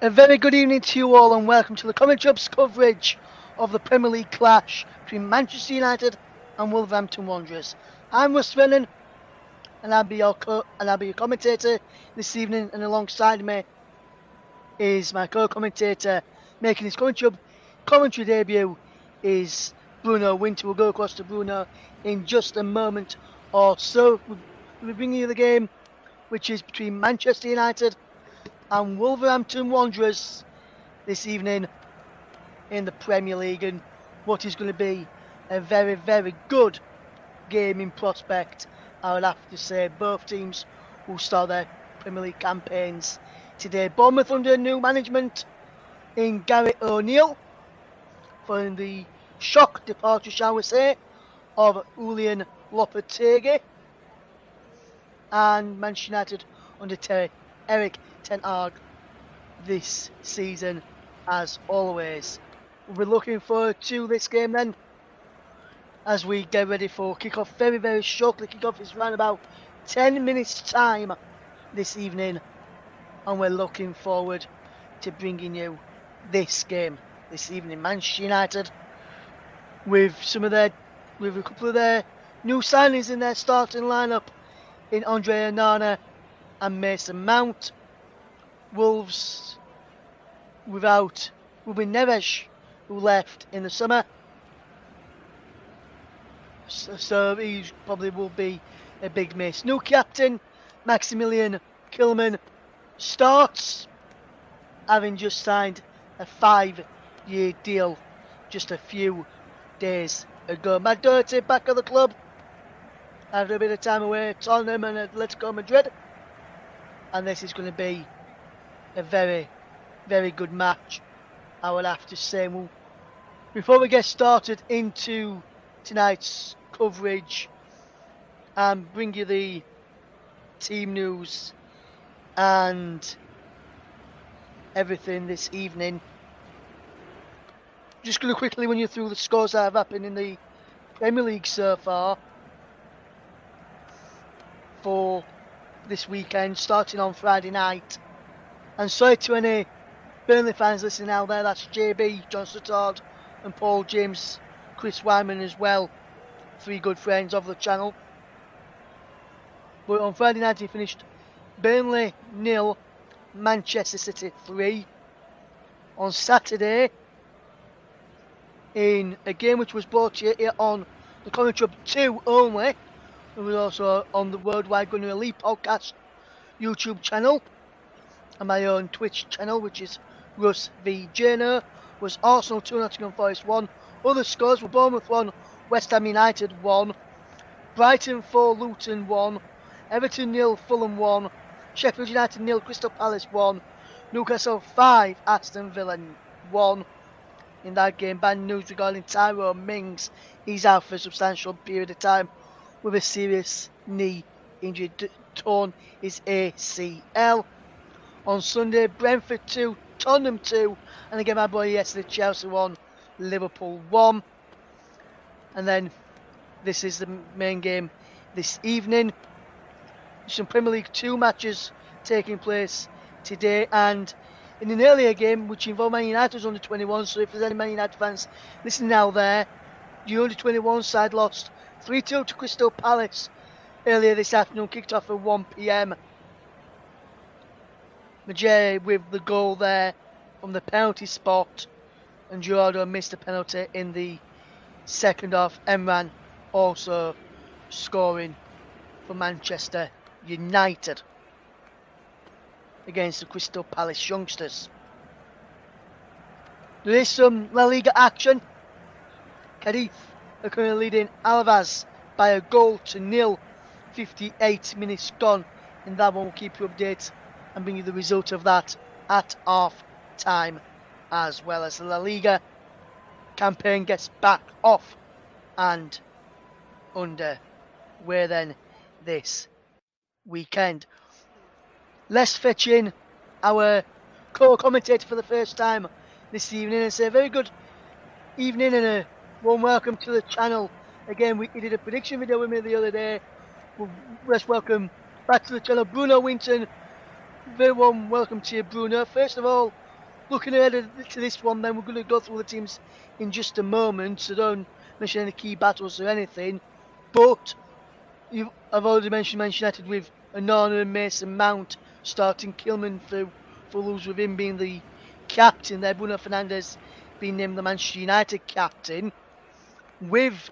A very good evening to you all and welcome to the Commentary Hub's coverage of the Premier League clash between Manchester United and Wolverhampton Wanderers. I'm Russ Brennan and I'll be your commentator this evening, and alongside me is my co-commentator making his commentary debut is Bruno Winter. We'll go across to Bruno in just a moment or so. We'll be bringing you the game which is between Manchester United and Wolverhampton Wanderers this evening in the Premier League, and what is going to be a very, very good game in prospect. I would have to say both teams will start their Premier League campaigns today. Bournemouth under new management in Gary O'Neill, following the shock departure, shall we say, of Julian Lopetegui, and Manchester United under Erik ten Hag this season as always. We'll be looking forward to this game then as we get ready for kickoff. Very, very shortly. Kickoff is around about 10 minutes time this evening, and we're looking forward to bringing you this game this evening. Manchester United with a couple of their new signings in their starting lineup in Andre Onana and Mason Mount. Wolves without Ruben Neves, who left in the summer, so he probably will be a big miss. New captain Maximilian Kilman starts, having just signed a 5-year deal just a few days ago. Matt Doherty back at the club after a bit of time away at Tottenham and Atletico Madrid, and this is going to be a very, very good match, I would have to say. Well, before we get started into tonight's coverage and bring you the team news and everything this evening, just going to quickly run you through the scores that have happened in the Premier League so far for this weekend, starting on Friday night. And sorry to any Burnley fans listening out there, that's JB, John Stoddard and Paul James, Chris Wyman as well, 3 good friends of the channel. But on Friday night he finished Burnley 0, Manchester City 3. On Saturday, in a game which was brought to you here on the Commentary Hub 2 only, it was also on the Worldwide Gunner Elite podcast YouTube channel and my own Twitch channel, which is Russ v Jano, was Arsenal 2, Nottingham Forest 1. Other scores were Bournemouth 1, West Ham United 1, Brighton 4, Luton 1, Everton 0, Fulham 1, Sheffield United 0, Crystal Palace 1, Newcastle 5, Aston Villa 1. In that game, bad news regarding Tyrone Mings. He's out for a substantial period of time with a serious knee injury, torn his ACL. On Sunday, Brentford 2, Tottenham 2, and again my boy yesterday, Chelsea 1, Liverpool 1. And then this is the main game this evening. Some Premier League 2 matches taking place today, and in an earlier game which involved Man United's under 21, so if there's any Man United fans listening out there, the under 21 side lost 3-2 to Crystal Palace earlier this afternoon, kicked off at 1 PM. Majere with the goal there from the penalty spot, and Gerardo missed a penalty in the second half. Emran also scoring for Manchester United against the Crystal Palace youngsters. There is some La Liga action. Cadiz are currently leading Alaves by a goal to nil, 58 minutes gone, and that one will keep you updated and bring you the result of that at half time, as well as the La Liga campaign gets back off and under way then this weekend. Let's fetch in our co-commentator for the first time this evening and say a very good evening and a warm welcome to the channel. Again, he did a prediction video with me the other day. Let's welcome back to the channel Bruno Winton. Very warm welcome to you, Bruno. First of all, looking ahead to this one, then we're going to go through the teams in just a moment, so don't mention any key battles or anything. But I've already mentioned Manchester United with Onana and Mason Mount starting, Kilman for Wolves with him being the captain there, Bruno Fernandes being named the Manchester United captain. With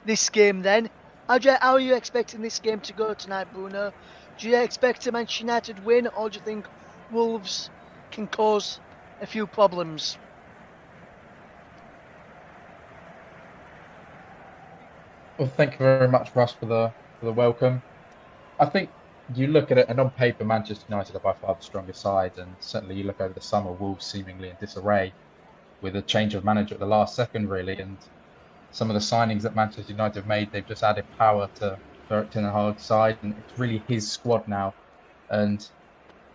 this game then, how are you expecting this game to go tonight, Bruno? Do you expect a Manchester United win, or do you think Wolves can cause a few problems? Well, thank you very much, Russ, for the welcome. I think you look at it, and on paper, Manchester United are by far the strongest side, and certainly you look over the summer, Wolves seemingly in disarray with a change of manager at the last second, really, and some of the signings that Manchester United have made, they've just added power to Erik ten Hag's side, and it's really his squad now. And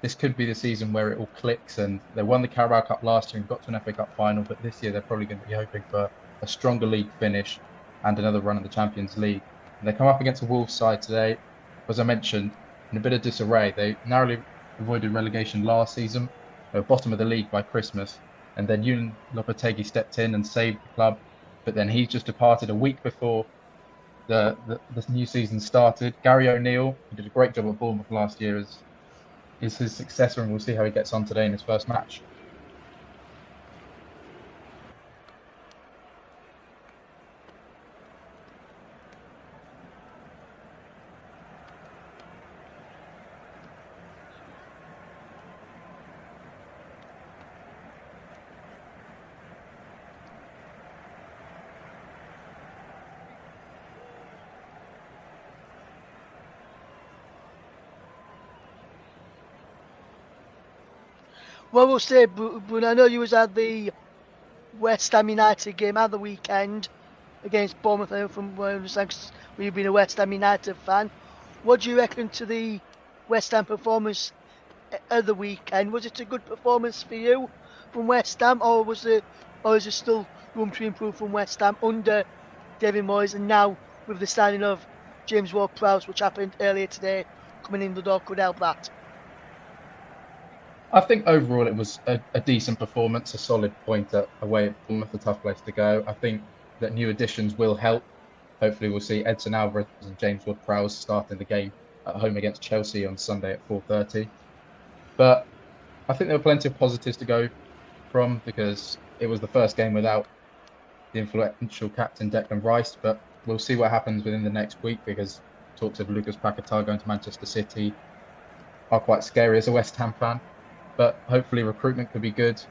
this could be the season where it all clicks. And they won the Carabao Cup last year and got to an FA Cup final, but this year they're probably going to be hoping for a stronger league finish and another run in the Champions League. And they come up against a Wolves side today, as I mentioned, in a bit of disarray. They narrowly avoided relegation last season. They were bottom of the league by Christmas, and then Julen Lopetegui stepped in and saved the club. But then he's just departed a week before the new season started. Gary O'Neill, who did a great job at Bournemouth last year, is his successor, and we'll see how he gets on today in his first match. Well, we'll say, Bruno, I know you was at the West Ham United game at the weekend against Bournemouth, from where you've been a West Ham United fan. What do you reckon to the West Ham performance at the weekend? Was it a good performance for you from West Ham, or is there still room to improve from West Ham under David Moyes, and now with the signing of James Ward-Prowse, which happened earlier today, coming in the door, could help that? I think overall it was a decent performance, a solid point away at Bournemouth, a tough place to go. I think that new additions will help. Hopefully we'll see Edson Alvarez and James Ward-Prowse starting the game at home against Chelsea on Sunday at 4:30. But I think there were plenty of positives to go from, because it was the first game without the influential captain Declan Rice. But we'll see what happens within the next week, because talks of Lucas Paquetá going to Manchester City are quite scary as a West Ham fan. But hopefully recruitment could be good.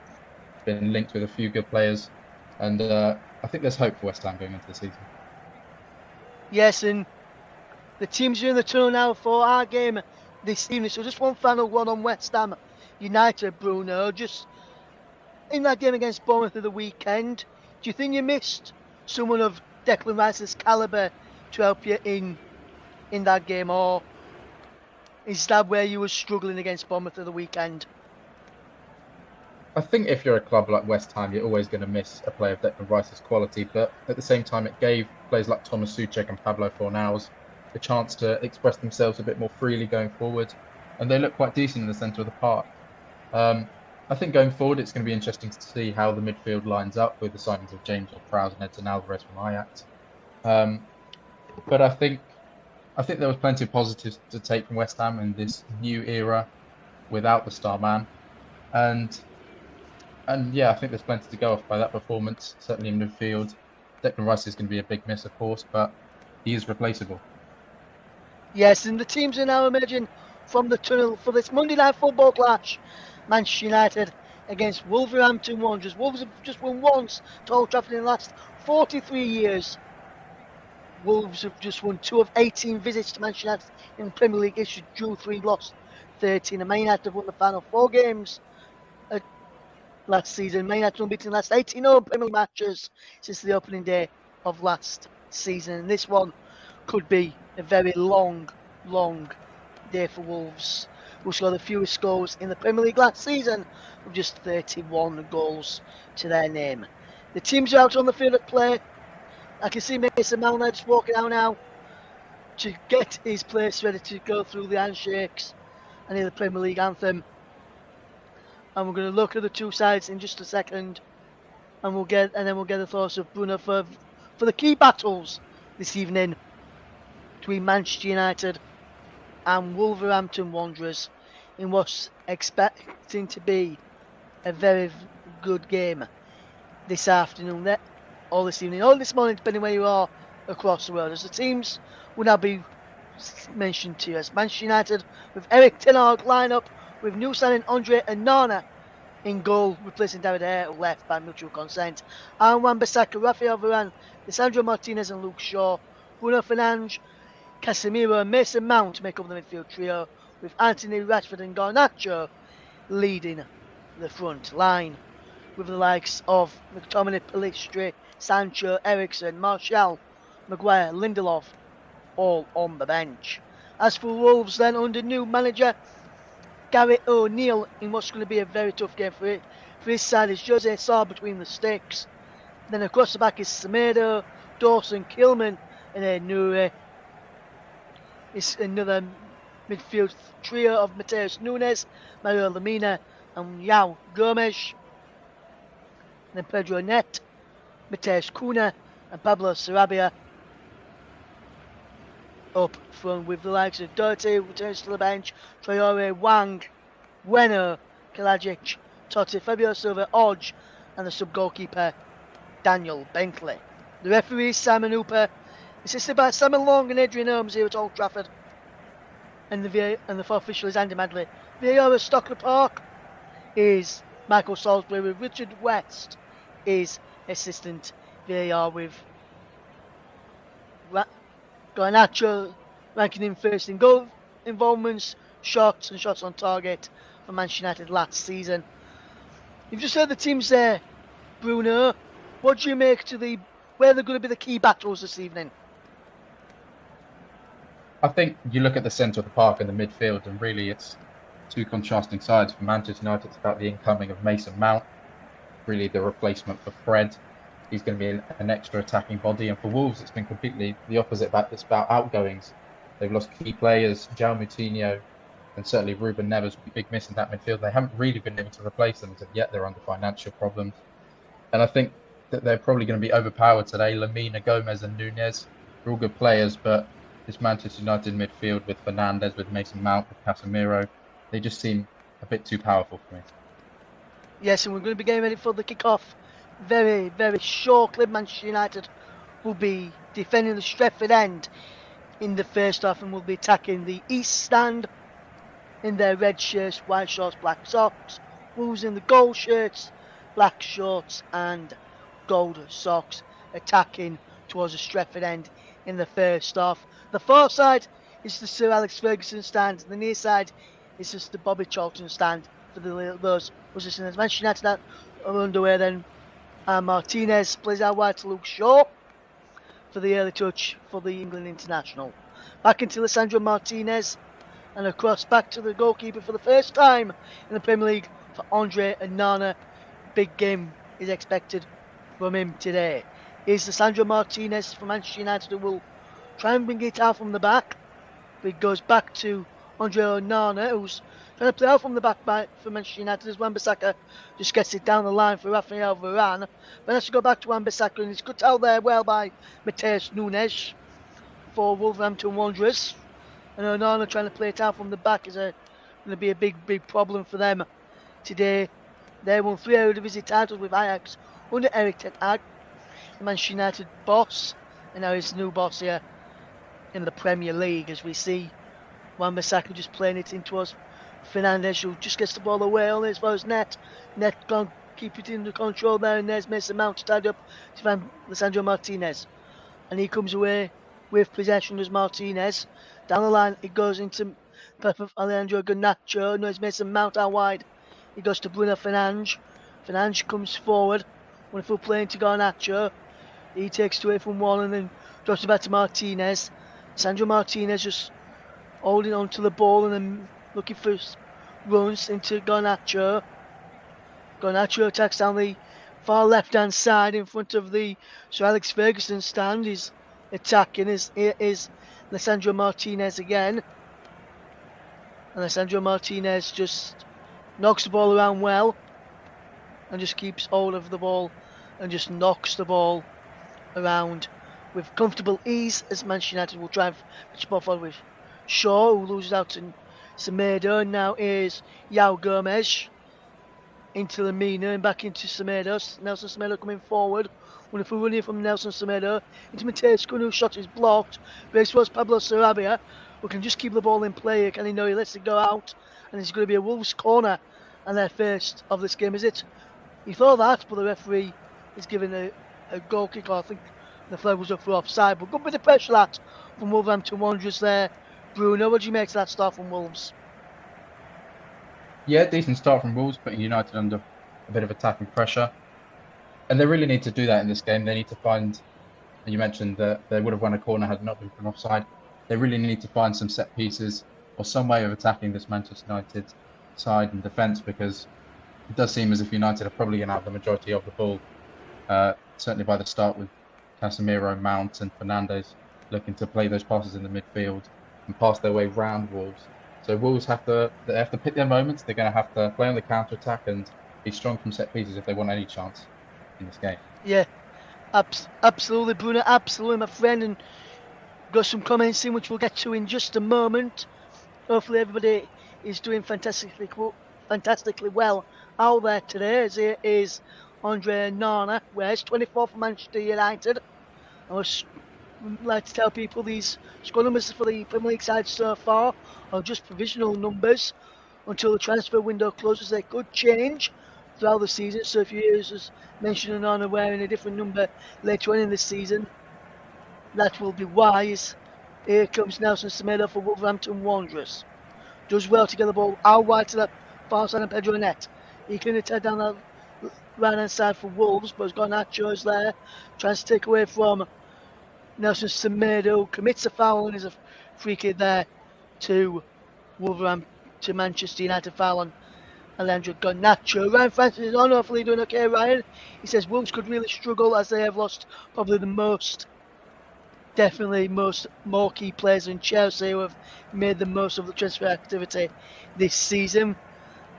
Been linked with a few good players, and I think there's hope for West Ham going into the season. Yes, and the teams are in the tunnel now for our game this evening. So just one final one on West Ham United, Bruno. Just in that game against Bournemouth of the weekend, do you think you missed someone of Declan Rice's calibre to help you in that game, or is that where you were struggling against Bournemouth of the weekend? I think if you're a club like West Ham, you're always going to miss a player of Declan Rice's quality, but at the same time, it gave players like Thomas Souček and Pablo Fornals a chance to express themselves a bit more freely going forward, and they look quite decent in the centre of the park. I think going forward, it's going to be interesting to see how the midfield lines up with the signings of James Ward-Prowse and Edson Alvarez from Ajax. But I think there was plenty of positives to take from West Ham in this new era without the star man, and yeah, I think there's plenty to go off by that performance, certainly in midfield. Declan Rice is going to be a big miss, of course, but he is replaceable. Yes, and the teams are now emerging from the tunnel for this Monday Night Football clash. Manchester United against Wolverhampton Wanderers. Wolves have just won once to Old Trafford in the last 43 years. Wolves have just won 2 of 18 visits to Manchester United in the Premier League, issued drew 3, lost 13. And Man United have won the final 4 games last season. Man United unbeaten the last 18 Premier League matches since the opening day of last season. And this one could be a very long day for Wolves, who scored the fewest goals in the Premier League last season, with just 31 goals to their name. The teams are out on the field at play. I can see Mason Mount just walking out now to get his place ready to go through the handshakes and hear the Premier League anthem. and we're going to look at the two sides in just a second, and then we'll get the thoughts of Bruno for the key battles this evening between Manchester United and Wolverhampton Wanderers in what's expecting to be a very good game this afternoon, or this evening, or this morning, depending where you are across the world. As the teams will now be mentioned to us. Manchester United with Erik ten Hag lineup with new signing Andre Onana in goal, replacing David De Gea, left by mutual consent. And Wan-Bissaka, Rafael Varane, Lisandro Martinez and Luke Shaw, Bruno Fernandes, Casemiro and Mason Mount make up the midfield trio, with Anthony, Rashford and Garnacho leading the front line, with the likes of McTominay, Pellistri, Sancho, Eriksen, Martial, Maguire, Lindelof all on the bench. As for Wolves, then, under new manager Gary O'Neill, in what's going to be a very tough game for his side, is Jose Sarr between the sticks. Then across the back is Semedo, Dawson, Kilman and Nouri. It's another midfield trio of Mateus Nunes, Mario Lemina and João Gomes. Then Pedro Neto, Mateus Cunha and Pablo Sarabia up front, with the likes of Doherty returns to the bench, Traore, Wang, Bueno, Kalajic, Totti, Fabio Silva, Odge and the sub-goalkeeper Daniel Bentley. The referee Simon Hooper, assisted by Simon Long and Adrian Holmes here at Old Trafford, and the fourth official is Andy Madley. VAR at Stockley Park is Michael Salisbury, with Richard West is assistant VAR, with Garnacho ranking in first in goal involvements, shots and shots on target for Manchester United last season. You've just heard the teams there, Bruno. What do you make to where they're going to be the key battles this evening? I think you look at the centre of the park and the midfield, and really it's two contrasting sides. For Manchester United, it's about the incoming of Mason Mount, really the replacement for Fred. He's going to be an extra attacking body. And for Wolves, it's been completely the opposite. It's about outgoings. They've lost key players, João Moutinho, and certainly Ruben Neves will be big miss in that midfield. They haven't really been able to replace them, and yet they're under financial problems. And I think that they're probably going to be overpowered today. Lemina, Gomez and Nunes are all good players, but this Manchester United midfield with Fernandes, with Mason Mount, with Casemiro, they just seem a bit too powerful for me. Yes, and we're going to be getting ready for the kick-off very, very shortly. Manchester United will be defending the Stretford end in the first half and will be attacking the East Stand in their red shirts, white shorts, black socks. Wolves in the gold shirts, black shorts and gold socks, attacking towards the Stretford end in the first half. The far side is the Sir Alex Ferguson stand. The near side is just the Bobby Charlton stand for those listeners. Manchester United are underway then. Martinez plays out wide to Luke Shaw for the early touch for the England international. Back into Lisandro Martinez and across back to the goalkeeper for the first time in the Premier League for Andre Onana. Big game is expected from him today. Is Lisandro Martinez from Manchester United, who will try and bring it out from the back. But it goes back to Andre Onana, who's trying to play out from the back for Manchester United, as Wan-Bissaka just gets it down the line for Rafael Varane. But has to go back to Wan-Bissaka, and it's cut out there well by Mateus Nunes for Wolverhampton Wanderers. And Onana trying to play it out from the back is going to be a big problem for them today. They won 3 Eredivisie titles with Ajax under Erik ten Hag, the Manchester United boss, and now he's the new boss here in the Premier League, as we see Wan-Bissaka just playing it in towards Fernandes, who just gets the ball away only as far as Net can't keep it under control there, and there's Mason Mount tied up to Lisandro Martinez, and he comes away with possession as Martinez. Down the line it goes into Pep of Alejandro Garnacho. No, it's Mason Mount out wide. It goes to Bruno Fernandes. Fernandes comes forward, wonderful play into Garnacho. He takes it away from one and then drops it back to Martinez. Sandro Martinez just holding on to the ball and then looking for runs into Garnacho. Garnacho attacks down the far left hand side in front of the Sir Alex Ferguson stand. He's attacking is Lisandro Martinez again. And Lisandro Martinez just knocks the ball around well, and just keeps hold of the ball and just knocks the ball around with comfortable ease, as Manchester United will try and pitch the ball forward with Shaw, who loses out to Semedo, and now is Yao Gomez into Lemina and back into Semedo. Nelson Semedo coming forward. Wonderful running from Nelson Semedo into Mateus Cunha, whose shot is blocked. Breaks towards Pablo Sarabia, who can just keep the ball in play. Can he know he lets it go out? And it's going to be a Wolves corner, and their first of this game, is it? He thought that, but the referee is giving a goal kick. I think the flag was up for offside. But good bit of pressure that from Wolverhampton Wanderers there. Bruno, what do you make of that start from Wolves? Yeah, decent start from Wolves, putting United under a bit of attacking pressure. And they really need to do that in this game. They need to find, you mentioned that they would have won a corner had it not been from offside. They really need to find some set pieces or some way of attacking this Manchester United side and defence, because it does seem as if United are probably going to have the majority of the ball. Certainly by the start, with Casemiro, Mount and Fernandes looking to play those passes in the midfield and pass their way round Wolves. So Wolves have to pick their moments. They're going to have to play on the counter attack and be strong from set pieces if they want any chance in this game. Yeah, absolutely, Bruno, absolutely, my friend. And got some comments in which we'll get to in just a moment. Hopefully everybody is doing fantastically well out there today, as here is Andre Nana, wears 24 for Manchester United. I would like to tell people these score numbers for the Premier League side so far are just provisional numbers until the transfer window closes. They could change throughout the season, so if you hear us mentioning Nana wearing a different number later on in the season, that will be wise. Here comes Nelson Semedo for Wolverhampton Wanderers. Does well to get the ball out wide to the far side of Pedro Net. He can attack down the right hand side for Wolves, but has got Nacho's there. Tries to take away from Nelson Semedo. Commits a foul and is a free kick there to Wolverhampton, to Manchester United. Foul on Alejandro Garnacho. Ryan Francis is on, hopefully doing okay, Ryan. He says Wolves could really struggle as they have lost probably the most more key players than Chelsea, who have made the most of the transfer activity this season.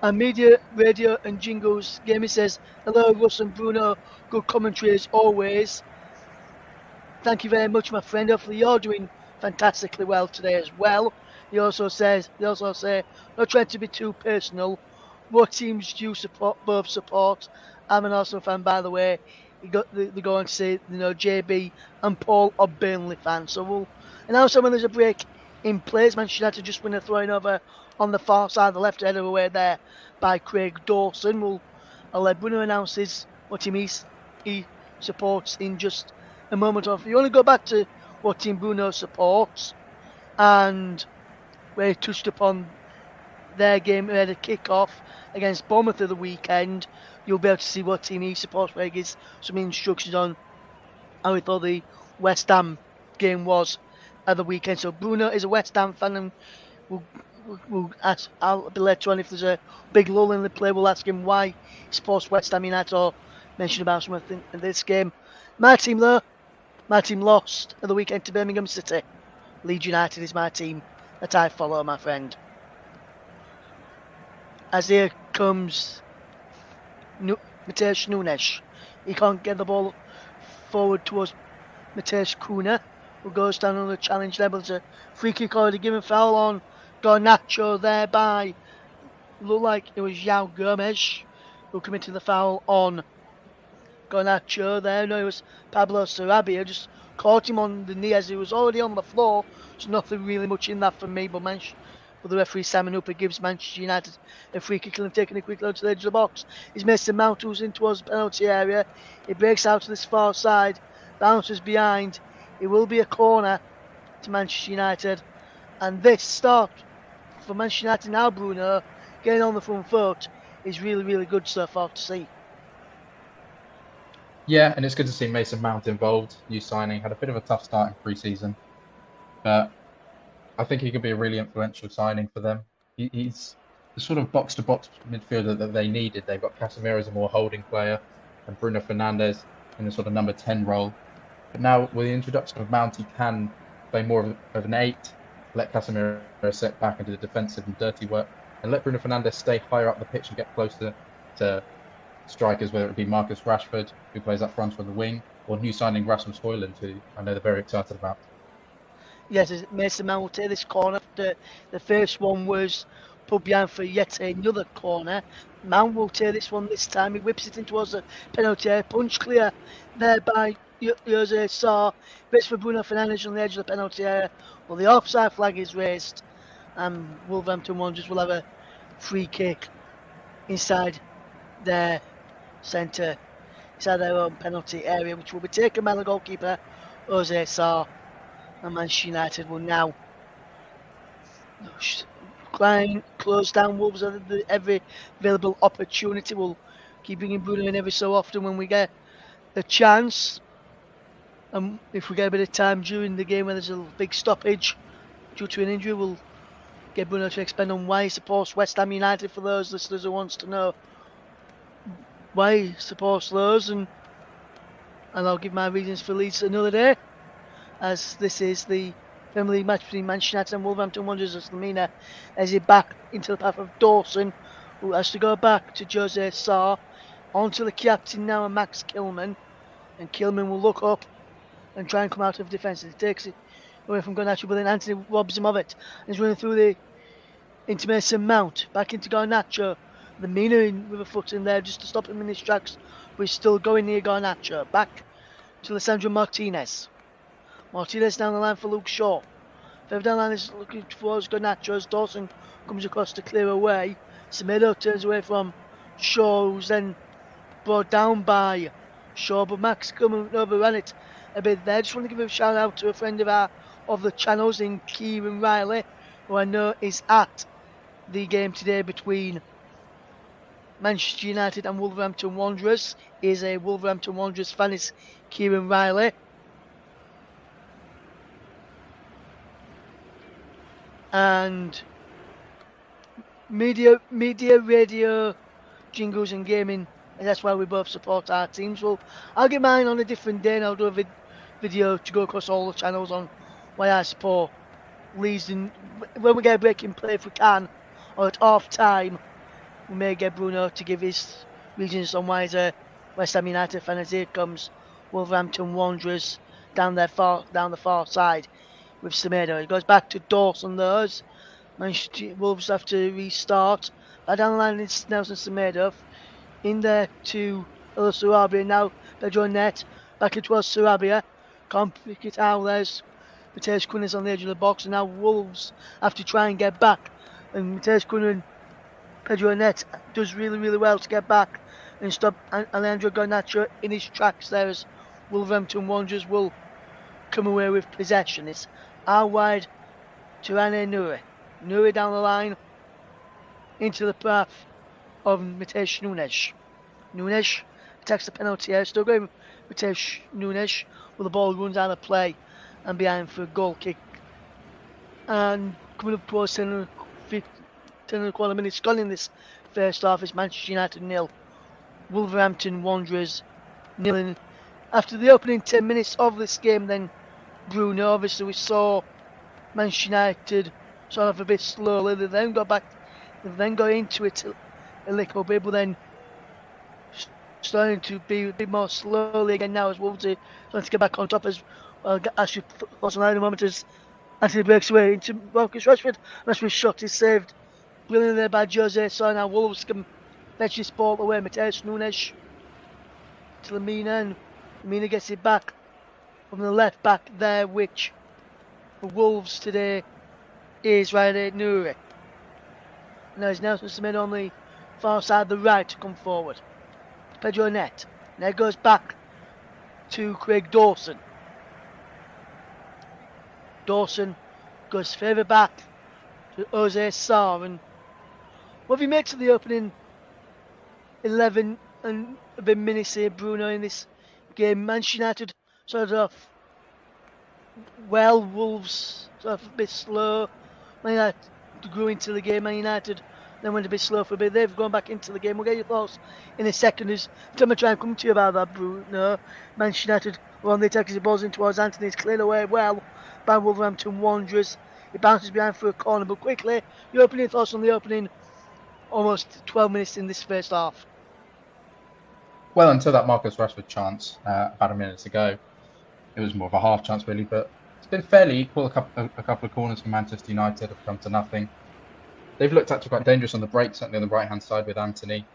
And media, radio and jingles, Gamey says, hello Russ and Bruno, good commentary as always. Thank you very much, my friend. Hopefully you're doing fantastically well today as well. They also say, not trying to be too personal, what teams do you both support? I'm an Arsenal fan, by the way. They go on to say, JB and Paul are Burnley fans. So we'll announce when there's a break in plays. Manchester United just win a throwing over on the far side, the left header away there by Craig Dawson. I'll let Bruno announce what team he supports in just a moment. If you want to go back to what team Bruno supports, and where he touched upon their game, where the kick-off against Bournemouth of the weekend, you'll be able to see what team he supports, where he gives some instructions on how he thought the West Ham game was at the weekend. So Bruno is a West Ham fan, and I'll be later on, if there's a big lull in the play, we'll ask him why he supports West Ham United, or mention about something in this game. My team lost at the weekend to Birmingham City. Leeds United is my team that I follow, my friend. As here comes Mateus Nunes. He can't get the ball forward towards Mateus Cunha, who goes down on the challenge level. It's a free kick already given, foul on Garnacho there by, looked like it was Yao Gomez who committed the foul on Garnacho there. No, it was Pablo Sarabia, just caught him on the knee as he was already on the floor. There's nothing really much in that for me, but the referee Simon Hooper gives Manchester United a free kick, and taking a quick look to the edge of the box. It's Mason Mount, who's in towards the penalty area. He breaks out to this far side, bounces behind. It will be a corner to Manchester United, and this start for Manchester United now, Bruno, getting on the front foot, is really, really good so far to see. Yeah, and it's good to see Mason Mount involved. New signing, had a bit of a tough start in pre-season, but I think he could be a really influential signing for them. He's the sort of box-to-box midfielder that they needed. They've got Casemiro as a more holding player and Bruno Fernandes in the sort of number 10 role. But now, with the introduction of Mount, he can play more of an 8, let Casemiro set back and do the defensive and dirty work and let Bruno Fernandes stay higher up the pitch and get closer to strikers, whether it be Marcus Rashford, who plays up front on the wing, or new signing Rasmus Højlund, who I know they're very excited about. Yes, Mason Mount will take this corner after the first one was put behind for yet another corner. Mount will take this one this time. He whips it in towards the penalty area. Punch clear there by Jose Sá. Bits for Bruno Fernandes on the edge of the penalty area. Well, the offside flag is raised, and Wolverhampton Wanderers will have a free kick inside their centre, inside their own penalty area, which will be taken by the goalkeeper, Jose Sá. And Manchester United will now close down Wolves at every available opportunity. We'll keep bringing Bruno in every so often when we get a chance. And if we get a bit of time during the game where there's a big stoppage due to an injury, we'll get Bruno to expand on why he supports West Ham United, for those listeners who wants to know why he supports those, and I'll give my reasons for Leeds another day, as this is the Premier League match between Manchester United and Wolverhampton Wanderers, as Lemina heads it back into the path of Dawson, who has to go back to Jose Sá, onto the captain now, and Max Kilman, and Kilman will look up and try and come out of defence. He takes it away from Garnacho, but then Anthony robs him of it. He's running through into Mason Mount, back into Garnacho. Lemina with a foot in there just to stop him in his tracks, but he's still going near Garnacho. Back to Lisandro Martinez. Martinez down the line for Luke Shaw. Further down the line is looking towards Garnacho as Dawson comes across to clear away. Semedo turns away from Shaw, who's then brought down by Shaw, but Max Kilman overran it a bit there. Just want to give a shout out to a friend of the channels in Kieran Riley, who I know is at the game today between Manchester United and Wolverhampton Wanderers. He is a Wolverhampton Wanderers fan, is Kieran Riley. And media, radio, jingles and gaming, and that's why we both support our teams. Well, I'll get mine on a different day, and I'll do a video to go across all the channels on why I support Leeds. And when we get a break in play, if we can, or at half time, we may get Bruno to give his reasons on why he's a West Ham United fan, as here comes Wolverhampton Wanderers down the far side with Semedo. He goes back to Dawson, those. Wolves have to restart. Down the line is Nelson Semedo. In there to El Sarabia now. Pedro Net back into El Sarabia. Can't pick it out. There's Matheus Cunha's on the edge of the box, and now Wolves have to try and get back. And Matheus Cunha and Pedro Net does really well to get back and stop Alejandro Garnacho in his tracks there, as Wolverhampton Wanderers will come away with possession. It's out wide to Rane Nuri. Nuri down the line into the path of Matheus Nunes. Nunes attacks the penalty area. Still going with Matheus Nunes, but the ball runs out of play and behind for a goal kick. And coming up towards 10 and a quarter minutes gone in this first half, is Manchester United 0, Wolverhampton Wanderers 0. After the opening 10 minutes of this game, then Bruno, obviously we saw Manchester United sort of a bit slowly. They then got into it a little bit, but then starting to be a bit more slowly again now, as Wolves are trying to get back on top, as well. Actually, for a moment as Anthony breaks away into Marcus Rashford. Rashford's shot is saved brilliantly there by Jose Sá. Now Wolves can fetch this ball away. Matheus Nunes to Lemina, and Lemina gets it back from the left back there, which for Wolves today is Rane Nuri. Now it's Nelson Semedo on the far side, the right, to come forward. Pedro Net. Now goes back to Craig Dawson. Dawson goes further back to Jose Sá, and what he makes of the opening 11 and a bit minutes here, Bruno, in this game. Manchester United sort of well, Wolves sort of a bit slow. Man United grew into the game. Man United then went a bit slow for a bit. They've gone back into the game. We'll get your thoughts in a second. As I'm going to try and come to you about that, Bruno. Manchester United were on the attack as the ball's in towards Anthony. It's cleared away well by Wolverhampton Wanderers. It bounces behind for a corner, but quickly, your opening thoughts on the opening almost 12 minutes in this first half. Well, until that Marcus Rashford chance about a minute ago, it was more of a half chance really, but it's been fairly equal. A couple of corners for Manchester United have come to nothing. They've looked actually quite dangerous on the break, certainly on the right-hand side with Antony.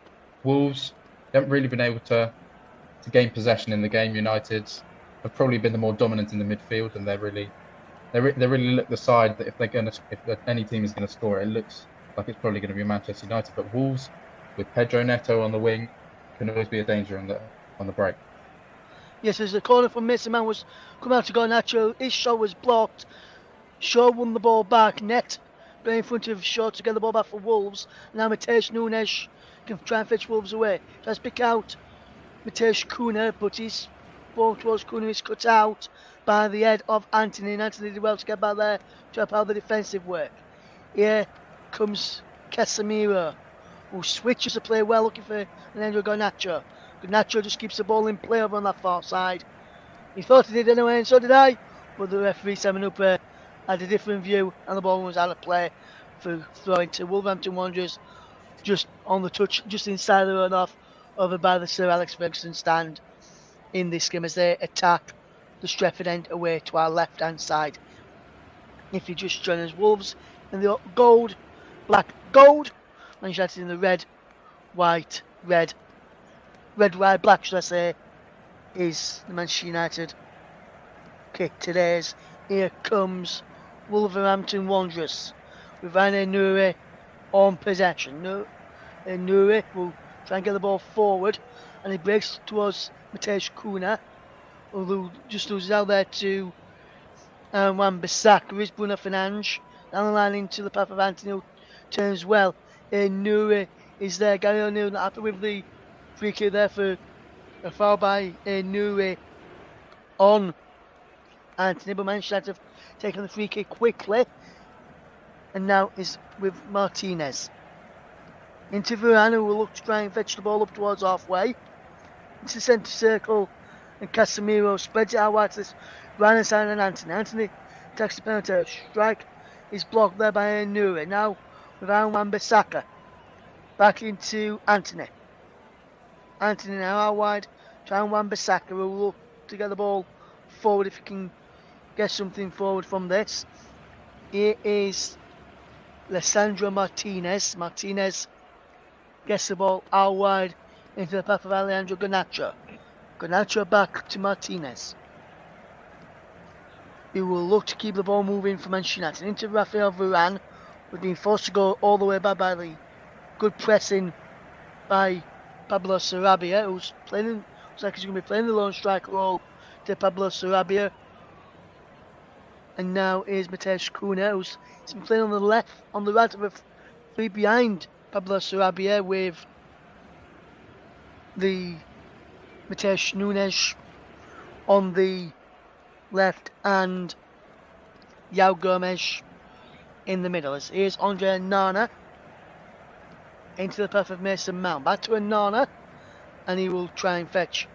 Wolves haven't really been able to gain possession in the game. United have probably been the more dominant in the midfield, and they really look the side that if any team is going to score, it looks like it's probably going to be Manchester United. But Wolves, with Pedro Neto on the wing, can always be a danger on the break. Yes, as the corner from Mason Mount was coming out to Garnacho, his shot was blocked. Shaw won the ball back, net in front of Shaw to get the ball back for Wolves. Now Mateus Nunes can try and fetch Wolves away. Tries to pick out Mateus Cunha, but his ball towards Cunha is cut out by the head of Antony, and Antony did well to get back there to help out the defensive work. Here comes Casemiro, who switches the play well, looking for Leandro Garnacho. Garnacho just keeps the ball in play over on that far side. He thought he did anyway, and so did I, but the referee, Simon Hooper, had a different view, and the ball was out of play for throwing to Wolverhampton Wanderers, just on the touch, just inside the run-off, over by the Sir Alex Ferguson stand in this game as they attack the Stretford end away to our left-hand side. If you just join us, Wolves in the black, gold, Manchester United in the red, white, black, should I say, is the Manchester United kick today's. Here comes Wolverhampton Wanderers with Rane Nouri on possession. Nouri will try and get the ball forward, and he breaks towards Mateus Cunha, who just loses out there to Wan-Bissaka. Is Bruno Fernandes down the line into the path of Antony, who turns well. Nouri is there. Gary O'Neill not happy with the free kick there for a foul by Nouri on Antony, but Manchester United have taken the free kick quickly, and now is with Martinez. Into Varane, who will look to try and fetch the ball up towards halfway. Into the centre circle, and Casemiro spreads it out wide to this right hand side, and Antony attacks the penalty. Strike is blocked there by Nouri. Now with Wan-Bissaka. Back into Antony. Antony now out wide to Wan-Bissaka, who will look to get the ball forward if he can get something forward from this. Here is Lisandro Martinez. Martinez gets the ball out wide into the path of Alejandro Garnacho. Garnacho back to Martinez. He will look to keep the ball moving for Manchester United. Into Rafael Varane, who's been forced to go all the way back by the good pressing by Pablo Sarabia, who's playing. Looks like he's going to be playing the lone striker role to Pablo Sarabia. And now is Mateus Cunha, who's been playing on the left, on the right of a three behind Pablo Sarabia, with the Mateus Nunes on the left and João Gomes in the middle. Here's Andre Onana into the path of Mason Mount. Back to Onana, and he will try and fetch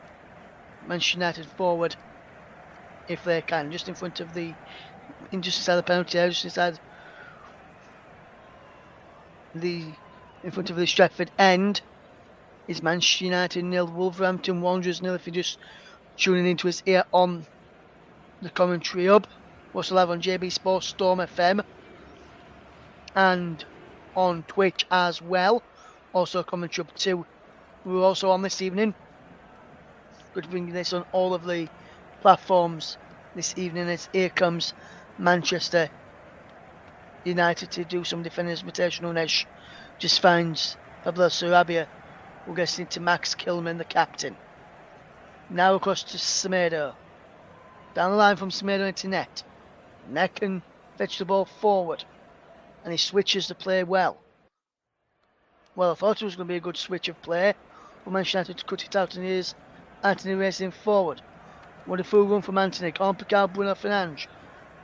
Manchester United forward if they can. Just in front of the, just inside the penalty area, just inside in front of the Stretford end is Manchester United 0, Wolverhampton Wanderers 0. If you're just tuning into us here on the commentary hub, we're also live on JB Sports Storm FM and on Twitch as well. Also commentary hub 2. We're also on this evening. Good to bring this on all of the platforms this evening as here comes Manchester United to do some defending as Mateus Nunes just finds Pablo Sarabia, who gets into Max Kilman, the captain. Now across to Semedo. Down the line from Semedo into Net. Net can fetch the ball forward, and he switches the play well. Well, I thought it was going to be a good switch of play, but Manchester United to cut it out, and here's Antony racing forward. What a full run from Antony. Can't pick out Bruno Fernandes.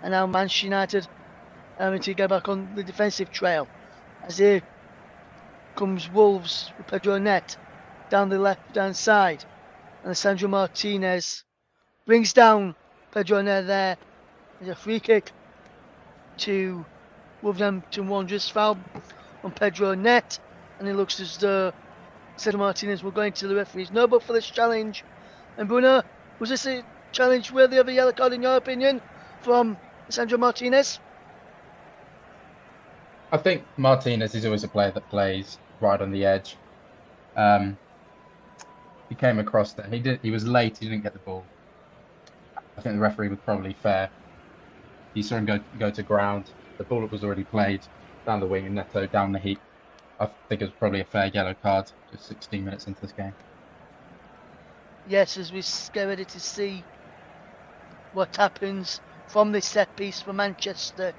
And now Manchester United having to get back on the defensive trail. As here comes Wolves with Pedro Net down the left-hand side. And Sandro Martinez brings down Pedro Net there. There's a free kick to Wolverhampton Wanderers. Foul on Pedro Net. And it looks as though Cesar Martinez will go into the referees. No but for this challenge. And Bruno, was this a challenge worthy of a yellow card in your opinion from Sandro Martinez? I think Martinez is always a player that plays right on the edge. He came across there. He was late. He didn't get the ball. I think the referee was probably fair. He saw him go to ground. The ball was already played down the wing and Neto down the heap. I think it was probably a fair yellow card just 16 minutes into this game. Yes, as we get ready to see what happens from this set piece for Manchester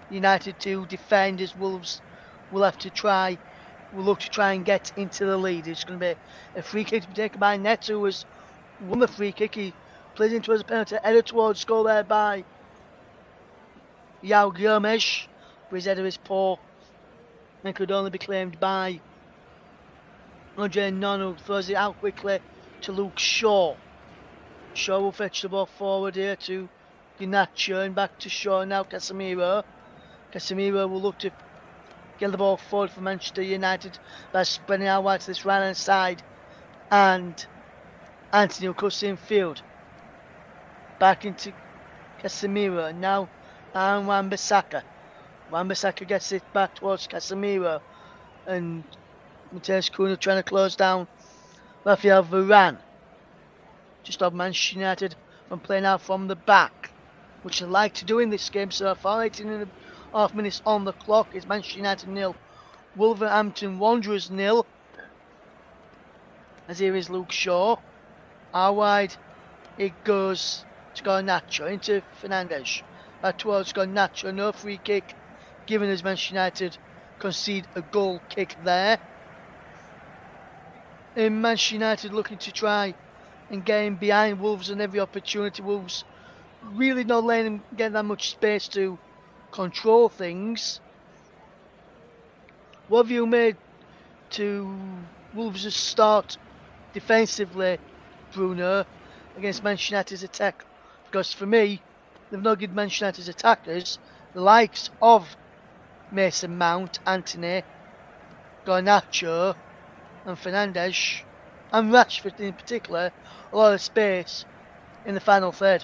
United to defend, as Wolves will look to try and get into the lead. It's going to be a free kick to be taken by Neto, who has won the free kick. He plays into as a penalty, headed towards goal there by João Gomes, but his header is poor and could only be claimed by Andre Nono, throws it out quickly to Luke Shaw. Shaw will fetch the ball forward here to Garnacho and back to Shaw, now Casemiro. Casemiro will look to get the ball forward for Manchester United by spreading out wide to this right hand side, and Anthony will cuts in field. Back into Casemiro, and now Wan-Bissaka. Wan-Bissaka gets it back towards Casemiro, and Matheus Cunha trying to close down Rafael Varane. Just stop Manchester United from playing out from the back, which they like to do in this game so far. 18.5 minutes on the clock. It's Manchester United 0, Wolverhampton Wanderers 0. As here is Luke Shaw. Out wide it goes to Garnacho, into Fernandes. Back towards Garnacho, no free kick given as Manchester United concede a goal kick there. And Manchester United looking to try and get in behind Wolves on every opportunity. Wolves really not letting them get that much space to control things. What have you made to Wolves' start defensively, Bruno, against Manchester United's attack? Because for me, they've not given Manchester United's attackers, the likes of Mason Mount, Antony, Garnacho and Fernandes, and Rashford in particular, a lot of space in the final third.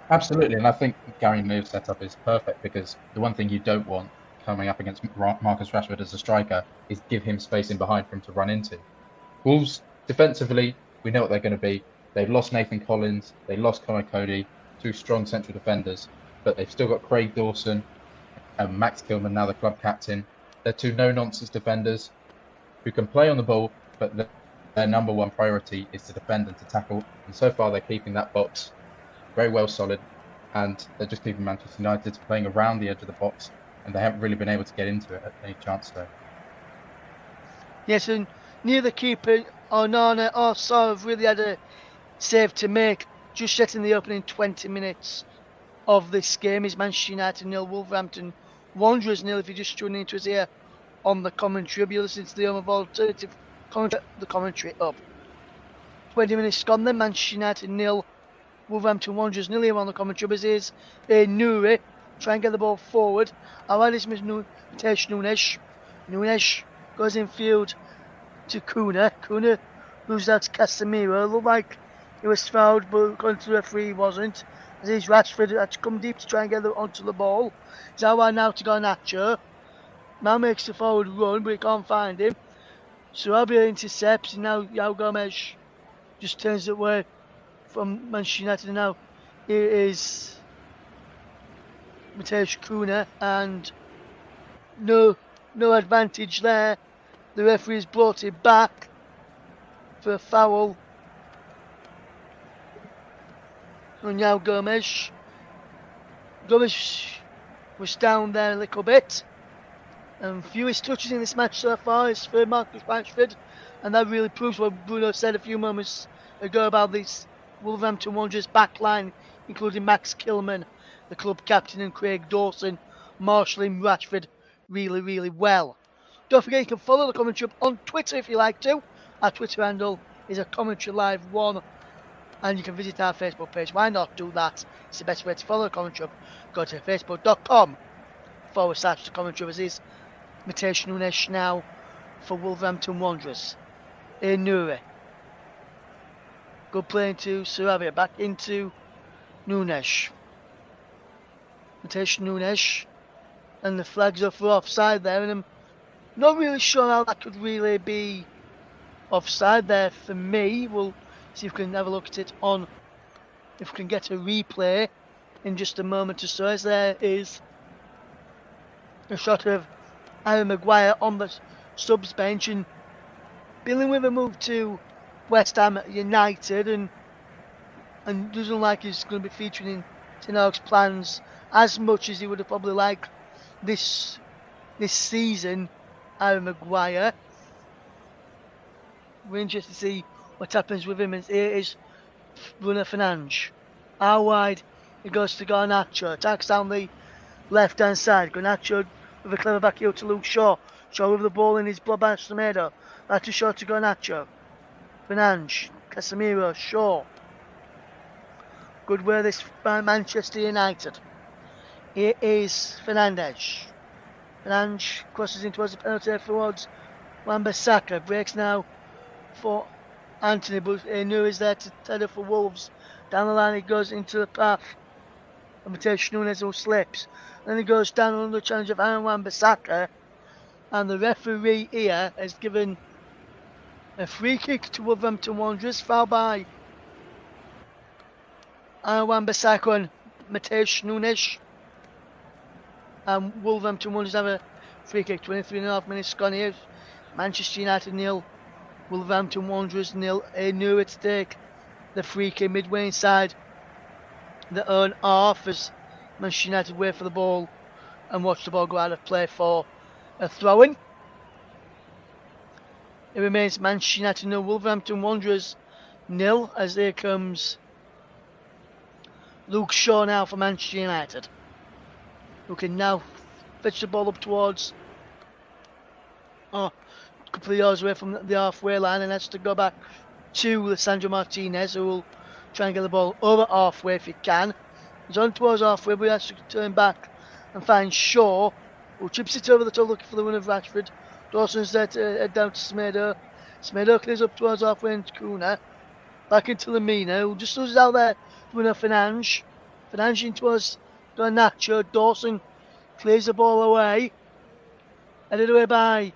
Absolutely, and I think Gary Moore's setup is perfect, because the one thing you don't want coming up against Marcus Rashford as a striker is give him space in behind for him to run into. Wolves, defensively, we know what they're going to be. They've lost Nathan Collins, they lost Conor Cody, two strong central defenders, but they've still got Craig Dawson and Max Kilman, now the club captain. They're two no-nonsense defenders who can play on the ball, but their number one priority is to defend and to tackle. And so far, they're keeping that box very well solid, and they're just keeping Manchester United playing around the edge of the box, and they haven't really been able to get into it at any chance though. Yes, and neither keeper or Nana or Saw have really had a save to make. Just setting the opening 20 minutes of this game is Manchester United 0, Wolverhampton Wanderers 0. If you're just tuning into us here on the commentary, you'll listen to the Home of Alternative commentary, the commentary up. 20 minutes gone then, Manchester United 0, Wolverhampton Wanderers 0 here on the commentary. As is Nuri try and get the ball forward. Alright, this is Matheus Nunes. Nunes goes in field to Cunha. Cunha moves out to Casemiro. Looked like he was fouled, but according to the referee he wasn't. As is Rashford had to come deep to try and get onto the ball. Zawa now to Garnacho. Now makes the forward run, but he can't find him. So Albion intercepts, and now João Gomes just turns it away from Manchester United. Now here is Matheus Cunha, and no advantage there. The referee has brought it back for a foul on João Gomes. Gomes was down there a little bit, and fewest touches in this match so far is for Marcus Rashford, and that really proves what Bruno said a few moments ago about this Wolverhampton Wanderers back line, including Max Kilman, the club captain, and Craig Dawson, marshalling Rashford really well. Don't forget you can follow the commentary on Twitter if you like to. Our Twitter handle is a commentary live 1, and you can visit our Facebook page. Why not do that? It's the best way to follow the commentary. Go to facebook.com/the commentary. As is Mateus Nunes now for Wolverhampton Wanderers. Nuri. Good play into Sarabia. Back into Nunes. Mateus Nunes. And the flags up for offside there. And I'm not really sure how that could really be offside there for me. We'll see if we can have a look at it on, if we can get a replay in just a moment or so, as there is a shot of Aaron Maguire on the subs bench, and Billy with a move to West Ham United, and doesn't like he's going to be featuring in Ten Hag's plans as much as he would have probably liked this season. Aaron Maguire. We're interested to see what happens with him. Here is Bruno Fernandes. Out wide, it goes to Garnacho. Attacks down the left hand side. Garnacho with a clever back heel to Luke Shaw. Shaw with the ball in his blob by Semedo. Back to Shaw to Garnacho. Fernandes. Casemiro. Shaw. Good wear this by Manchester United. Here is Fernandes. Fernandes crosses in towards the penalty towards Wan-Bissaka. Breaks now for Anthony, but Nuri is there to head up for Wolves. Down the line, he goes into the path of Mateus Nunes, who slips. Then he goes down under the challenge of Aaron Wan-Bissaka, and the referee here has given a free kick to Wolverhampton Wanderers, foul by Aaron Wan-Bissaka and Mateus Nunes. And Wolverhampton Wanderers have a free kick. 23.5 minutes gone here. Manchester United 0. Wolverhampton Wanderers 0. Nuri to take the free kick midway inside their own half as Manchester United wait for the ball and watch the ball go out of play for a throw-in. It remains Manchester United 0. Wolverhampton Wanderers 0, as here comes Luke Shaw now for Manchester United, who can now fetch the ball up towards a couple of yards away from the halfway line, and has to go back to Lisandro Martinez, who will try and get the ball over halfway if he can. He's on towards halfway, but he has to turn back and find Shaw, who chips it over the top looking for the win of Rashford. Dawson's there to head down to Semedo. Semedo clears up towards halfway into Kuna. Back into Lamina, who just loses out there to Bruno Fernandes. Fernandes in towards Garnacho. Dawson clears the ball away. Headed away by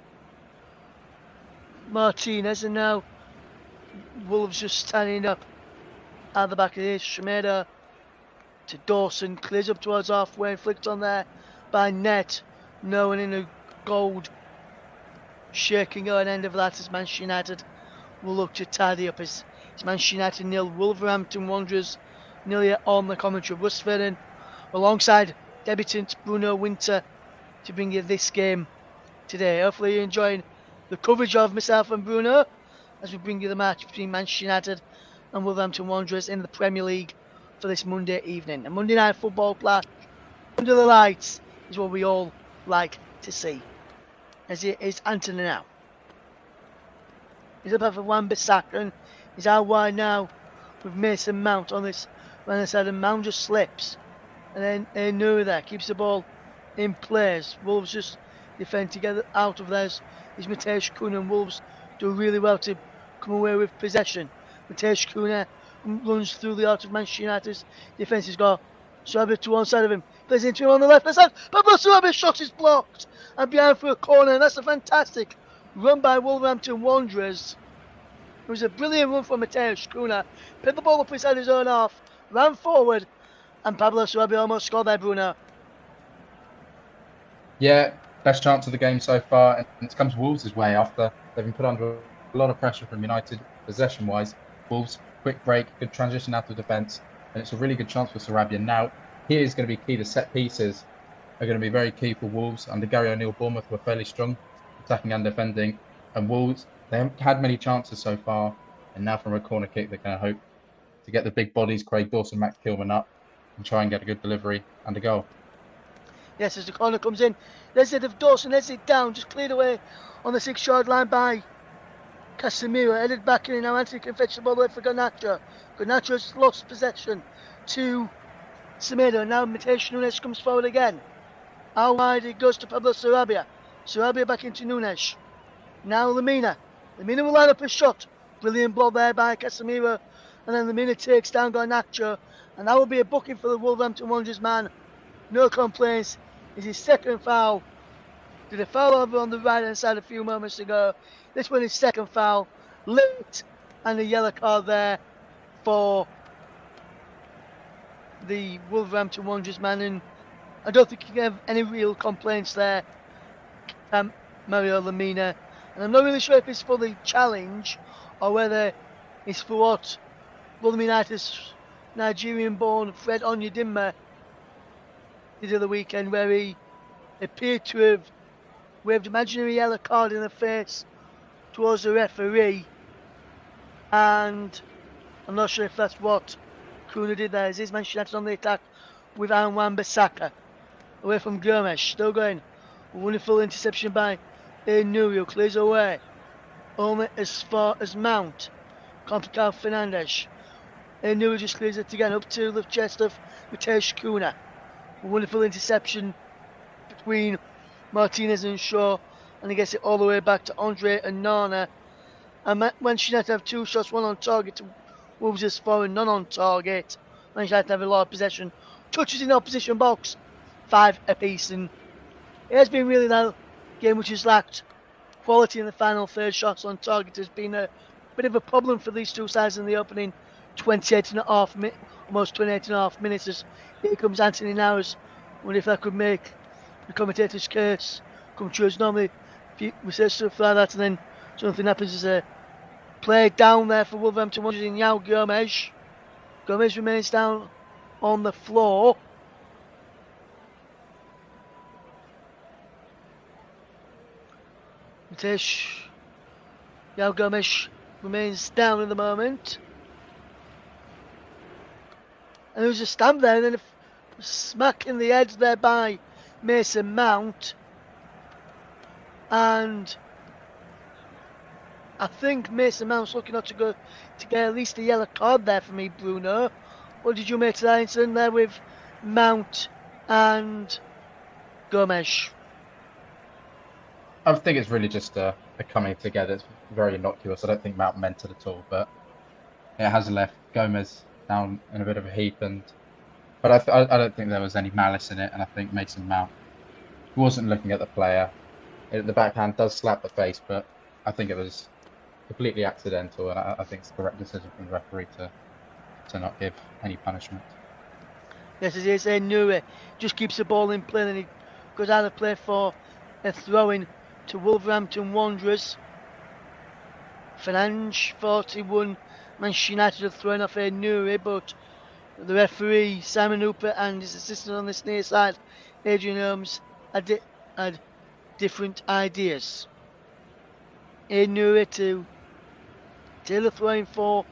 Martinez, and now Wolves just standing up at the back of this. Semedo to Dawson, clears up towards halfway and flicked on there by Net. No one in a gold shaking at an end of that as Manchester United will look to tidy up as Manchester United 0, Wolverhampton Wanderers 0 on the commentary. Russ Vernon alongside debutant Bruno Winter to bring you this game today. Hopefully you're enjoying the coverage of myself and Bruno as we bring you the match between Manchester United and Wolverhampton Wanderers in the Premier League for this Monday evening. A Monday night football clash under the lights is what we all like to see. As it is Anthony now. He's up for Wan-Bissaka and he's out wide now with Mason Mount on this right hand side, and Mount just slips. And then Nuri there keeps the ball in place. Wolves just defend to get out of theirs. Is Mateus Cunha, and Wolves do really well to come away with possession. Mateus Cunha runs through the heart of Manchester United's defence. He's got Sarabia to one side of him. Plays into him on the left hand side. Pablo Sarabia's shot is blocked and behind for a corner. And that's a fantastic run by Wolverhampton Wanderers. It was a brilliant run from Mateus Cunha. Picked the ball up inside his own half, ran forward, and Pablo Sarabia almost scored there, Bruno. Yeah, best chance of the game so far, and it's come to Wolves' way after they've been put under a lot of pressure from United possession-wise. Wolves, quick break, good transition out of defence, and it's a really good chance for Sarabia. Now, here is going to be key. The set pieces are going to be very key for Wolves. Under Gary O'Neill, Bournemouth were fairly strong, attacking and defending, and Wolves, they haven't had many chances so far, and now from a corner kick, they're going to hope to get the big bodies, Craig Dawson, Max Kilman up, and try and get a good delivery and a goal. Yes, as the corner comes in, there's it of Dawson, heads it down, just cleared away on the 6-yard line by Casemiro, headed back in, now Anthony can fetch the ball away for Garnacho. Garnacho's lost possession to Semedo, now Mateus Nunes comes forward again. Out wide it goes to Pablo Sarabia. Sarabia back into Nunes. Now Lemina. Lemina will line up a shot. Brilliant block there by Casemiro. And then Lemina takes down Garnacho. And that will be a booking for the Wolverhampton Wanderers man. No complaints. It's his second foul. Did a foul over on the right hand side a few moments ago. This one is second foul. Late. And a yellow card there for the Wolverhampton Wanderers man. And I don't think you can have any real complaints there. Mario Lemina. And I'm not really sure if it's for the challenge or whether it's for what Rotherham United's Nigerian-born Fred Onyedinma did the other weekend, where he appeared to have waved an imaginary yellow card in the face towards the referee. And I'm not sure if that's what Kuna did there. As is Manchester United on the attack with Aaron Wan-Bissaka. Away from Gomes, still going. Wonderful interception by Nurio, clears away. Only as far as Mount. Complicado Fernandes. Nurio just clears it again up to the chest of Mateusz Kuna. A wonderful interception between Martinez and Shaw, and he gets it all the way back to Andre and Nana. And Manchester United have two shots, one on target to Wolves' four and none on target. Manchester United have a lot of possession. Touches in the opposition box, 5 apiece, and it has been really that game which has lacked quality in the final third. Shots on target has been a bit of a problem for these two sides in the opening 28 and a half almost 28 and a half minutes. As here comes Anthony Nowers. I wonder if that could make the commentator's case come true. As normally we say stuff like that and then something happens. As a play down there for Wolverhampton Wanderers in Yao Gomes. Gomes remains down on the floor. Yao Gomes remains down at the moment. And there was a stamp there, and then a smack in the head there by Mason Mount. And I think Mason Mount's looking out to go to get at least a yellow card there for me, Bruno. What did you make to that incident there with Mount and Gomes? I think it's really just a coming together. It's very innocuous. I don't think Mount meant it at all, but it has left Gomez down in a bit of a heap. But I don't think there was any malice in it, and I think Mason Mount wasn't looking at the player. The backhand does slap the face, but I think it was completely accidental, and I think it's the correct decision from the referee to not give any punishment. Yes, as you say, Nuri just keeps the ball in play, and he goes out of play for a throw-in to Wolverhampton Wanderers. Fernandes, 41, Manchester United are throwing off a Nuri, but the referee, Simon Hooper, and his assistant on this near side, Adrian Holmes, had different ideas. A Nuri to Taylor throwing for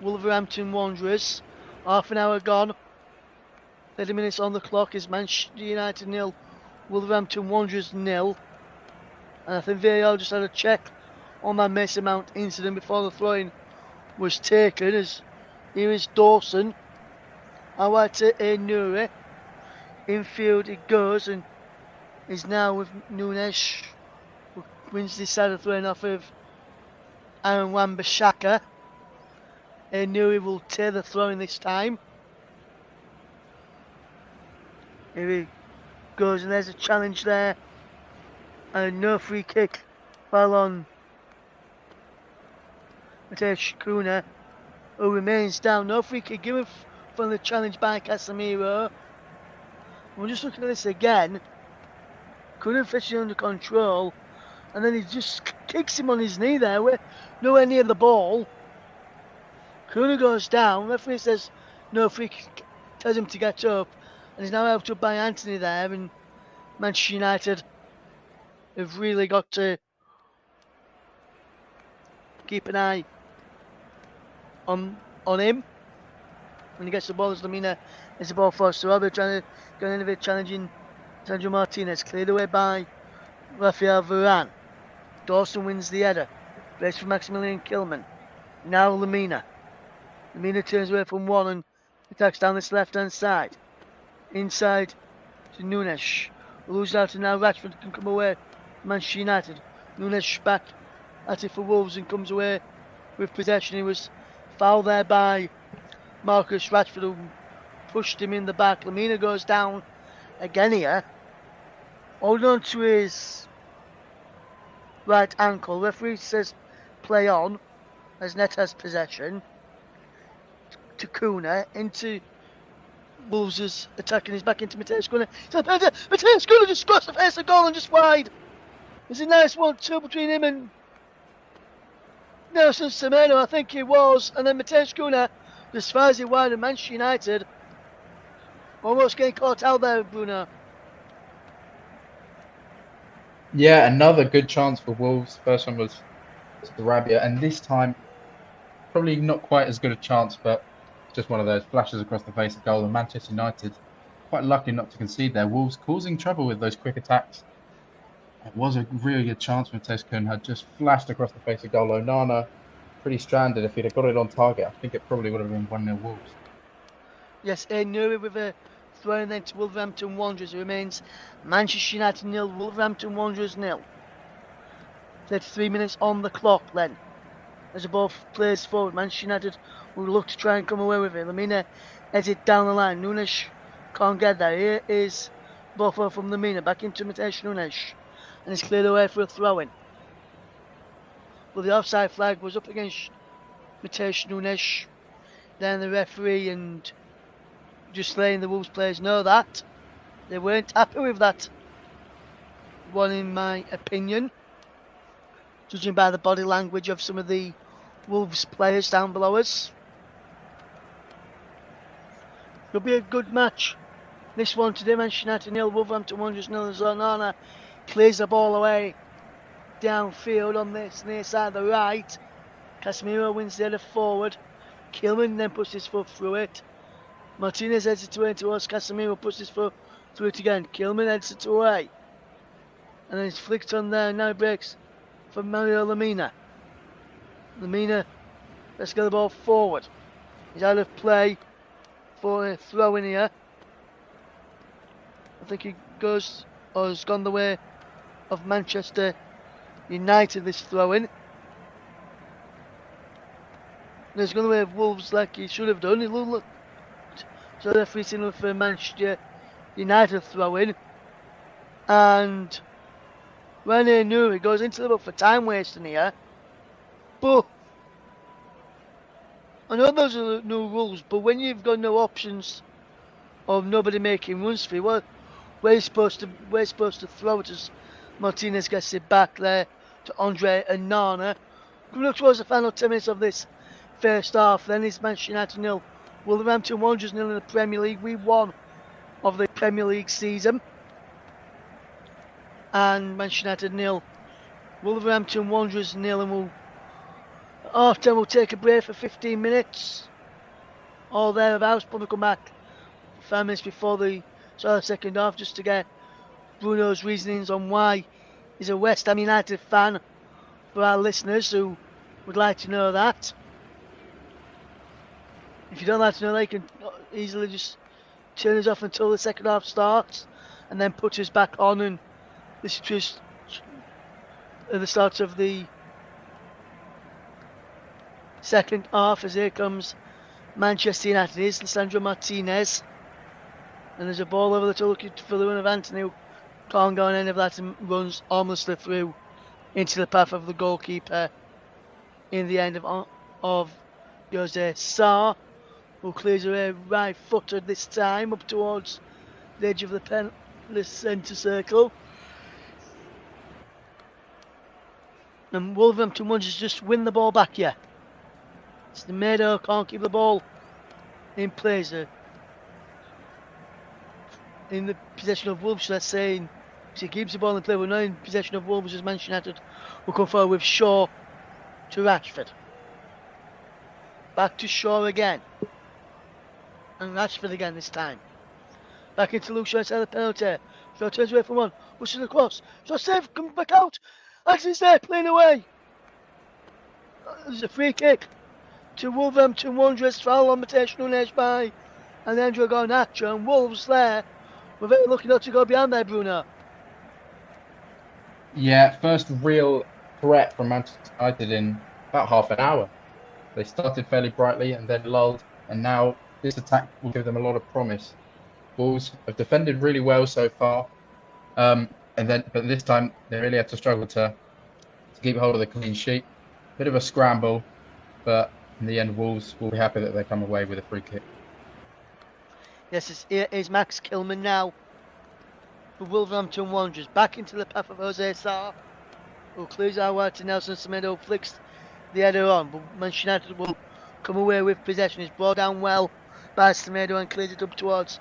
Wolverhampton Wanderers. Half an hour gone. 30 minutes on the clock. Is Manchester United 0, Wolverhampton Wanderers 0. And I think VAR just had a check on that Mason Mount incident before the throwing was taken. As here is Dawson. Out to Nuri. Infield it goes and is now with Nunes. Wins this side of throwing off of Aaron Wan-Bissaka. Nuri will tear the throwing this time. Here he goes, and there's a challenge there. And no free kick while on Mateusz Kuna, who remains down. No free kick given from the challenge by Casemiro. We're just looking at this again. Kuna fetches it under control, and then he just kicks him on his knee there. We're nowhere near the ball. Kuna goes down. Referee says no free kick, tells him to get up, and he's now helped up by Anthony there. And Manchester United have really got to keep an eye on him when he gets the ball. As Lemina is the ball for Sarabia, trying to go in a bit, challenging Sandro Martinez, cleared away by Rafael Varane. Dawson wins the header, plays for Maximilian Kilman. Now Lemina turns away from one and attacks down this left hand side, inside to Nunes. Lose out, and now Rashford can come away Manchester United. Nunes back at it for Wolves and comes away with possession. He was fouled there by Marcus Rashford, who pushed him in the back. Lemina goes down again here, holding on to his right ankle. Referee says play on as Net has possession. To Kuna into Wolves' attacking. He's back into Mateus Cunha. Mateus Cunha just scores the face of goal and just wide. There's a nice 1-2 between him and Nelson Semedo, I think he was, and then Mateus Cunha just fires it wide, and Manchester United almost getting caught out there, Bruno. Yeah, another good chance for Wolves. First one was Sarabia, and this time probably not quite as good a chance, but just one of those flashes across the face of goal. And Manchester United quite lucky not to concede there. Wolves causing trouble with those quick attacks. It was a really good chance when Mateus Cunha had just flashed across the face of goal. Onana pretty stranded. If he'd have got it on target, I think it probably would have been 1-0 Wolves. Yes, Nuri with a throw in then to Wolverhampton Wanderers. It remains Manchester United 0, Wolverhampton Wanderers 0. 33 minutes on the clock then. As the ball plays forward, Manchester United will look to try and come away with it. Lemina heads it down the line. Nunes can't get there. Here is ball from Lemina back into Mateus Nunes. And it's cleared away for a throw-in. Well, the offside flag was up against Mateus Nunes. Then the referee and just letting the Wolves players know that they weren't happy with that one, in my opinion, judging by the body language of some of the Wolves players down below us. It'll be a good match, this one today. Manchester United 0, Wolverhampton Wanderers 0. Onana clears the ball away downfield on this near side of the right. Casemiro wins the header forward. Kilman then puts his foot through it. Martinez heads it away towards Casemiro, puts his foot through it again. Kilman heads it away. And then it's flicked on there, now it breaks for Mario Lemina. Lemina, let's get the ball forward. He's out of play for a throw in here. I think he goes, or has gone the way of Manchester United, this throw in. He's gone the way of Wolves like he should have done. He looked, so the referee signal for Manchester United throw in. And Rene Nuri goes into the book for time wasting here. But I know those are no rules, but when you've got no options of nobody making runs for you, well, we're supposed to throw it as Martinez gets it back there to Andre Onana. Coming up towards the final 10 minutes of this first half, then it's Manchester United 0, Wolverhampton Wanderers 0 in the Premier League. Week 1 of the Premier League season. And Manchester United 0, Wolverhampton Wanderers 0, and we'll after we'll take a break for 15 minutes or thereabouts. Probably come back 5 minutes before the start of the second half just to get Bruno's reasonings on why he's a West Ham United fan, for our listeners who would like to know that. If you don't like to know, they can easily just turn us off until the second half starts and then put us back on, and this is just at the start of the second half, as here comes Manchester United. Here's Lisandro Martinez, and there's a ball over the top looking for the run of Anthony, who can't go on any of that and runs harmlessly through into the path of the goalkeeper in the end of Jose Sarr, who clears away right footed this time up towards the edge of the centre circle. And Wolverhampton Wanderers just win the ball back here. Semedo can't keep the ball in play. In the possession of Wolves, let's say. He keeps the ball in play. We're not in possession of Wolves as Manchester United will come forward with Shaw to Rashford. Back to Shaw again. And Rashford again this time. Back into Luke Shaw inside the penalty. Shaw turns away from one. Pushes across. Shaw safe. Comes back out. Axel's there. Playing away. There's a free kick to Wolverhampton Wanderers. Foul on Mateus Nunes by Alejandro Garnacho. And Wolves there. We're very lucky not to go behind there, Bruno. Yeah, first real threat from Manchester United in about half an hour. They started fairly brightly and then lulled, and now this attack will give them a lot of promise. Wolves have defended really well so far, but this time they really had to struggle to keep hold of the clean sheet. Bit of a scramble, but in the end, Wolves will be happy that they come away with a free kick. Yes, it is Max Kilman now. The Wolverhampton Wanderers back into the path of Jose Sarr, who clears our way to Nelson Semedo, flicks the header on, but Manchester United will come away with possession. It's brought down well by Semedo and clears it up towards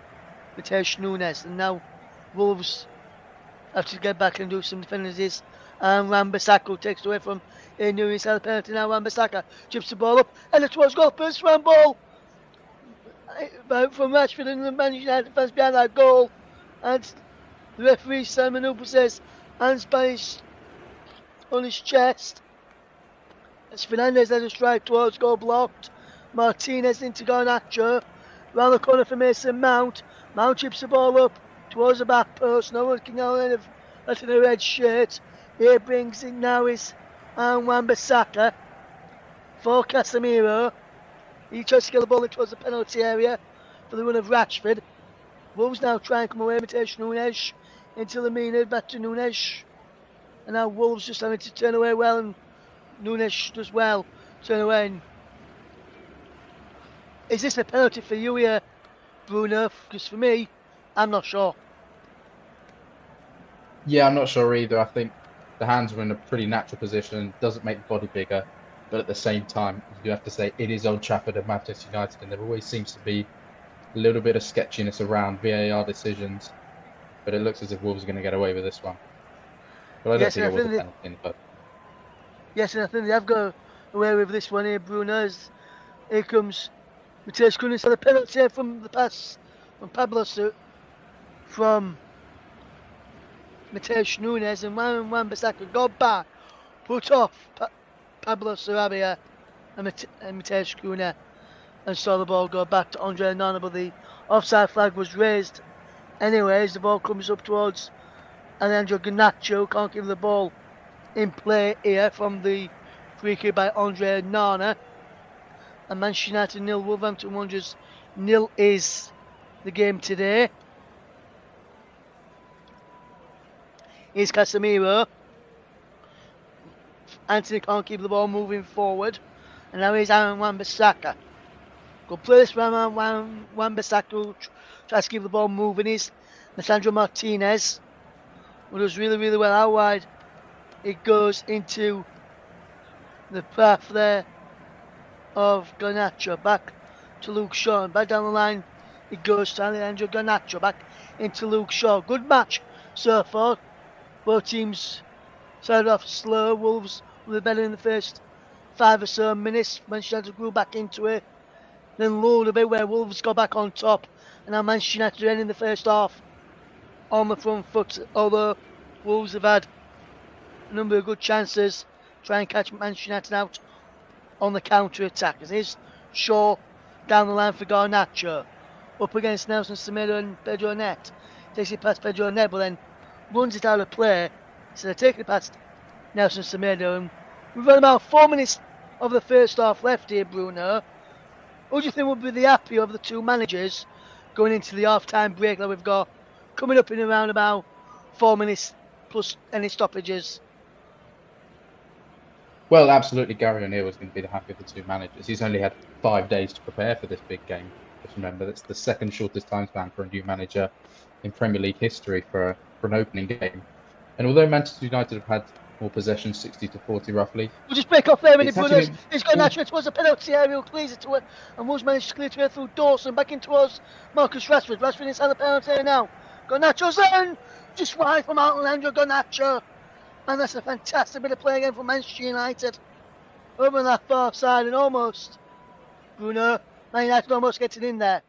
Mateus Nunes. And now Wolves have to get back and do some defending. And Wan-Bissaka takes it away from Nunes. Had a penalty now. Wan-Bissaka chips the ball up and towards goal. First round ball from Rashford and the Manchester United fans behind that goal. And the referee Simon Hooper says hands on his chest. As Fernandez has a strike towards goal blocked. Martinez into Garnacho. Round the corner for Mason Mount. Mount chips the ball up towards the back post. No one can out of that in a red shirt. Here brings it now is Wan-Bissaka for Casemiro. He tries to get the ball towards the penalty area for the run of Rashford. Wolves now try and come away. Mateus Nunes into Lamina, back to Nunes. And now Wolves just having to turn away well, and Nunes does well. Turn away. And is this a penalty for you here, Bruno? Because for me, I'm not sure. Yeah, I'm not sure either. I think the hands were in a pretty natural position. Doesn't make the body bigger, but at the same time, you have to say it is Old Trafford at Manchester United, and there always seems to be a little bit of sketchiness around VAR decisions. But it looks as if Wolves are going to get away with this one. But I don't think it was a penalty in the first. Yes, and I think they have got away with this one here, Bruno. Here comes Mateus Nunes had a penalty from the pass from Pablo from Mateus Nunes, and Wan-Bissaka got back, put off Pablo Sarabia and Mateus Nunes, and saw the ball go back to Andre Onana, but the offside flag was raised. Anyways, the ball comes up towards Alejandro Garnacho, can't give the ball in play here from the free kick by Andre Onana. And Manchester United 0, Wolverhampton Wanderers 0 is the game today. Here's Casemiro. Anthony can't keep the ball moving forward. And now here's Aaron Wan-Bissaka. Good play this round, Wan-Bissaka tries to keep the ball moving. He's Lisandro Martinez, who does really, really well out wide. It goes into the path there of Garnacho, back to Luke Shaw, and back down the line it goes to Alejandro Garnacho, back into Luke Shaw. Good match so far. Both teams started off slow. Wolves were better in the first 5 or so minutes. Manchester United grew back into it, then lulled a bit where Wolves got back on top, and now Manchester United are ending the first half on the front foot, although Wolves have had a number of good chances to try and catch Manchester United out on the counter-attack. As is Shaw down the line for Garnacho, up against Nelson Semedo and Pedro Net. Takes it past Pedro Net, but then runs it out of play. So they're taking it past Nelson Semedo, and we've got about 4 minutes of the first half left here, Bruno. Who do you think will be the happier of the two managers going into the half-time break that we've got coming up in around about 4 minutes plus any stoppages? Well, absolutely, Gary O'Neill was going to be the happier of the two managers. He's only had 5 days to prepare for this big game. Just remember, that's the second shortest time span for a new manager in Premier League history for an opening game. And although Manchester United have had more possession, 60-40 roughly. We'll just break off there in the Brunos. He's got naturally towards the penalty area, clears it to it, and Wolves managed to clear to it through Dawson, back in towards Marcus Rashford. Rashford inside the penalty area now. Garnacho's in! Just wide from Alejandro Garnacho. And that's a fantastic bit of play again from Manchester United. Over on that far side, and almost, Bruno, Man United almost getting in there.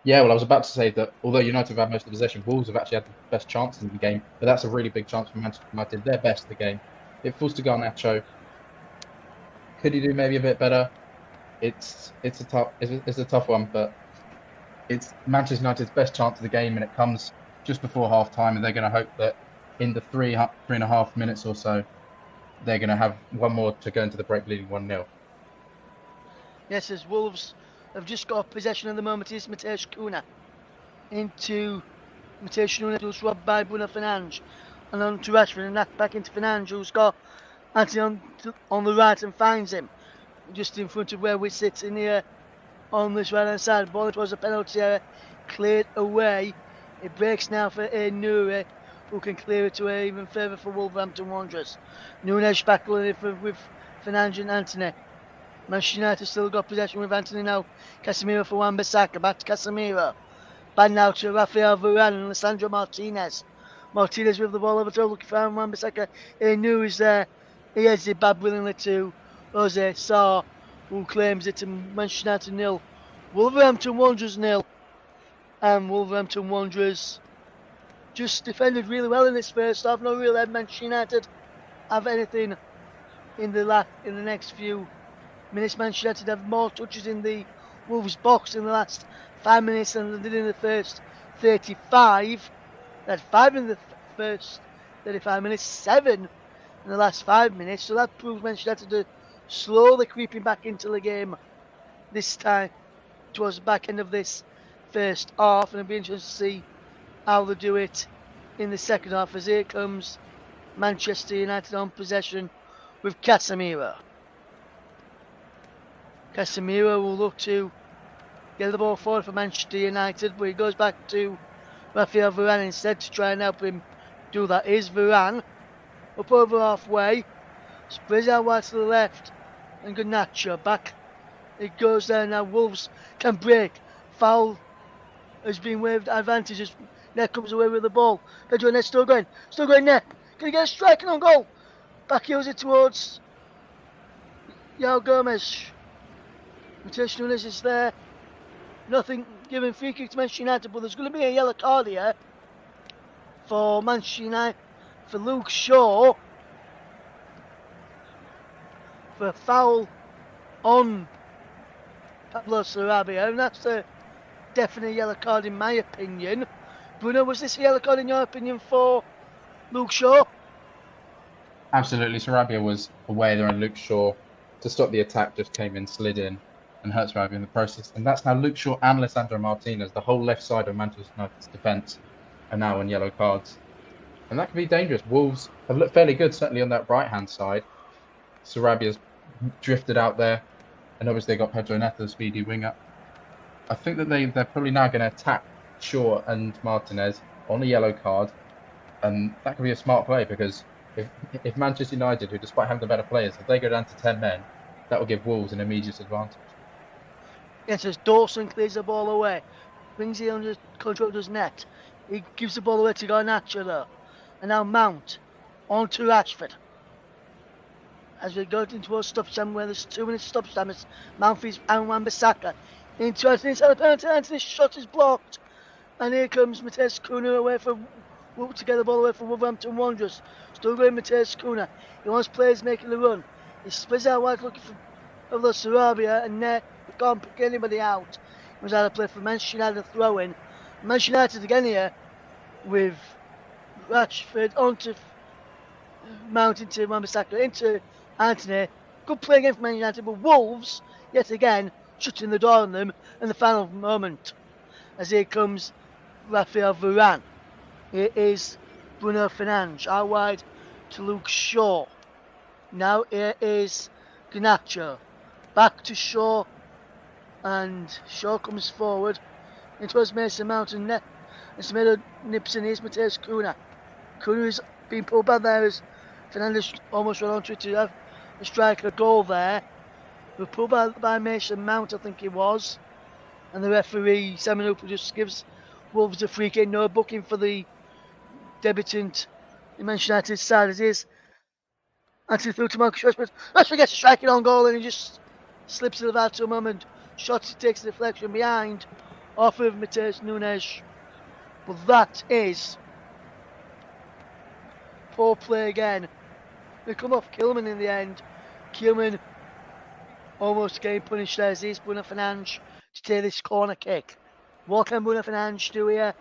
Yeah, well, I was about to say that although United have had most of the possession, Wolves have actually had the best chances in the game, but that's a really big chance for Manchester United. Their best of the game. It falls to Garnacho. Could he do maybe a bit better? It's a tough one, but it's Manchester United's best chance of the game, and it comes just before half time, and they're going to hope that in the 3.5 minutes or so, they're going to have one more to go into the break leading 1-0. Yes, as Wolves have just got possession at the moment. It's Mateusz Kuna into Mateusz Nunes, who's robbed by Bruno Fernandes, and on to Rashford, and that back into Fernandes, who's got Anthony on the right and finds him just in front of where we're sitting here on this right hand side. Ball, it was a penalty error, cleared away. It breaks now for Nouri, who can clear it away even further for Wolverhampton Wanderers. Nunes battling it with Fernandes and Anthony. Manchester United still got possession with Anthony now. Casemiro for Wan-Bissaka, back to Casemiro. Back now to Rafael Varane and Alessandro Martinez. Martinez with the ball over to looking for Wan-Bissaka. Nouri's there. He heads it back willingly to Jose Sarr, who claims it to Manchester United 0. Wolverhampton Wanderers 0. And Wolverhampton Wanderers just defended really well in this first half. Not really had Manchester United have anything in the next few minutes. Manchester United have more touches in the Wolves box in the last 5 minutes than they did in the first 35. They had 5 in the first 35 minutes, 7 in the last 5 minutes. So that proves Manchester United are slowly creeping back into the game this time towards the back end of this first half, and it'll be interesting to see how they do it in the second half, as here comes Manchester United on possession with Casemiro. Casemiro will look to get the ball forward for Manchester United, but he goes back to Rafael Varane instead to try and help him do that. Is Varane up over halfway, spreads out wide to the left, and Garnacho back. It goes there now. Wolves can break. Foul has been waved. Advantages. Net comes away with the ball. Pedro Net still going Net. Can he get a striking on goal? Back heels it towards João Gomes. Mateusz Nunes is there. Nothing giving free kick to Manchester United, but there's going to be a yellow card here for Manchester United, for Luke Shaw, for a foul on Pablo Sarabia, and that's a definite yellow card in my opinion. Bruno, was this a yellow card in your opinion for Luke Shaw? Absolutely. Sarabia was away there, and Luke Shaw, to stop the attack, just came in, slid in, and hurt Sarabia in the process. And that's now Luke Shaw and Alessandro Martinez, the whole left side of Manchester United's defence, are now on yellow cards. And that can be dangerous. Wolves have looked fairly good, certainly on that right-hand side. Sarabia's drifted out there, and obviously they got Pedro Neto, the speedy winger. I think that they're probably now going to attack Shaw and Martinez on a yellow card, and that could be a smart play, because if Manchester United, who despite having the better players, if they go down to 10 men, that will give Wolves an immediate advantage. Yes, as Dawson clears the ball away, brings it under controller's net. He gives the ball away to Garnacho though, and now Mount on to Rashford. As we go into a stop time where there's 2 minutes stop time, it's Mount and Wan-Bissaka into Anthony inside the penalty. Anthony's shot is blocked, and here comes Mateusz Kuna away from to get the ball away from Wolverhampton Wanderers. Still going Mateusz Kuna. He wants players making the run. He splits out wide looking for the Sarabia, and there he can't pick anybody out. He was out of play for Manchester United throw in. Manchester United again here with Rashford onto Mount into Wan-Bissaka into Anthony. Good play again for Man United, but Wolves yet again shutting the door on them in the final moment. As here comes Rafael Varane. Here is Bruno Fernandes out wide to Luke Shaw. Now here is Garnacho. Back to Shaw, and Shaw comes forward. It was Mason Mount and Semedo nips in. Here's Mateusz Kuna. Kuna is being pulled back there as Fernandes almost ran onto it to have a striker goal there. We're pulled back by Mason Mount, I think it was. And the referee, Simon Hooper, just gives Wolves a free kick. No booking for the debutant in Manchester United side as is. Anthony through to Marcus Rashford. Rashford gets a striking on goal and he just slips it about to a moment. Shot, he takes the deflection behind off of Mateusz Nunes. But that is poor play again. They come off Kilman in the end. Kilman almost getting punished there as is Bruno Fernandes to take this corner kick. What can Bruno Fernandes do here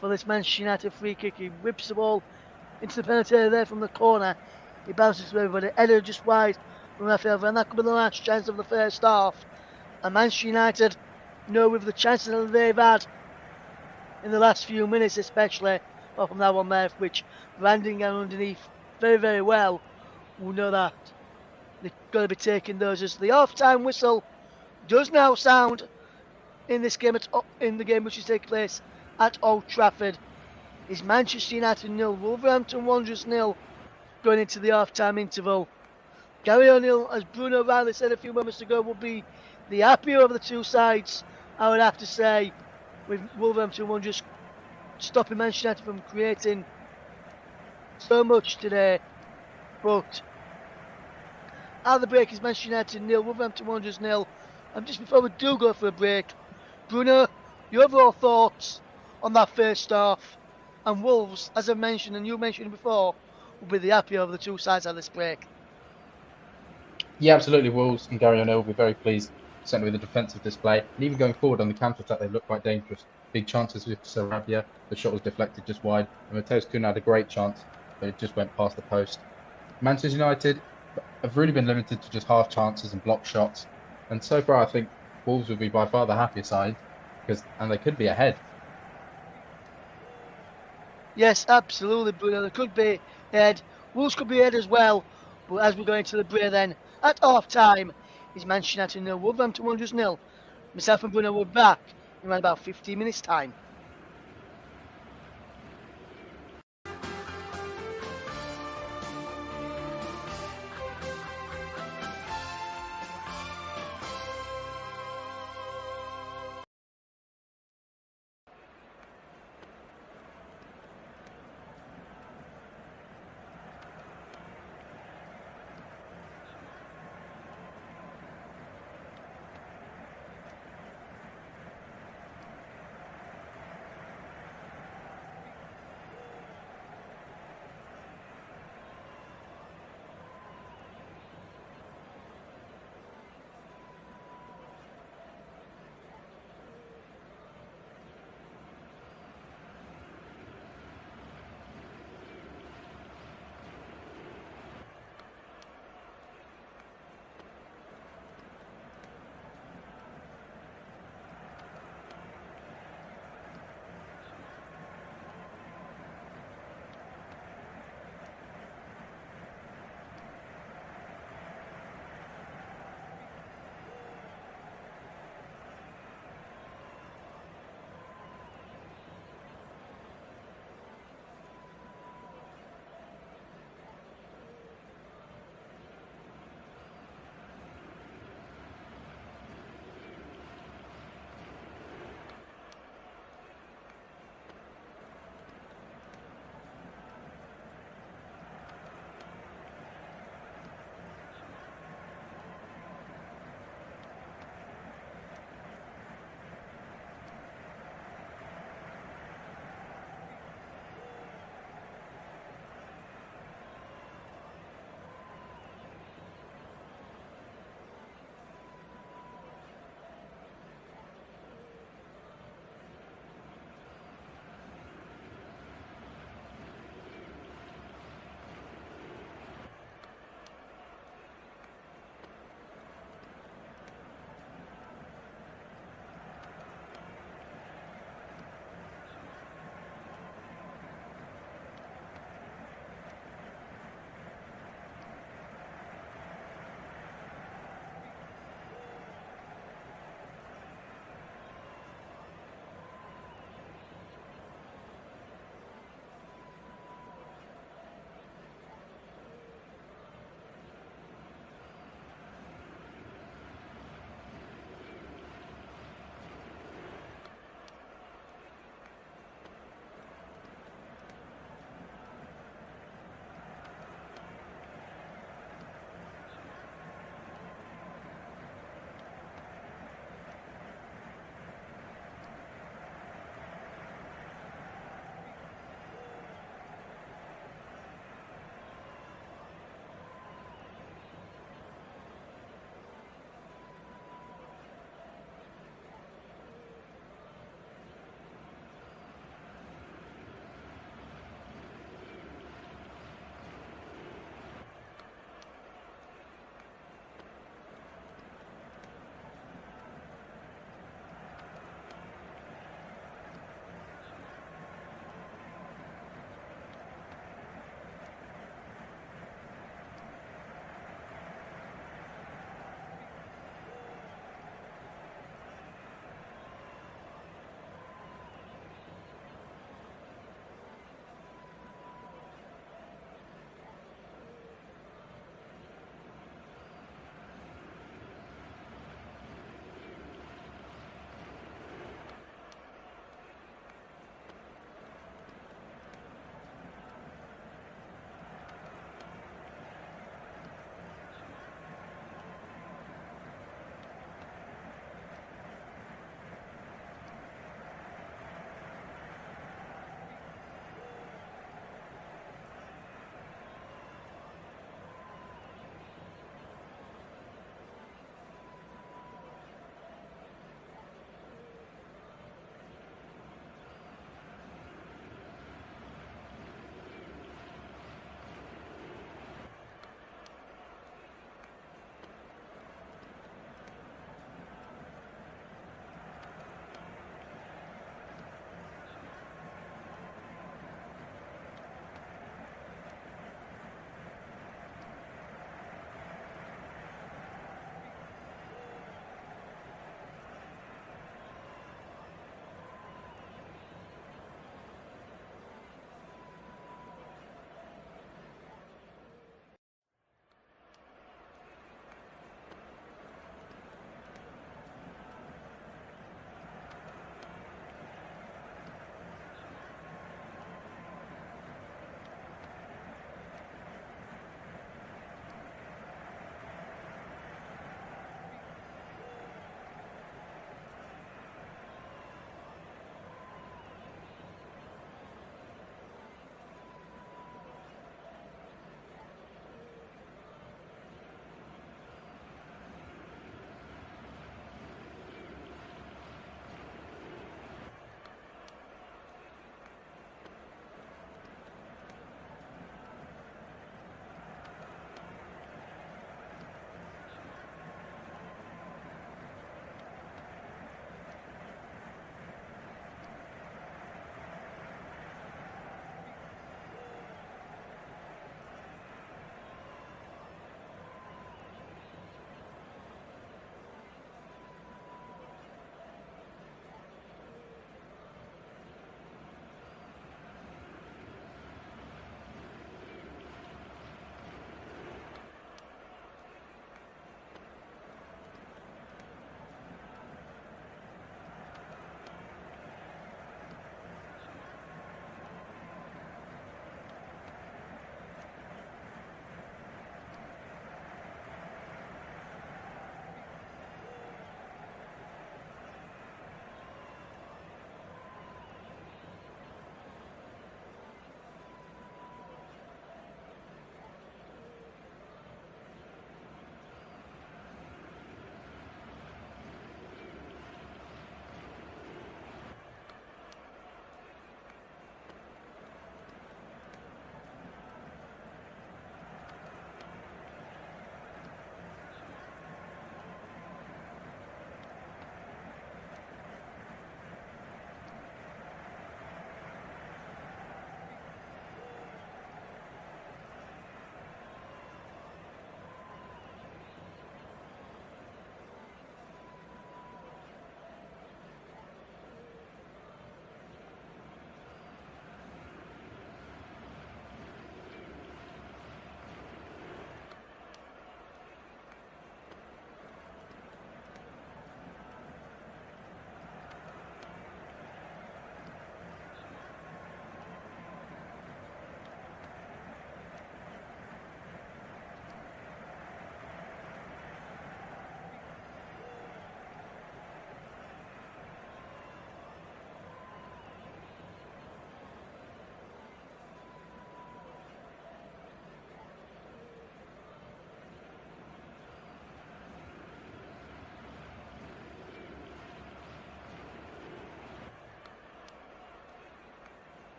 for this Manchester United free kick? He whips the ball into the penalty area there from the corner. He bounces to everybody. Header just wide from Rafael Varane. That could be the last chance of the first half. And Manchester United know with the chances that they've had in the last few minutes especially, apart from that one there, which landing down underneath very, very well, will know that they're going to be taking those as the half-time whistle does now sound in this game, in the game which is taking place at Old Trafford. Is Manchester United 0, Wolverhampton Wanderers 0 going into the half-time interval. Gary O'Neill, as Bruno Riley said a few moments ago, will be the happier of the two sides, I would have to say, with Wolverhampton Wanderers stopping Manchester United from creating so much today. But at the break is Manchester United 0, Wolverhampton Wanderers 0. And just before we do go for a break, Bruno, your overall thoughts on that first half? And Wolves, as I mentioned and you mentioned before, will be the happier of the two sides at this break. Yeah, absolutely. Wolves and Gary O'Neill will be very pleased, certainly with the defensive display. And even going forward on the counter-attack, they look quite dangerous. Big chances with Sarabia. The shot was deflected just wide. And Mateus Cunha had a great chance, but it just went past the post. Manchester United have really been limited to just half chances and block shots. And so far, I think Wolves will be by far the happier side, and they could be ahead. Yes, absolutely, Bruno. There could be ahead. Wolves could be ahead as well. But as we go into the break then, at half time, is Manchester United 0, Wolverhampton Wanderers 0. Myself and Bruno will be back in around about 15 minutes' time.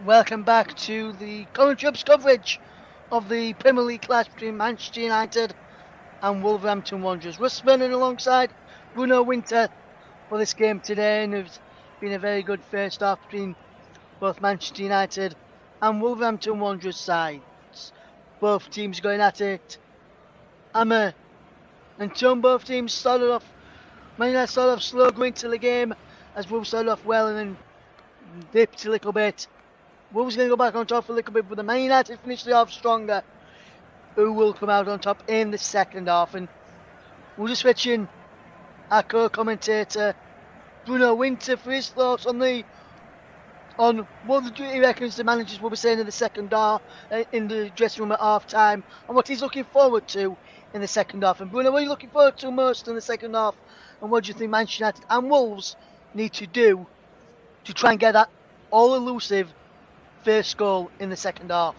Welcome back to the Commentary Hub's coverage of the Premier League clash between Manchester United and Wolverhampton Wanderers. Russ Vernon alongside Bruno Winter for this game today, and it's been a very good first half between both Manchester United and Wolverhampton Wanderers sides. Both teams going at it. Hammer and Tom, both teams started off, Man United started off slow going to the game as Wolves started off well and then dipped a little bit. Wolves going to go back on top for a little bit, but the Man United finished the half stronger. Who will come out on top in the second half? And we'll just switch in our co-commentator Bruno Winter for his thoughts on what he reckons the managers will be saying in the second half, in the dressing room at half time, and what he's looking forward to in the second half. And Bruno, what are you looking forward to most in the second half? And what do you think Manchester United and Wolves need to do to try and get that all-elusive first goal in the second half?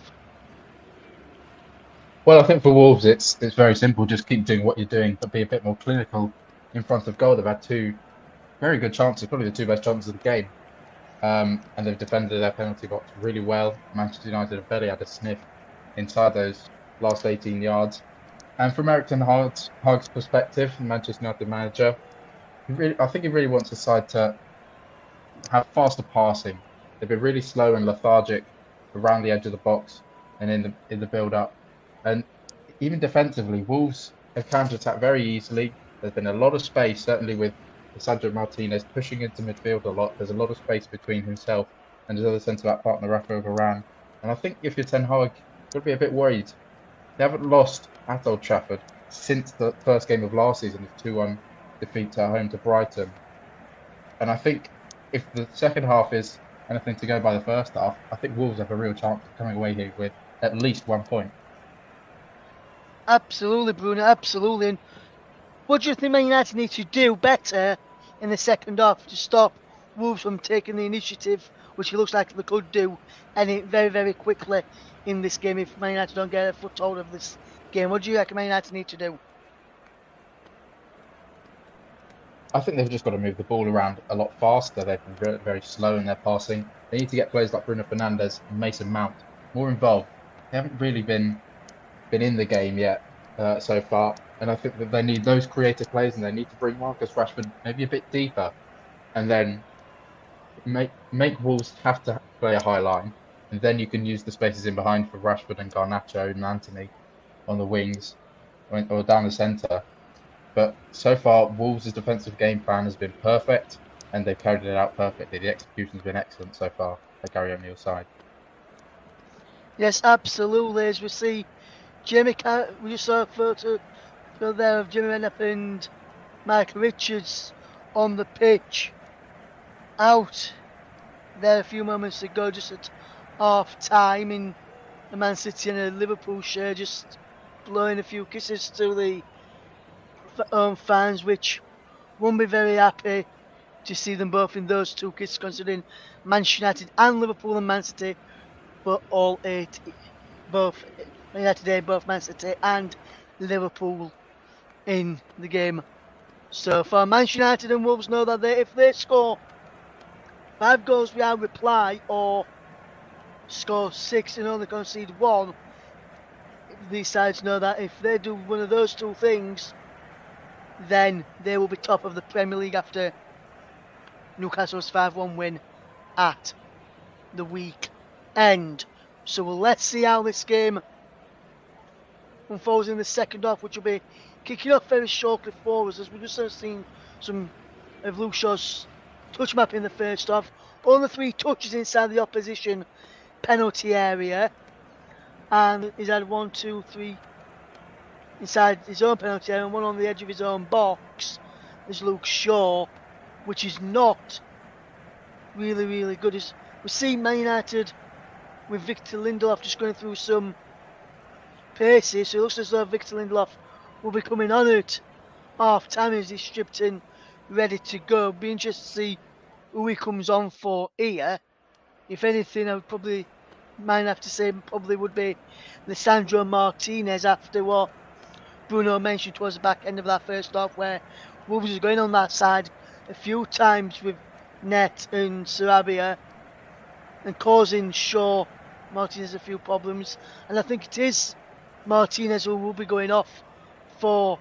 Well, I think for Wolves, it's very simple. Just keep doing what you're doing, but be a bit more clinical in front of goal. They've had two very good chances, probably the two best chances of the game, and they've defended their penalty box really well. Manchester United have barely had a sniff inside those last 18 yards. And from Erik ten Hag's perspective, the Manchester United manager, I think he really wants the side to have faster passing. They've been really slow and lethargic around the edge of the box and in the build-up. And even defensively, Wolves have counter-attacked very easily. There's been a lot of space, certainly with Sandro Martinez pushing into midfield a lot. There's a lot of space between himself and his other centre-back partner, Rafael Varane. And I think if you're Ten Hag, you'll be a bit worried. They haven't lost at Old Trafford since the first game of last season, the 2-1 defeat at home to Brighton. And I think if the second half is anything to go by the first half, I think Wolves have a real chance of coming away here with at least 1 point. Absolutely, Bruno, absolutely. And what do you think Man United need to do better in the second half to stop Wolves from taking the initiative, which it looks like they could do, and it very, very quickly in this game if Man United don't get a foothold of this game? What do you reckon Man United need to do? I think they've just got to move the ball around a lot faster. They've been very, very slow in their passing. They need to get players like Bruno Fernandes and Mason Mount more involved. They haven't really been in the game yet so far, and I think that they need those creative players, and they need to bring Marcus Rashford maybe a bit deeper, and then make Wolves have to play a high line, and then you can use the spaces in behind for Rashford and Garnacho and Antony on the wings or down the centre. But so far, Wolves' defensive game plan has been perfect, and they've carried it out perfectly. The execution's been excellent so far by Gary O'Neill's side. Yes, absolutely. As we see, we just saw a photo there of Jimmy Redknapp and Michael Richards on the pitch out there a few moments ago, just at half time in the Man City and a Liverpool shirt, just blowing a few kisses to the fans, which won't be very happy to see them both in those two kits, considering Manchester United and Liverpool and Man City, but all eight, both United, both Man City and Liverpool in the game so far. Manchester United and Wolves know that if they score 5 goals without reply or score 6 and only concede 1, these sides know that if they do one of those two things, then they will be top of the Premier League after Newcastle's 5-1 win at the weekend. So let's see how this game unfolds in the second half, which will be kicking off very shortly for us, as we've just seen some of Luke Shaw's touch map in the first half. Only 3 touches inside the opposition penalty area, and he's had 1, 2, 3 inside his own penalty area and 1 on the edge of his own box. There's Luke Shaw, which is not really good. We see Man United with Victor Lindelof just going through some paces, so it looks as though Victor Lindelof will be coming on at half time as he's stripped in, ready to go. Be interested to see who he comes on for here. If anything, I might have to say probably would be Lisandro Martinez, after what Bruno mentioned towards the back end of that first half, where Wolves is going on that side a few times with Net and Sarabia, and causing Shaw Martinez a few problems. And I think it is Martinez who will be going off for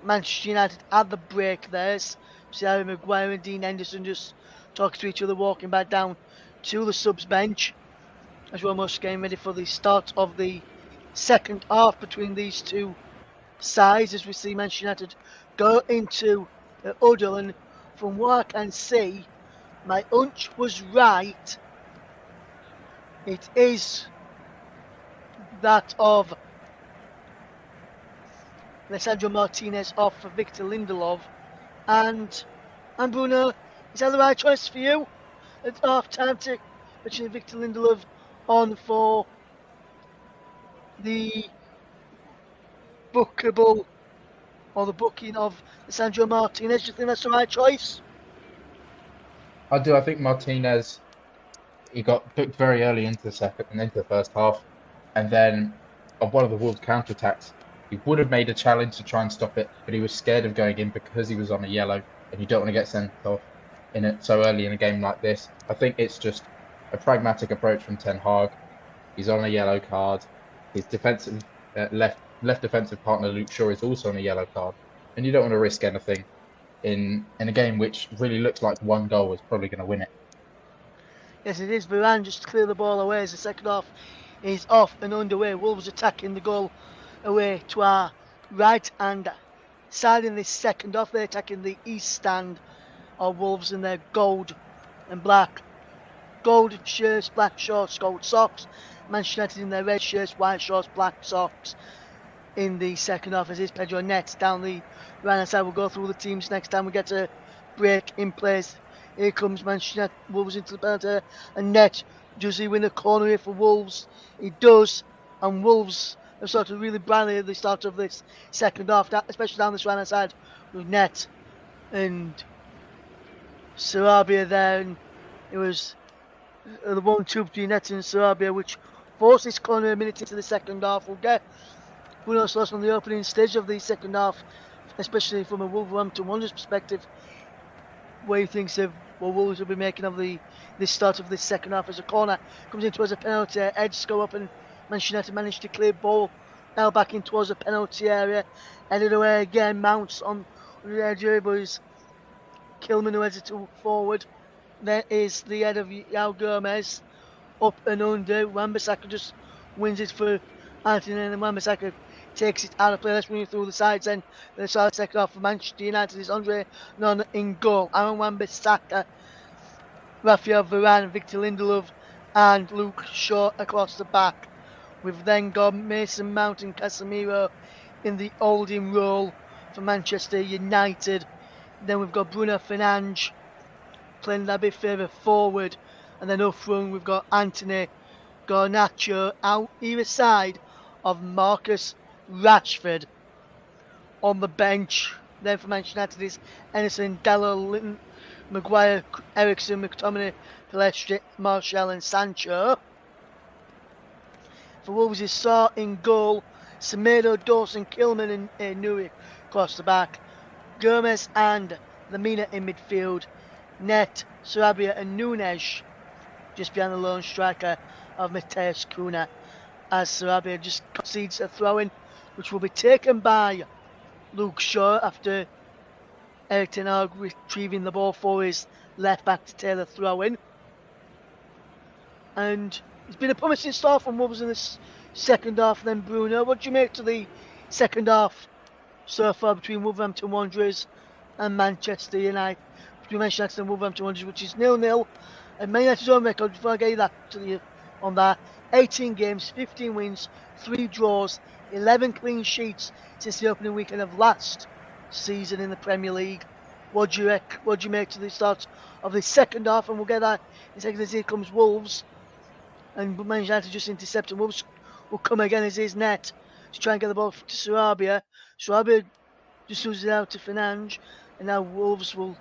Manchester United at the break. There's Harry Maguire and Dean Henderson just talking to each other, walking back down to the subs bench as we're almost getting ready for the start of the second half between these two sides, as we see Manchester United go into the huddle. And from what I can see, my hunch was right. It is that of Lisandro Martinez off for Victor Lindelof. And Bruno, is that the right choice for you at half time to mention Victor Lindelof on for the bookable or the booking of Lisandro Martinez? Do you think that's the right choice? I do. I think Martinez, he got booked very early into the second and into the first half, and then on one of the Wolves counter-attacks, he would have made a challenge to try and stop it, but he was scared of going in because he was on a yellow, and you don't want to get sent off in it so early in a game like this. I think it's just a pragmatic approach from Ten Hag. He's on a yellow card. His defensive left defensive partner Luke Shaw is also on a yellow card, and you don't want to risk anything in a game which really looks like one goal is probably going to win it. Yes, it is. Varane just to clear the ball away as the second half is off and underway. Wolves attacking the goal away to our right hand side in this second half. They're attacking the east stand of Wolves in their gold and black. Gold shirts, black shorts, gold socks. Manchester United in their red shirts, white shorts, black socks in the second half as is Pedro Neto down the right hand side. We'll go through the teams next time we get to break in place. Here comes Manchester United, Wolves into the penalty, and Net, does he win a corner here for Wolves? He does, and Wolves have started really brightly at the start of this second half, especially down this right hand side with Net and Sarabia there, and it was the 1-2 between Net and Sarabia which forced this corner a minute into the second half. We'll get Bruno's thoughts on the opening stage of the second half, especially from a Wolverhampton Wanderers perspective. What he thinks of what Wolves will be making of this start of this second half as a corner comes in towards a penalty. Edge go up and Manchester United managed to clear ball back in towards the penalty area. Headed away again, Mounts on the edge here, but it's Kilman who heads it forward. There is the head of João Gomez up and under. Wan-Bissaka just wins it for Anthony, and Wan-Bissaka takes it out of play. Let's move through the sides then. The second half for Manchester United is Andre Onana in goal. Aaron Wan-Bissaka, Rafael Varane, Victor Lindelof and Luke Shaw across the back. We've then got Mason Mount and Casemiro in the holding role for Manchester United. Then we've got Bruno Fernandes playing that bit further forward, and then up front we've got Anthony Garnacho out either side of Marcus Rashford. On the bench then for Manchester United is Ederson, Dalot, Linton, Maguire, Eriksen, McTominay, Pellistri, Martial and Sancho. For Wolves is Sarr in goal, Semedo, Dawson, Kilman and Nuri across the back. Gomez and Lemina in midfield. Net, Sarabia and Nunes just behind the lone striker of Mateus Cunha, as Sarabia just concedes a throw-in which will be taken by Luke Shaw after Erik ten Hag retrieving the ball for his left back to take the throw-in. And it's been a promising start from Wolves in this second half. Then Bruno, what do you make to the second half so far between Wolverhampton Wanderers and Manchester United? Between Manchester United and Wolverhampton Wanderers, which is 0-0. And Man United's own record, before I get you that to you on that, 18 games, 15 wins, 3 draws, 11 clean sheets since the opening weekend of last season in the Premier League. What do you make to the start of the second half? And we'll get that in a second as here comes Wolves. And Manchester United just intercepted. Wolves will come again as his Net to try and get the ball to Sarabia. Sarabia just loses it out to Fernandes. And now Wolves will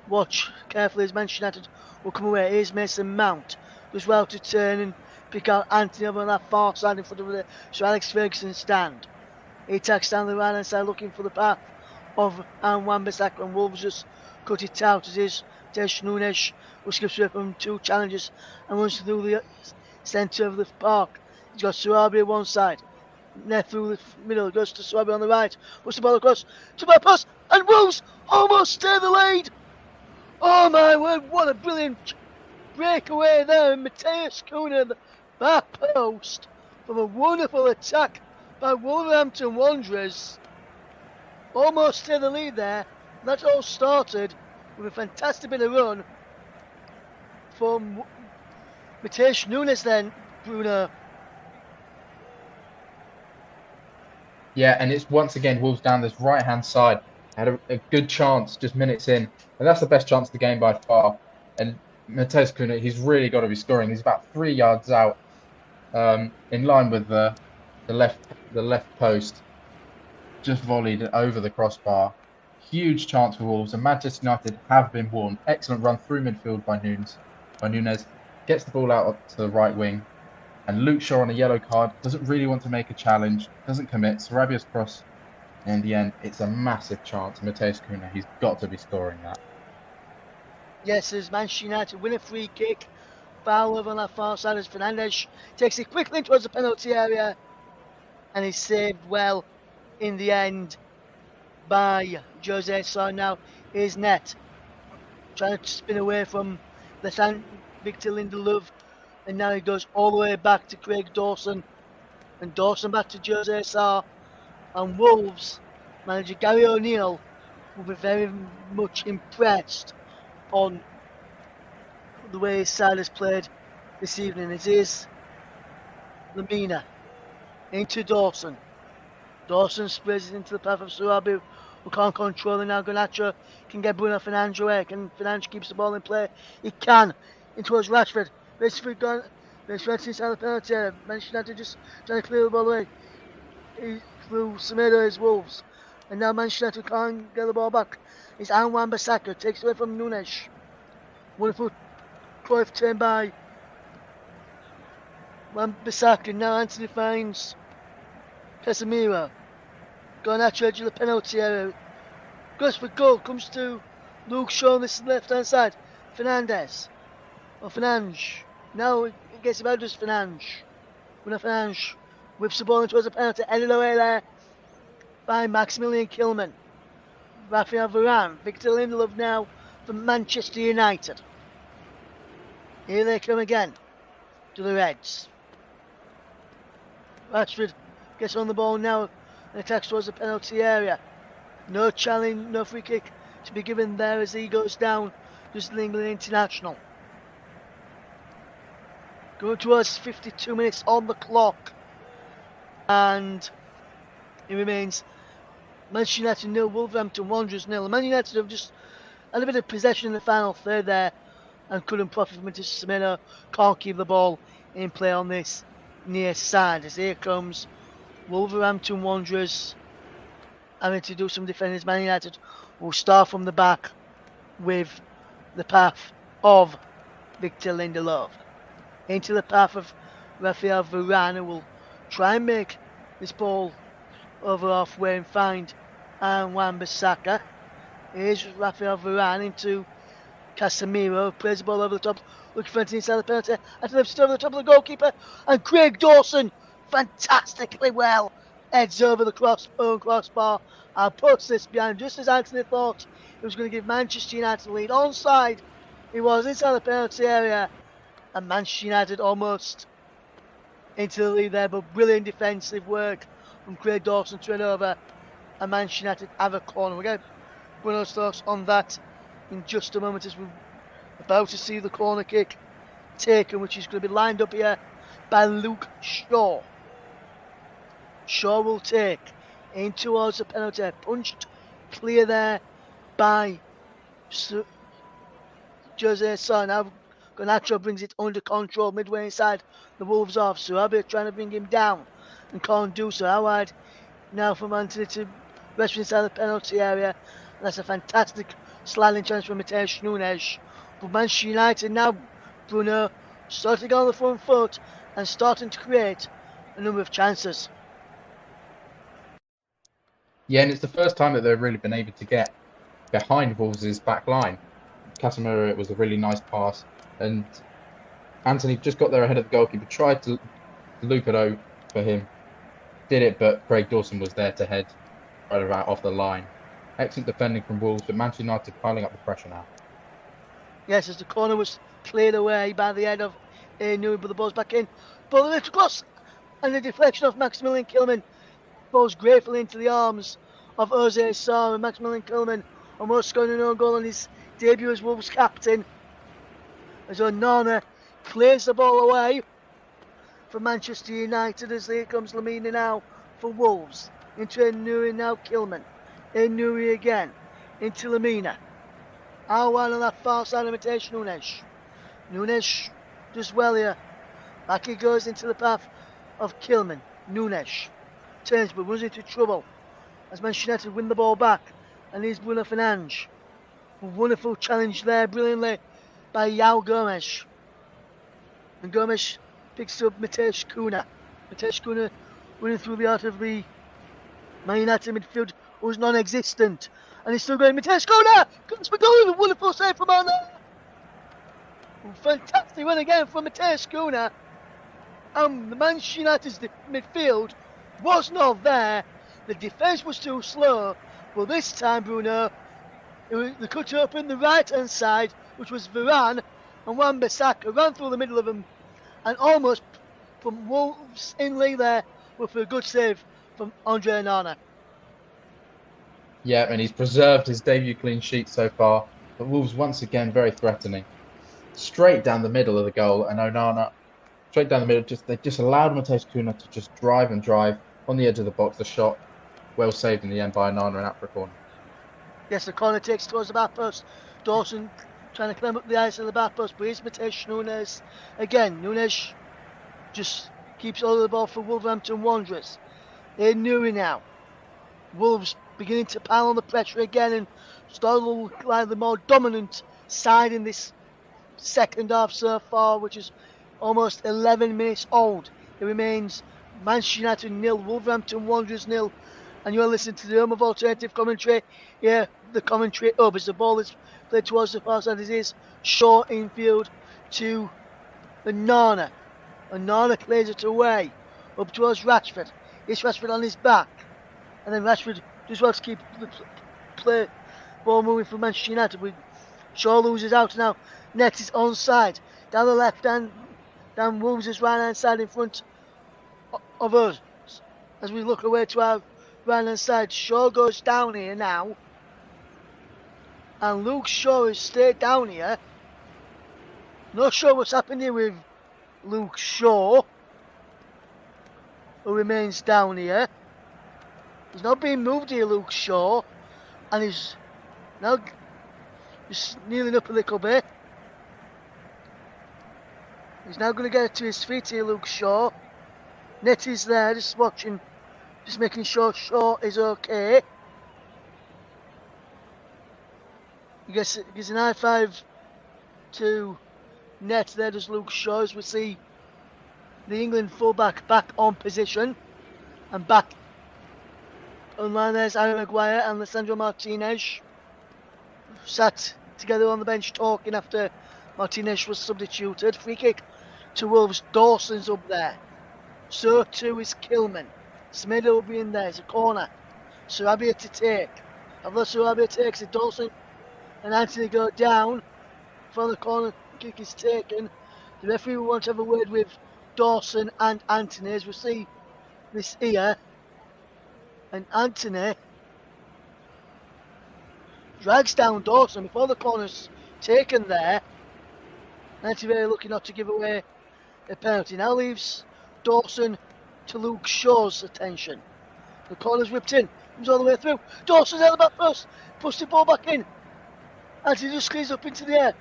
watch carefully as Manchester United will come away. Here's Mason Mount. Does well to turn and pick out Anthony over on that far side in front of the Sir Alex Ferguson stand. He attacks down the right hand side looking for the path of Wan-Bissaka, and Wolves just cut it out as is Mateus Nunes, who skips away from 2 challenges and runs through the centre of the park. He's got Sarabi on one side, Net through the middle, goes to Sarabi on the right, puts the ball across to bypass, and Wolves almost stay the lead. Oh my word, what a brilliant breakaway there, and Mateus Cunha at the back post from a wonderful attack by Wolverhampton Wanderers. Almost stay the lead there. That all started with a fantastic bit of run from Mateus Nunes then, Bruno. Yeah, and it's once again Wolves down this right-hand side. Had a good chance just minutes in, and that's the best chance of the game by far. And Mateus Cunha, he's really got to be scoring. He's about 3 yards out, in line with the left post. Just volleyed over the crossbar. Huge chance for Wolves, and Manchester United have been warned. Excellent run through midfield by Nunes. Gets the ball out to the right wing. And Luke Shaw on a yellow card, doesn't really want to make a challenge, doesn't commit. Sarabia's cross, and in the end, it's a massive chance. Mateus Cunha, he's got to be scoring that. Yes, as Manchester United win a free kick. Foul over on that far side as Fernandes takes it quickly towards the penalty area, and he's saved well in the end by Jose Sa. Now here's Net trying to spin away from the Victor Lindelof, and now he goes all the way back to Craig Dawson, and Dawson back to Jose Sa. And Wolves manager Gary O'Neill will be very much impressed on the way his side has played this evening. It is Lamina into Dawson. Dawson sprays it into the path of Sarabi, who can't control it now. Garnacho can get Bruno Fernandes away. Can Fernandes keeps the ball in play? He can. In towards Rashford. Rashford gone. Rashford inside the penalty area. Manchester United just trying to clear the ball away. He threw Semedo his Wolves. And now Manchester United can't get the ball back. It's Wan-Bissaka. Takes it away from Nunes. Wonderful Cruyff turned by Wan-Bissaka. Now Anthony finds Casemiro. Garnacho edge of the penalty area. Goes for goal. Comes to Luke Shaw on this left hand side. Fernandes. Or Fernandes. Now it gets about just Fernandes. Bruno Fernandes whips the ball in towards the penalty. Headed away there by Maximilian Kilman. Rafael Varane. Victor Lindelof now from Manchester United. Here they come again to the Reds. Rashford gets on the ball now and attacks towards the penalty area. No challenge, no free kick to be given there as he goes down. Just the England international. Going towards 52 minutes on the clock. And it remains Manchester United 0, Wolverhampton Wanderers 0. Man United have just had a bit of possession in the final third there and couldn't profit from it. Semedo can't keep the ball in play on this near side. As here comes Wolverhampton Wanderers having to do some defending. Man United will start from the back with the path of Victor Lindelof. Into the path of Rafael Varane, who will try and make this ball over halfway and find Wan-Bissaka. Here's Rafael Varane into Casemiro, plays the ball over the top, looking for it inside the penalty, and lifts it over the top of the goalkeeper, and Craig Dawson, fantastically well, heads over the own crossbar, and puts this behind, just as Anthony thought he was going to give Manchester United the lead. Onside, he was inside the penalty area, and Manchester United almost into the lead there, but brilliant defensive work from Craig Dawson to turn over, and Manchester United have a corner. We'll get Bruno's thoughts on that in just a moment as we're about to see the corner kick taken, which is going to be lined up here by Luke Shaw. Shaw will take in towards the penalty, punched clear there by Jose Sa. Now Garnacho brings it under control midway inside the Wolves off. Sarabi trying to bring him down and can't do so. How wide now from Anthony to rest inside the penalty area. And that's a fantastic sliding chance from Mateus Nunes. But Manchester United now, Bruno, starting on the front foot and starting to create a number of chances. Yeah, and it's the first time that they've really been able to get behind Wolves' back line. Casemiro, it was a really nice pass, and Anthony just got there ahead of the goalkeeper, tried to loop it out for him, did it, but Craig Dawson was there to head right about off the line. Excellent defending from Wolves, but Manchester United piling up the pressure now. Yes, as the corner was cleared away by the head of Newey, but the ball's back in. Ball a little close, and the deflection of Maximilian Kilman falls gratefully into the arms of Jose Sarr, and Maximilian Kilman almost scoring an own goal on his debut as Wolves captain. As Onana clears the ball away for Manchester United, as here comes Lamina now for Wolves. Into Newey, now Kilman. Newey again, into Lamina. Aouar on that far side of Mateus Nunes. Nunes does well here. Back he goes into the path of Kilman. Nunes turns but runs into trouble as Manchester United win the ball back. And here's Bruno Fernandes. A wonderful challenge there, brilliantly by João Gomes. And Gomes picks up Mateus Cunha. Mateus Cunha running through the heart of the Man United midfield, who's non-existent. And he's still going, Mateus Cunha! Comes for goal, a wonderful save from Arnold. Fantastic run again from Mateus Cunha. And the Manchester United's midfield was not there. The defence was too slow. But this time, Bruno, they cut open the right-hand side, which was Varane, and Wan-Bissaka ran through the middle of them, and almost from Wolves in league there, with a good save from Andre Onana. Yeah, and he's preserved his debut clean sheet so far, but Wolves once again very threatening. Straight down the middle of the goal, and Onana, straight down the middle, they just allowed Mateus Cunha to just drive and drive on the edge of the box. The shot, well saved in the end by Onana and out for a corner. Yes, the corner takes towards the back post. Dawson trying to climb up the ice of the back post, but here's Mateus Nunes again. Nunes just keeps hold of the ball for Wolverhampton Wanderers. They're Newey now. Wolves beginning to pile on the pressure again and start to look like the more dominant side in this second half so far, which is almost 11 minutes old. It remains Manchester United 0, Wolverhampton Wanderers 0, and you're listening to the home of alternative commentary. Yeah, the commentary up as the ball is played towards the far side. It is Shaw infield to the Nana. And Nana clears it away up towards Rashford. It's Rashford on his back. And then Rashford does well to keep the ball moving for Manchester United. With Shaw loses out now. Net is onside. Down the left hand, down Wolves' right hand side in front of us. As we look away to our right hand side, Shaw goes down here now. And Luke Shaw has stayed down here. Not sure what's happened here with Luke Shaw, who remains down here. He's not being moved here, Luke Shaw, and he's now just kneeling up a little bit. He's now going to get to his feet here, Luke Shaw. Nettie's there, just watching, just making sure Shaw is okay. He gives an high five to Net there, does Luke Shaw, as we see the England fullback back on position and back online. There's Harry Maguire and Lisandro Martinez sat together on the bench talking after Martinez was substituted. Free kick to Wolves. Dawson's up there, so too is Kilman. Smedo will be in there. It's a corner. Sarabia to take. Although Sarabia takes it, Dawson and Anthony go down before the corner kick is taken. The referee will want to have a word with Dawson and Anthony, as we see this here. And Anthony drags down Dawson before the corner's taken there. Anthony very lucky not to give away a penalty. Now leaves Dawson to Luke Shaw's attention. The corner's whipped in, comes all the way through. Dawson's out the back post, pushes the ball back in. Anthony just squeezes up into the air.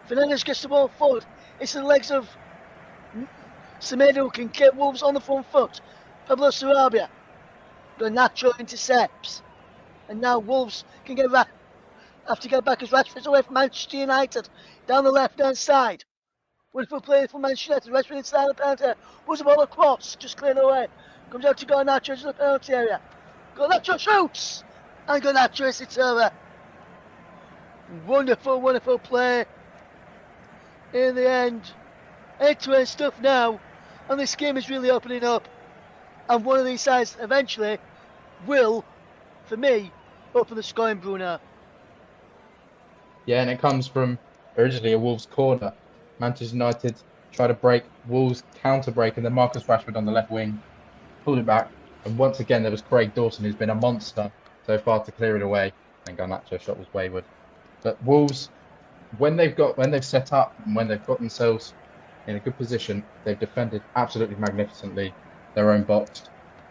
Fernandes gets the ball forward. It's the legs of Semedo who can get Wolves on the front foot. Pablo Sarabia. Garnacho intercepts. And now Wolves can have to get back as Rashford's away from Manchester United. Down the left hand side. Wonderful play from Manchester United. Rashford inside the penalty area. Puts the ball across. Just cleared away. Comes out to Garnacho to the penalty area. Garnacho shoots! And Garnacho hits it over. Wonderful, wonderful play. In the end, end-to-end stuff now. And this game is really opening up. And one of these sides eventually will, for me, open the scoring, Bruno. Yeah, and it comes from originally a Wolves corner. Manchester United try to break, Wolves counter break, and then Marcus Rashford on the left wing pulled it back. And once again, there was Craig Dawson, who's been a monster so far, to clear it away. And Garnacho's shot was wayward. But Wolves, when they've set up and when they've got themselves in a good position, they've defended absolutely magnificently their own box.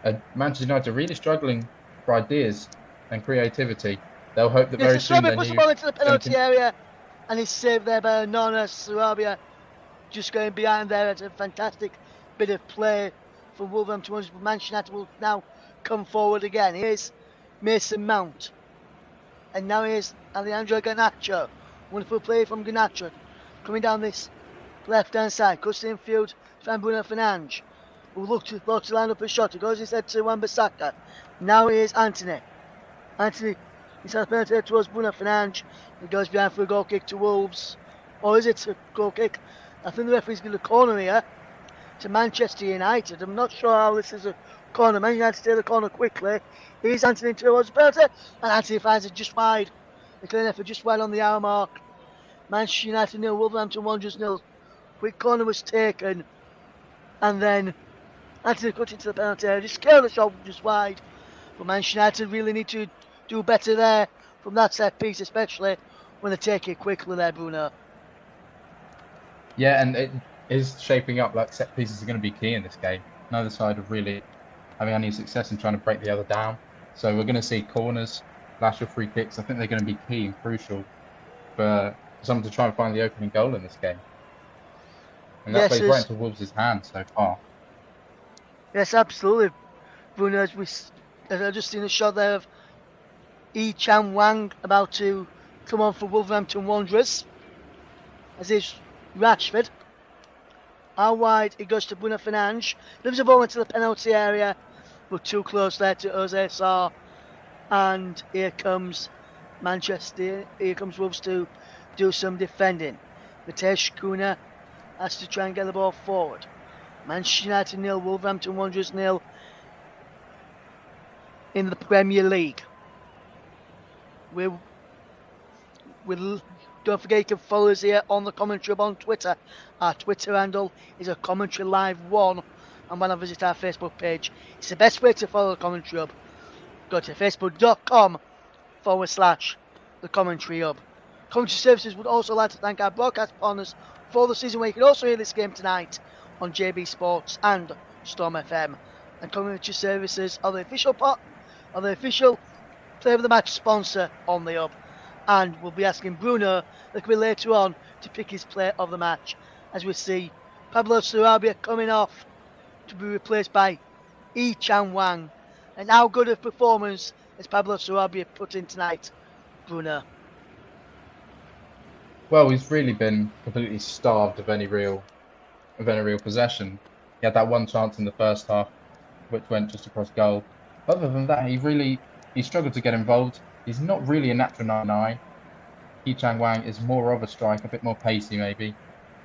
And Manchester United are really struggling for ideas and creativity. They'll hope that very soon their puts the new ball into the penalty area, and he's saved there by Nona Sarabia, just going behind there. It's a fantastic bit of play for Wolverhampton. Manchester United will now come forward again. Here's Mason Mount, and now here's Alejandro Garnacho. Wonderful play from Garnacho, coming down this left-hand side. Cuts the infield from Bruno Fernandes, who looked to line up a shot. It goes instead to Wan-Bissaka. Now here's Anthony. Anthony, he's had a penalty towards Bruno Fernandes. He goes behind for a goal kick to Wolves. Or is it a goal kick? I think the referee's going to corner here to Manchester United. I'm not sure how this is a corner. Man United take the corner quickly. Here's Anthony towards the penalty, and Anthony finds it just wide. The clear effort just wide on the hour mark. Manchester United 0, Wolverhampton Wanderers 0. Quick corner was taken, and then Anthony cut into the penalty area. Just careless shot just wide. But Manchester United really need to do better there from that set piece, especially when they take it quickly there, Bruno. Yeah, and it is shaping up like set pieces are going to be key in this game. Neither side are really having any success in trying to break the other down. So we're going to see corners, lateral free kicks. I think they're going to be key and crucial for someone to try and find the opening goal in this game. And that plays right into Wolves' hands so far. Yes, absolutely. Bruno, as I've just seen a shot there of Chan Wang about to come on for Wolverhampton Wanderers. As is Rashford. How wide it goes to Bruno Fernandes. Moves the ball into the penalty area. But too close there to Jose Sarr. And here comes Manchester. Here comes Wolves to do some defending. Mateus Cunha has to try and get the ball forward. Manchester United 0, Wolverhampton Wanderers 0 in the Premier League. Don't forget you can follow us here on the Commentary Hub on Twitter. Our Twitter handle is a Commentary Live 1, and when I visit our Facebook page, it's the best way to follow the Commentary Hub. Go to facebook.com/the Commentary Hub. Commentary Services would also like to thank our broadcast partners for the season, where you can also hear this game tonight on JB Sports and Storm FM. And Commentary Services are the official Play of the Match sponsor on the Hub. And we'll be asking Bruno later on to pick his Player of the Match, as we see Pablo Sarabia coming off to be replaced by Chan Wang. And how good a performance has Pablo Sarabia put in tonight, Bruno? Well, he's really been completely starved of any real possession. He had that one chance in the first half, which went just across goal. Other than that, he struggled to get involved. He's not really a natural 9-9. Chan Wang is more of a striker, a bit more pacey maybe.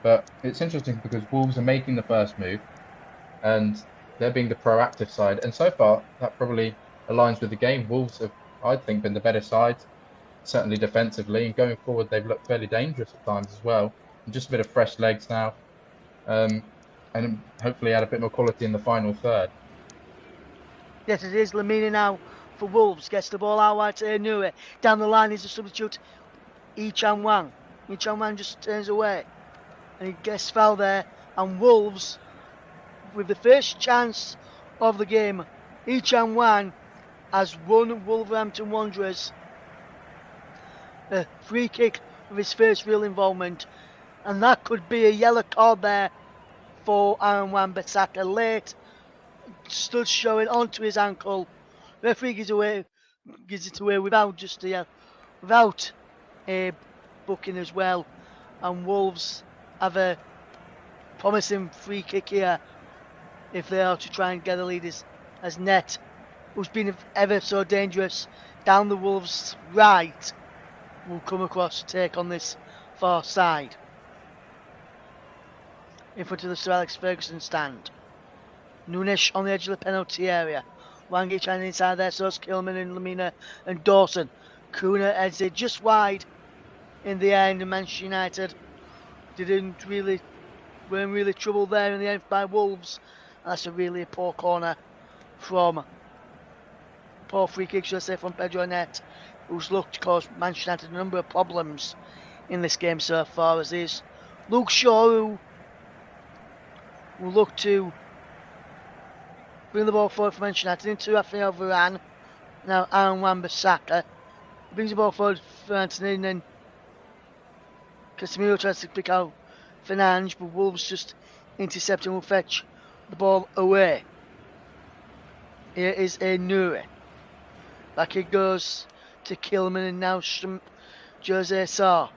But it's interesting because Wolves are making the first move, and they're being the proactive side. And so far, that probably aligns with the game. Wolves have, I think, been the better side, certainly defensively. And going forward, they've looked fairly dangerous at times as well. And just a bit of fresh legs now. And hopefully add a bit more quality in the final third. Yes, it is. Lamina now for Wolves. Gets the ball out wide to Inoue. Down the line is a substitute, Chan Wang. Chan Wang just turns away. And he gets fouled there. And Wolves, with the first chance of the game, Chan Wang has won Wolverhampton Wanderers a free kick with his first real involvement. And that could be a yellow card there for Aaron Wan-Bissaka late. Stood showing onto his ankle. Referee gives it away without a booking as well. And Wolves have a promising free kick here if they are to try and get the lead as net who's been ever so dangerous down the Wolves' right, will come across to take on this far side. In front of the Sir Alex Ferguson stand. Nunes on the edge of the penalty area. Wangi trying inside there, so it's Kilman and Lamina and Dawson. Kuna heads it just wide in the end, and Manchester United weren't really troubled there in the end by Wolves. And that's a really poor corner from poor free kick, should I say, from Pedro Net, who's looked to cause Manchester United a number of problems in this game so far, as is Luke Shaw, who will look to bring the ball forward for Manchester United into Rafael Varane. Now Aaron Wan-Bissaka brings the ball forward for Anthony, and then Casemiro tries to pick out Fernandes, but Wolves just intercept and will fetch the ball away. Here is a Nuri. Back it goes to Kilman, and now Jose Sarr.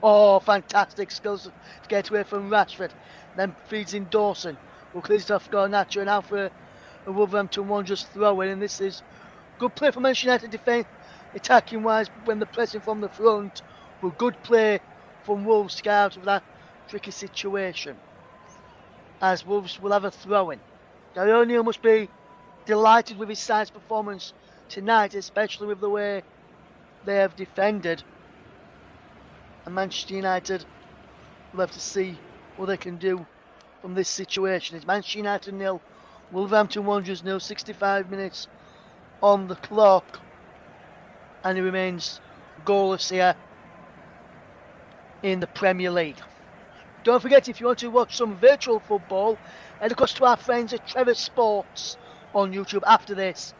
Oh, fantastic skills to get away from Rashford. Then feeds in Dawson, who clears it off Garnacho, and now for a Wolverhampton Wanderers throw in. And this is good play for Manchester United defence, attacking wise when they're pressing from the front, but good play from Wolves to get out of that tricky situation. As Wolves will have a throw in. Gary O'Neill must be delighted with his side's performance tonight, especially with the way they have defended. And Manchester United will have to see what they can do from this situation. It's Manchester United 0, Wolverhampton Wanderers 0, 65 minutes on the clock, and it remains goalless here in the Premier League. Don't forget, if you want to watch some virtual football, head across to our friends at Trevor Sports on YouTube after this,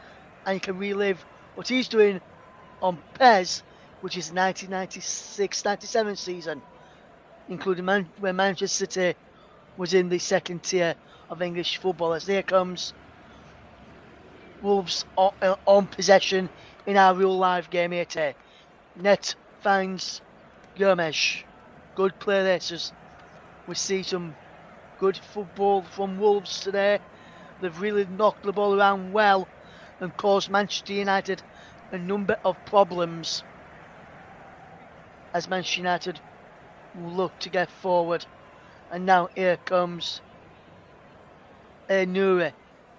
and you can relive what he's doing on PES, which is 1996-97 season, including where Manchester City was in the second tier of English football. As here comes Wolves on possession in our real live game here today. Net finds Gomes. Good play there. So we see some good football from Wolves today. They've really knocked the ball around well and caused Manchester United a number of problems, as Manchester United will look to get forward. And now here comes Nuri.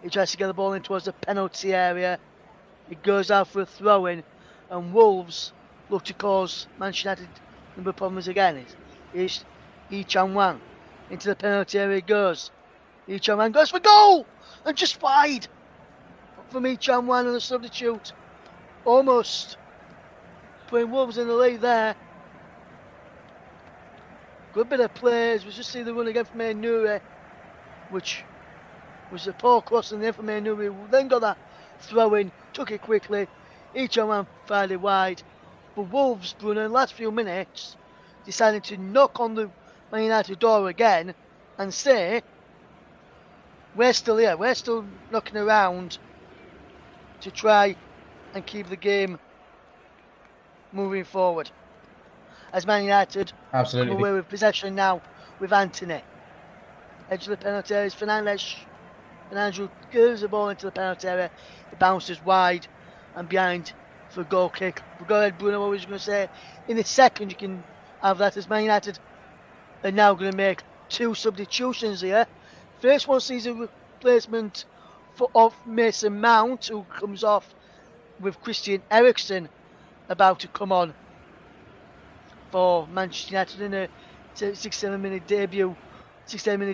He tries to get the ball in towards the penalty area. It goes out for a throw-in, and Wolves look to cause Manchester United a number of problems again. It's Ichan Wang. Into the penalty area it goes. Ichan Wang goes for goal! And just wide from Ichan Wang on the substitute. Almost putting Wolves in the lead there. Good bit of plays. We just see the run again from Nuri, which was a poor cross in the end from Nuri. Then got that throw in, took it quickly. Ichan Wang fired it wide. But Wolves, Bruno, in the last few minutes, decided to knock on the Man United door again and say, we're still here, we're still knocking around to try and keep the game moving forward. As Man United come away with possession now with Anthony. Edge of the penalty area is Fernandes. Fernandes gives the ball into the penalty area. It bounces wide and behind for a goal kick. But go ahead, Bruno, what was you going to say? In a second you can have that, as Man United are now going to make two substitutions here. First one sees a replacement of Mason Mount, who comes off with Christian Eriksen about to come on for Manchester United in a 6-7 minute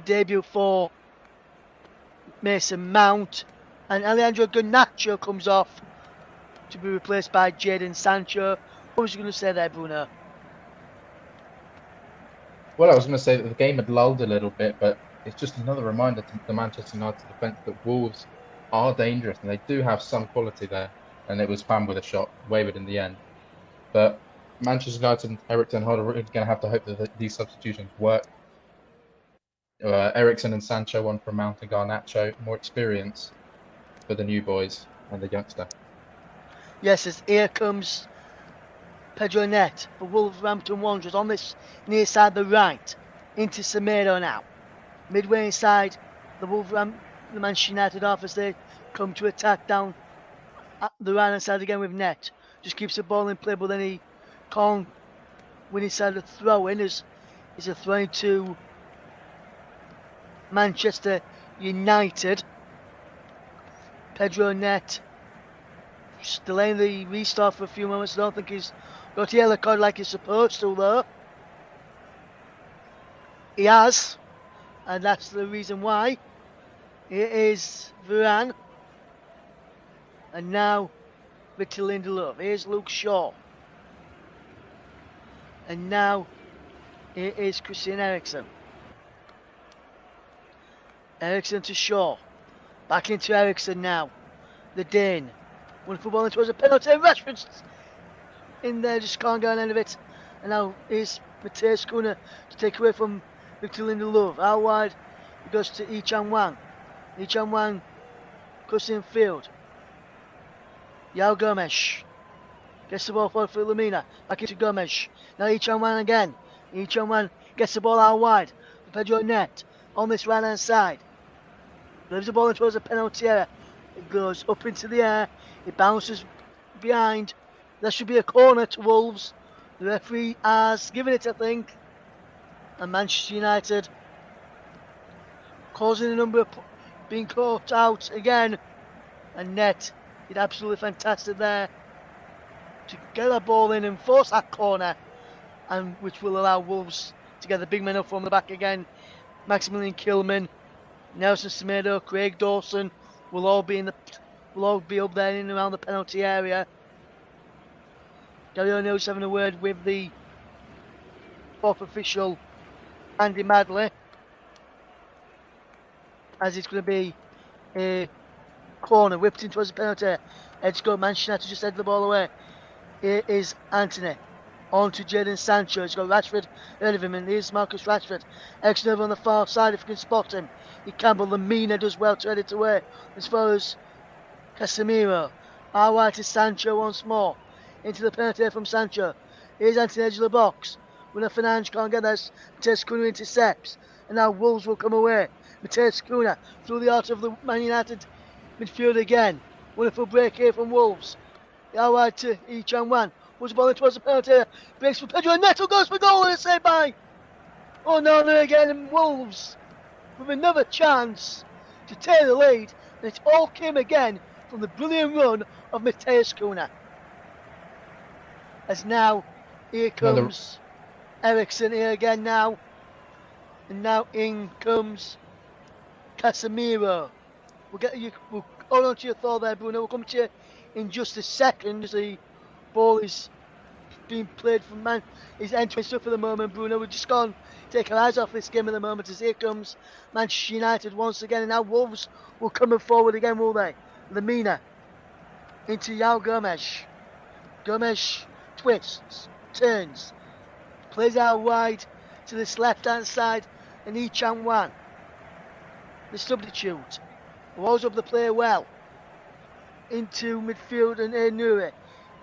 debut for Mason Mount. And Alejandro Garnacho comes off to be replaced by Jadon Sancho. What was you going to say there, Bruno? Well, I was going to say that the game had lulled a little bit, but it's just another reminder to the Manchester United defence that Wolves are dangerous, and they do have some quality there. And it was Pham with a shot, wavered in the end. But Manchester United and Erik ten Hag are really going to have to hope that these substitutions work. Eriksen and Sancho, one from Mount and Garnacho, more experience for the new boys and the youngster. Yes, as here comes Pedro Net for Wolverhampton Wanderers on this near side the right into Semedo now. Midway inside the Manchester United half as they come to attack down at the right hand side again with Net. Just keeps the ball in play, but then he can't win inside the throw in. Is a throw to Manchester United. Pedro Net delaying the restart for a few moments. I don't think he's got a yellow card like he's supposed to, though. He has, and that's the reason why. It is Varane, and now Victor Lindelof. Here's Luke Shaw, and now it is Christian Eriksen. Eriksen to Shaw, back into Eriksen now. The Dane. Wonderful ball, it was a penalty. Rashford's in there, just can't get on end of it. And now is Matthias Cunha to take away from Victor Lindelof. Out wide, it goes to Ichan Wang. Ichan Wang cuts in field. Yao Gomes gets the ball forward for Lamina. Back into Gomes. Now Ichan Wang again. Ichan Wang gets the ball out wide for Pedro Net on this right hand side. Leaves the ball in towards a penalty area. It goes up into the air. It bounces behind. There should be a corner to Wolves. The referee has given it, I think. And Manchester United causing a number of being caught out again. And Net did absolutely fantastic there to get that ball in and force that corner, and which will allow Wolves to get the big men up from the back again. Maximilian Kilman, Nelson Semedo, Craig Dawson will all be up there in and around the penalty area. Gary O'Neill's having a word with the fourth official, Andy Madley, as it's going to be a corner whipped in towards the penalty. Edge go Manchester United just head the ball away. Here is Anthony. On to Jadon Sancho. He's got Rashford ahead of him, and here's Marcus Rashford. Eriksen over on the far side if you can spot him. He can, but Lamina does well to head it away. As far as Casemiro. Our right is Sancho once more. Into the penalty from Sancho. Here's Anthony edge of the box. Bruno Fernandes can't get there. Matthias Cunha intercepts. And now Wolves will come away. Matthias Cunha through the heart of the Man United midfield again. Wonderful break here from Wolves. Out wide to Ichan Wan. Was the ball in towards the penalty. Breaks for Pedro Neto, goes for goal and a save by Onana again, and Wolves with another chance to take the lead. And it all came again from the brilliant run of Matthias Cunha. As now, here comes Eriksen here again now. And now in comes Casemiro. We'll hold on to your thought there, Bruno. We'll come to you in just a second as the ball is being played from man. He's entering stuff for the moment, Bruno. We've just gone take our eyes off this game at the moment as here comes Manchester United once again. And now Wolves will come forward again, will they? Lamina into Yao Gomes. Gomes twists, turns, plays out wide to this left hand side, and Ichan Wan, the substitute, rolls up the play well into midfield and Nuri.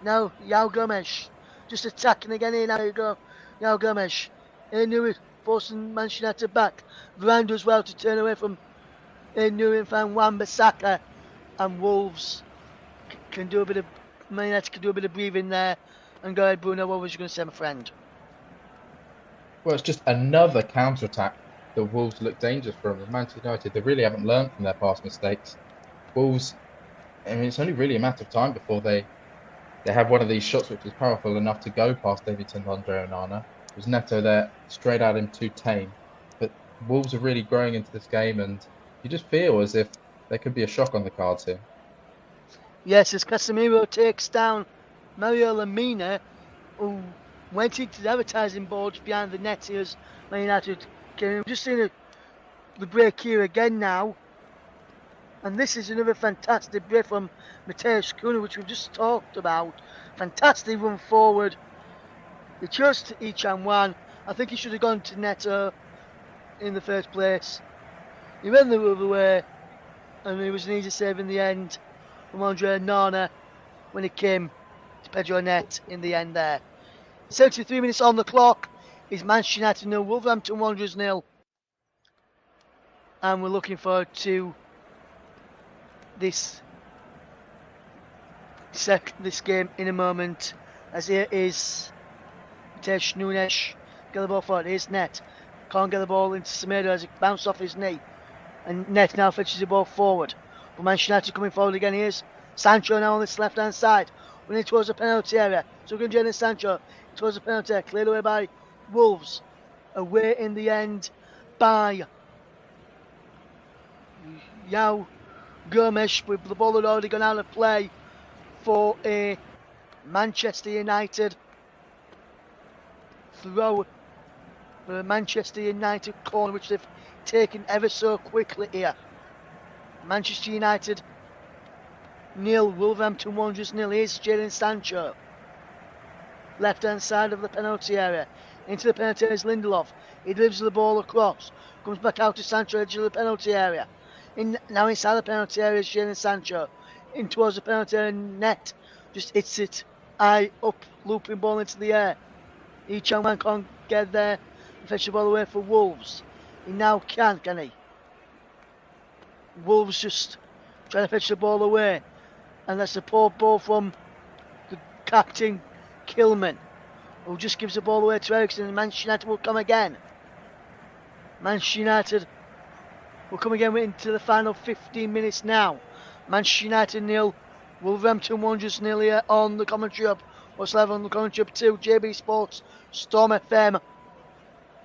Now Yao Gomes just attacking again here. Now you go, Yao Gomes. Nuri forcing Manchester United back. Varane does well to turn away from Nuri and find Wan-Bissaka, and Wolves can do a bit of Man United can do a bit of breathing there. And go ahead, Bruno. What was you going to say, my friend? Well, it's just another counter-attack that Wolves look dangerous from. Manchester United, they really haven't learned from their past mistakes. Wolves, I mean, it's only really a matter of time before they have one of these shots which is powerful enough to go past Davinson and Andre Onana. It was Neto there, straight at him, too tame. But Wolves are really growing into this game, and you just feel as if there could be a shock on the cards here. Yes, as Casemiro takes down Mario Lamina, who went into the advertising boards behind the net here as Man United came. Just seeing the break here again now. And this is another fantastic break from Matthias Cunha, which we've just talked about. Fantastic run forward. He chose to Ichan Wan. I think he should have gone to Neto in the first place. He went the other way, and it was an easy save in the end from Andre Onana when it came to Pedro Net in the end there. 73 minutes on the clock is Manchester United 0, Wolverhampton Wanderers 0. And we're looking forward to this this game in a moment. As here is Mateus Nunes. Get the ball forward. Here's Net. Can't get the ball into Semedo as it bounced off his knee. And Net now fetches the ball forward. But Manchester United coming forward again. Here's Sancho now on this left hand side. Running towards the penalty area. So we're going to join Sancho towards the penalty area. Cleared away by Wolves. Away in the end by João Gomes, with the ball had already gone out of play for a Manchester United throw, for a Manchester United corner, which they've taken ever so quickly here. Manchester United 0, Wolverhampton Wanderers 0. Here's Jadon Sancho. Left hand side of the penalty area. Into the penalty area is Lindelof. He delivers the ball across. Comes back out to Sancho, edge of the penalty area. Now inside the penalty area is Jadon Sancho. In towards the penalty area, Net just hits it high up, looping ball into the air. Lee Chong-man can't get there and fetch the ball away for Wolves. He now can he? Wolves just trying to fetch the ball away. And that's a poor ball from the captain, Kilman, who just gives the ball away to Eriksen, and Manchester United will come again. Manchester United will come again into the final 15 minutes now. Manchester United 0, Wolverhampton Wanderers 0 here on the commentary hub. What's live on the commentary hub 2, JB Sports, Storm FM,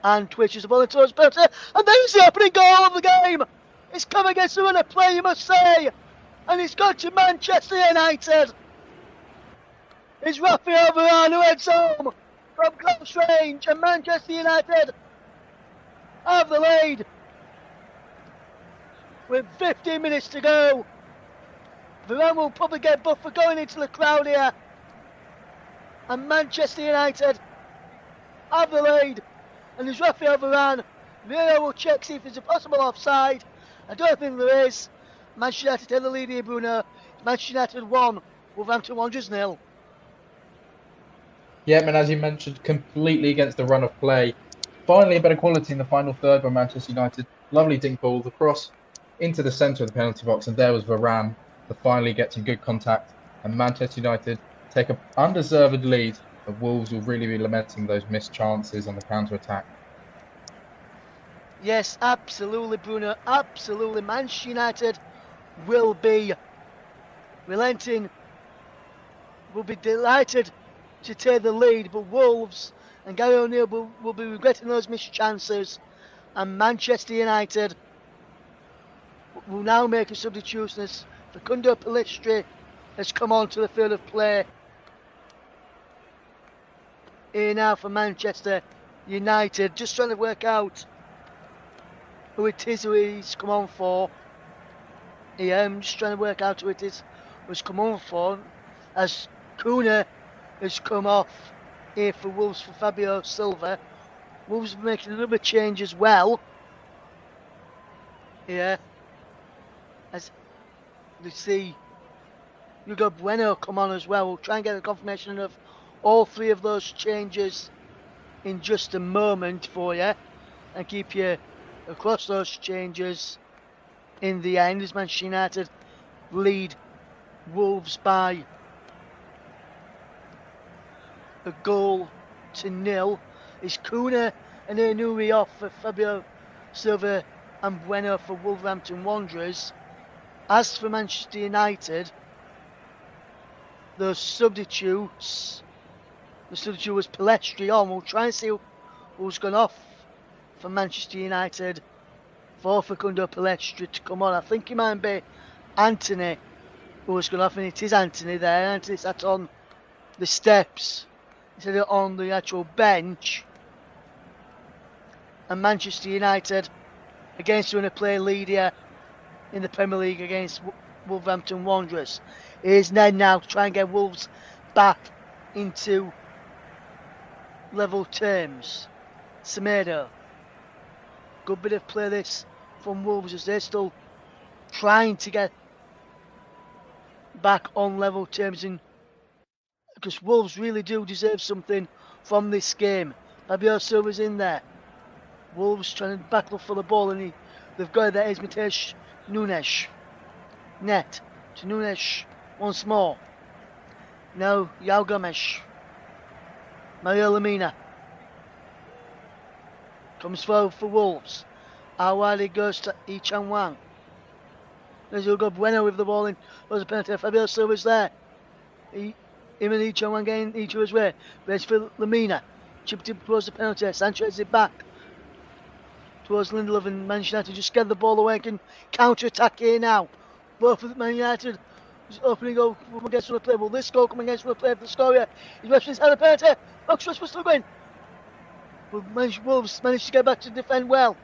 and Twitch. Is the ball towards penalty, and there's the opening goal of the game. It's come against the run of play, you must say, and it's gone to Manchester United. It's Rafael Varane who heads home from close range, and Manchester United have the lead with 15 minutes to go. Varane will probably get buffed for going into the crowd here, and Manchester United have the lead. And there's Rafael Varane. Vieira will check, see if there's a possible offside. I don't think there is. Manchester United take the lead here, Bruno. Manchester United 1, Wolverhampton Wanderers 0. Yeah, and as you mentioned, completely against the run of play. Finally, a better quality in the final third by Manchester United. Lovely dink ball across into the centre of the penalty box, and there was Varane to finally get some good contact. And Manchester United take an undeserved lead. The Wolves will really be lamenting those missed chances on the counter-attack. Yes, absolutely, Bruno. Absolutely. Manchester United will be relenting, will be delighted to take the lead, but Wolves and Gary O'Neill will be regretting those missed chances, and Manchester United will now make a substitution as Facundo Pellistri has come on to the field of play. Here now for Manchester United, just trying to work out who it is who he's come on for. Yeah, I'm just trying to work out who it is who's come on for, as Kuna has come off here for Wolves for Fabio Silva. Wolves are making another change as well. Yeah, as we see Hugo Bueno come on as well. We'll try and get a confirmation of all three of those changes in just a moment for you, and keep you across those changes in the end as Manchester United lead Wolves by a goal to 0. Is Kuna and Enuri off for Fabio Silva and Bueno for Wolverhampton Wanderers. As for Manchester United, the substitute was Pellistri on. We'll try and see who's gone off for Manchester United for Facundo Pellistri to come on. I think it might be Anthony who has gone off, and it is Anthony there. Anthony sat on the steps instead of on the actual bench. And Manchester United against doing a play lead here in the Premier League against Wolverhampton Wanderers. Here's Ned now to try and get Wolves back into level terms. Semedo. Good bit of play this from Wolves as they're still trying to get back on level terms, in because Wolves really do deserve something from this game. Fabio Silva's in there. Wolves trying to battle for the ball, and they've got it there. Is Mateus Nunes. Net to Nunes once more. Now João Gomes. Mario Lemina. Comes forward for Wolves. How wide it goes to Ichan Wang. There's Hugo Bueno with the ball in. There's a penalty. Fabio Silva's there. Him and Ichan Wang getting each other's way. Race for Lemina. Chipped in towards the penalty. Sanchez it back towards Lindelof, and Man United just get the ball away and can counter-attack here now. Both of Man United is opening goal from against the play. Will this goal come against the play for the score here? He's Webster's had a penalty. Oxford was still going. But Wolves managed to get back to defend well.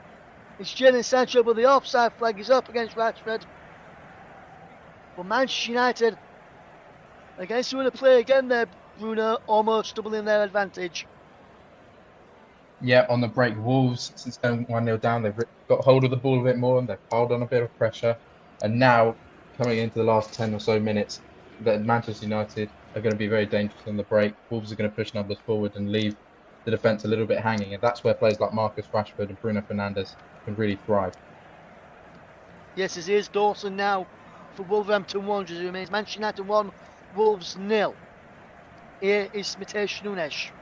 It's Jadon Sancho, but the offside flag is up against Rashford. But Manchester United against the play again there, Bruno, almost doubling their advantage. Yeah, on the break, Wolves, since going 1-0 down, they've got hold of the ball a bit more and they've piled on a bit of pressure. And now, coming into the last 10 or so minutes, that Manchester United are going to be very dangerous on the break. Wolves are going to push numbers forward and leave the defence a little bit hanging. And that's where players like Marcus Rashford and Bruno Fernandes can really thrive. Yes, it is Dawson now for Wolverhampton Wanderers, who remains Manchester United 1, Wolves 0. Here is Matheus Nunes.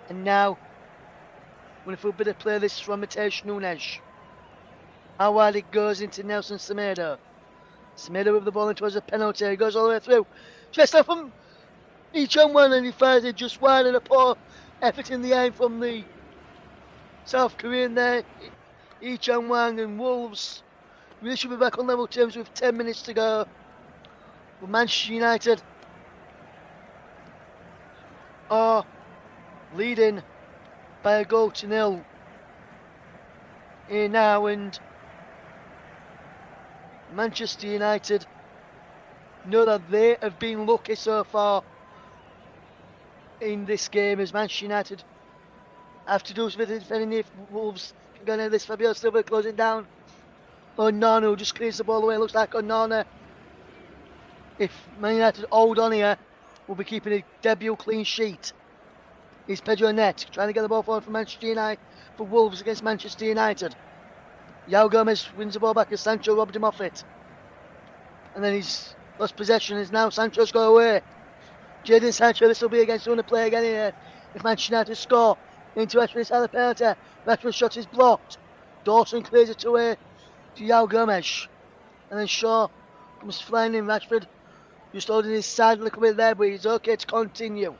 And now, when a bit of play, this is from Matheus Nunes. How wide it goes into Nelson Semedo. Semedo with the ball into a penalty. He goes all the way through. Just off from Ichan Wang, and he fires it just wide, and a poor effort in the aim from the South Korean there. Ichan Wang, and Wolves really should be back on level terms with 10 minutes to go. But Manchester United are leading by a goal to 0 here now, and Manchester United know that they have been lucky so far in this game, as Manchester United have to do with the defending if Wolves can go into this. Fabio Silva closing down. Onana just clears the ball away. Looks like Onana, if Man United hold on here, will be keeping a debut clean sheet. Is Pedro Net trying to get the ball forward for Manchester United, for Wolves against Manchester United. João Gomes wins the ball back as Sancho robbed him off it. And then he's lost possession as now Sancho's got away. Jadon Sancho, this will be against the play again here. If Manchester United score into Rashford's other penalty, Rashford's shot is blocked. Dawson clears it away to João Gomes. And then Shaw comes flying in. Rashford just holding his side a little bit there, but he's okay to continue.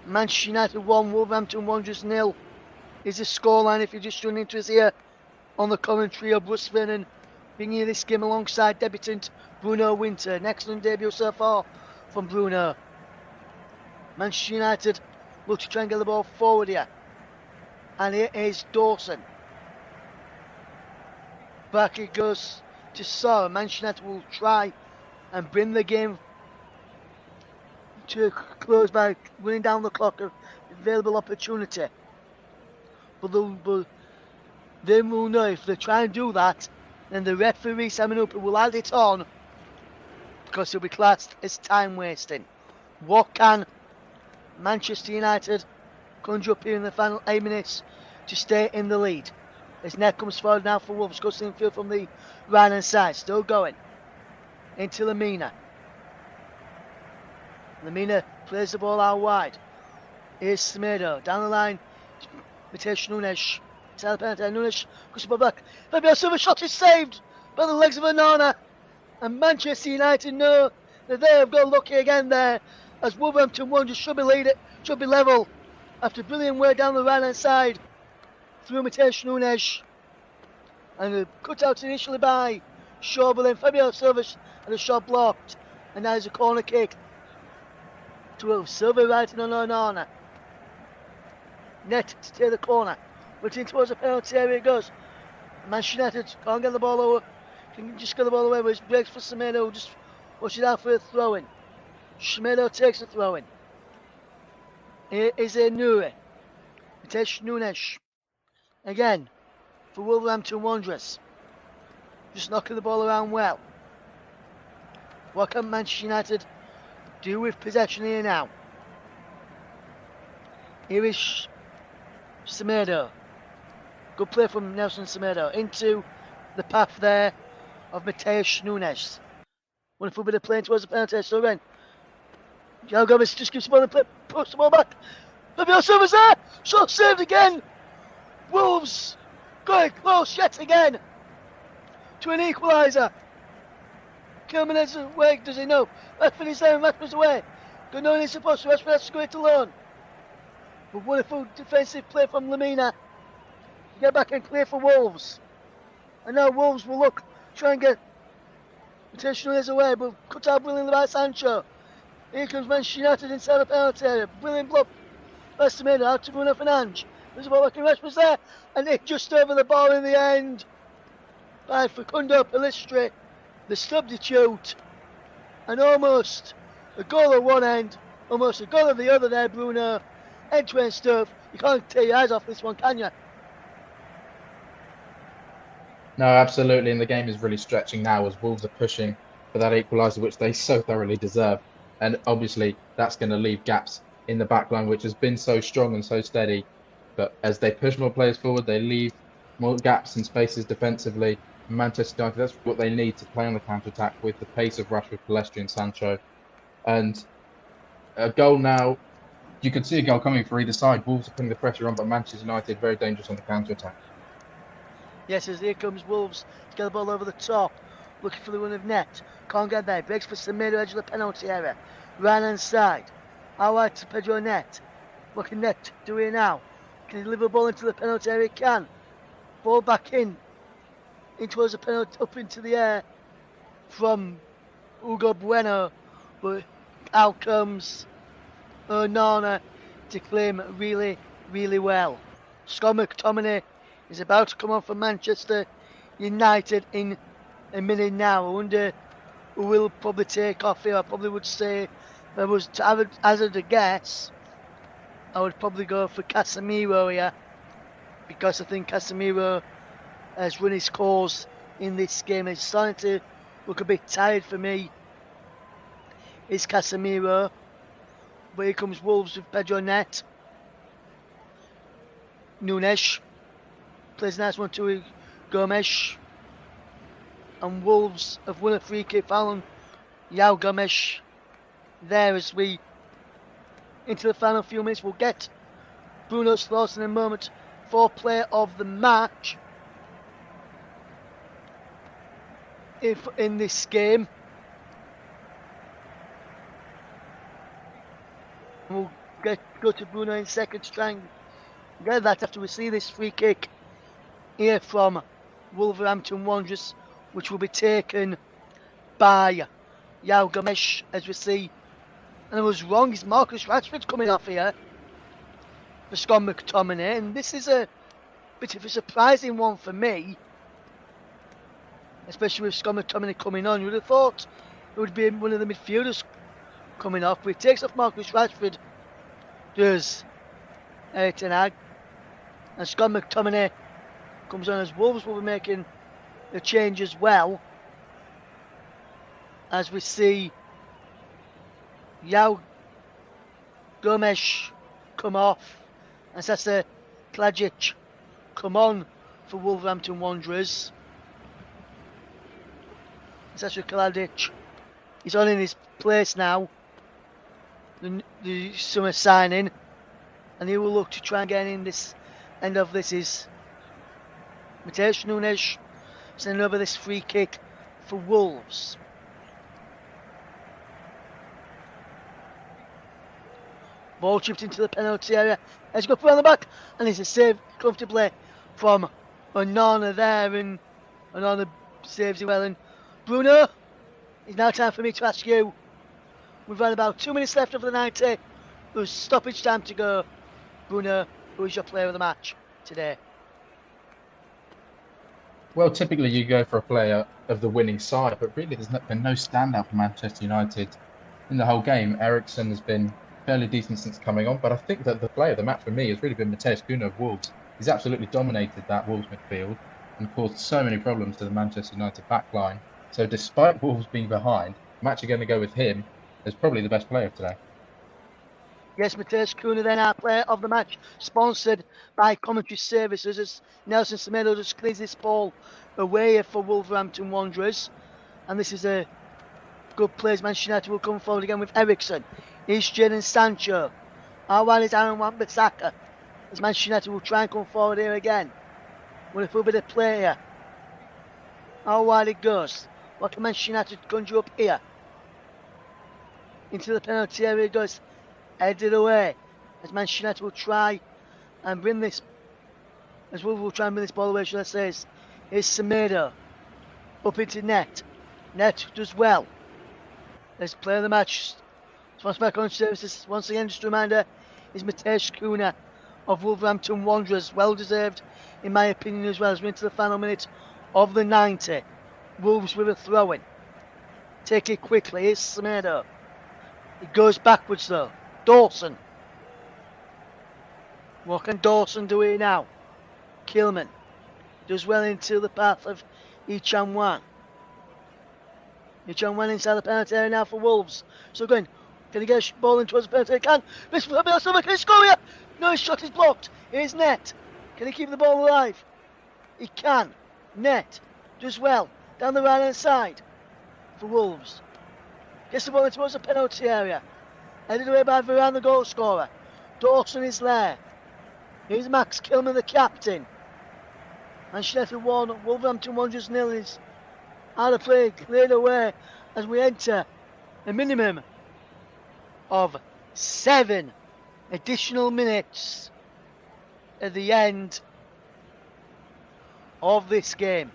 Manchester United 1, Wolverhampton Wanderers 0 is the scoreline if you're just tuning into us here on the commentary of Russ Vernon, bringing you this game alongside debutant Bruno Winter. An excellent debut so far from Bruno. Manchester United look to try and get the ball forward here. And here is Dawson. Back it goes to Saar. Manchester United will try and bring the game to close by running down the clock of available opportunity. But they will know if they try and do that, then the referee Simon Hooper will add it on, because it'll be classed as time wasting. What can Manchester United conjure up here in the final 8 minutes to stay in the lead? As Net comes forward now for Wolves, goes in field from the right hand side, still going into Lemina. Lemina plays the ball out wide. Here's Semedo down the line. Matheus Nunes. Nunes goes to the back. Fabio Silva shot is saved by the legs of Onana. And Manchester United know that they have got lucky again there, as Wolverhampton Wanderers should be level after brilliant work down the right hand side through Matheus Nunes. And cut out initially by Shaw, but then Fabio Silva and a shot blocked. And now there's a corner kick to Silva right in on Onana. Net to take the corner. Looking towards the penalty area it goes. Manchester United can't get the ball over. Can just get the ball away, but it breaks for Semedo. Just watch it out for a throw in. Semedo takes the throw in. Here is a Nuri. Matheus Nunes. Again for Wolverhampton Wanderers. Just knocking the ball around well. What can Manchester United do with possession here now? Here is Semedo. Good play from Nelson Semedo into the path there of Matheus Nunes. Wonderful bit of playing towards the penalty. So then, João Gomes just gives the ball and puts the ball back. Fabio Silva's there. Shot saved again. Wolves going close yet again to an equaliser. Kilman away, does he know? Rashford is there and Rashford's away. Gundogan is supposed to. Rashford has to go it alone. But wonderful defensive play from Lamina. Get back and clear for Wolves. And now Wolves will look, try and get Matheus Nunes away, but cut out brilliantly by Sancho. Here comes Manchester United inside the penalty area. Brilliant block. First made out to Bruno Fernandes. There's a ball back in Rashford's there. And it just over the ball in the end by Facundo Pellistri. The substitute. And almost a goal at one end. Almost a goal at the other there, Bruno. End-to-end stuff. You can't tear your eyes off this one, can you? No, absolutely, and the game is really stretching now as Wolves are pushing for that equaliser, which they so thoroughly deserve. And obviously, that's going to leave gaps in the back line, which has been so strong and so steady. But as they push more players forward, they leave more gaps and spaces defensively. Manchester United, that's what they need to play on the counter-attack with the pace of Rashford, Pellistri and Sancho. And a goal now, you could see a goal coming for either side. Wolves are putting the pressure on, but Manchester United very dangerous on the counter-attack. Yes, as here comes Wolves to get the ball over the top, looking for the run of net. Can't get there. Breaks for Semedo, edge of the penalty area. Right hand side. Out wide to Pedro Net. What can Net do here now? Can he deliver the ball into the penalty area? He can. Ball back in towards the penalty, up into the air from Hugo Bueno. But out comes Onana to claim really, really well. Scott McTominay is about to come on for Manchester United in a minute now. I wonder who will probably take off here. I probably would say, if I was to hazard a guess, I would probably go for Casemiro here, because I think Casemiro has run his course in this game. He's starting to look a bit tired for me. It's Casemiro, but here comes Wolves with Pedro Net. Nunes plays a nice one to Gomes. And Wolves have won a free kick foul on João Gomes there as we into the final few minutes. We'll get Bruno's thoughts in a moment for player of the match in this game. We'll go to Bruno in a second to try and get that after we see this free kick here from Wolverhampton Wanderers, which will be taken by João Gomes, as we see. And I was wrong, it's Marcus Rashford coming off here for Scott McTominay, and this is a bit of a surprising one for me, especially with Scott McTominay coming on. You would have thought it would be one of the midfielders coming off, but he takes off Marcus Rashford, does Erik ten Hag, and Scott McTominay comes on as Wolves will be making a change as well, as we see João Gomes come off and Sasa Klajic come on for Wolverhampton Wanderers. Sasa Klajic is on in his place now, the summer signing, and he will look to try and get in this end of this is Matheus Nunes sending over this free kick for Wolves. Ball chipped into the penalty area. Let's go around the back, and it's a save comfortably from Onana there, and Onana saves it well. And Bruno, it's now time for me to ask you. We've had about 2 minutes left of the 90. There's stoppage time to go. Bruno, who is your player of the match today? Well, typically you go for a player of the winning side, but really there's been no standout for Manchester United in the whole game. Eriksen has been fairly decent since coming on, but I think that the player of the match for me has really been Matheus Cunha of Wolves. He's absolutely dominated that Wolves midfield and caused so many problems to the Manchester United backline. So despite Wolves being behind, I'm actually going to go with him as probably the best player today. Yes, Matheus Cunha then our player of the match, sponsored by Commentary Services, as Nelson Semedo just clears this ball away for Wolverhampton Wanderers. And this is a Good plays. Manchester United will come forward again with Ericsson. Here's Jadon Sancho. How wide is Aaron Wan-Bissaka? As Manchester United will try and come forward here again. With a little bit of play here. How wide it goes. What can Manchester United conjure up here? Into the penalty area it goes. Headed away. As Manchester United will try and bring this. As Wolves will try and bring this ball away, should I say. Here's Semedo. Up into net. Net does well. Let's play the match. Once back on services. Once again, just a reminder, is Mateusz Cunha of Wolverhampton Wanderers. Well deserved, in my opinion, as well, as we're into the final minute of the 90. Wolves with a throw-in. Take it quickly. Here's Semedo. It goes backwards though. Dawson. What can Dawson do here now? Kilman does well into the path of Ichan Wan. Ichan Wan inside the penalty area now for Wolves. So going, can he get a ball in towards the penalty? He can. Mr. Fabio Silva, can he score here? No, his shot is blocked. Here's Net. Can he keep the ball alive? He can. Net does well down the right hand side for Wolves. Gets the ball in towards the penalty area. Headed away by Varane, the goal scorer. Dawson is there. Here's Max Kilman, the captain. Manchester United 1, Wolverhampton Wanderers 0 is out of play, cleared away as we enter a minimum of 7 additional minutes at the end of this game.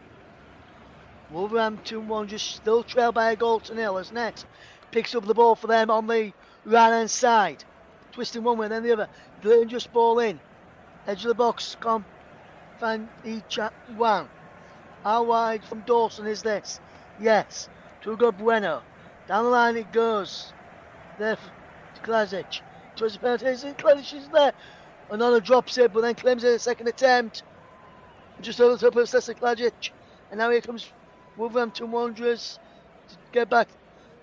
Wolverhampton Wanderers still trail by a goal to 0 as Net picks up the ball for them on the right hand side. Twisting one way then the other. Dangerous ball in. Edge of the box. Come find Ichan Wan. How wide from Dawson is this? Yes. To go Bueno. Down the line it goes. There for Klasic. Towards the penalty. Klasic is there. Another drops it but then claims it a second attempt. Just over the top of Cesar Klasic. And now here comes Wolverhampton Wanderers to get back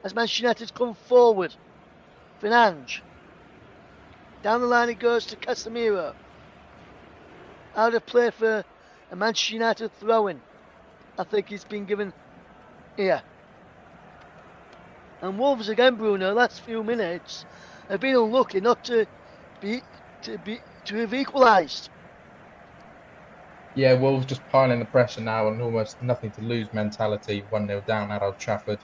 as Manchester United come forward. Fernandes. Down the line it goes to Casemiro. Out of play for a Manchester United throw-in. I think he's been given here. And Wolves again, Bruno, last few minutes have been unlucky not to have equalised. Yeah, Wolves just piling the pressure now and almost nothing to lose mentality, 1-0 down at Old Trafford.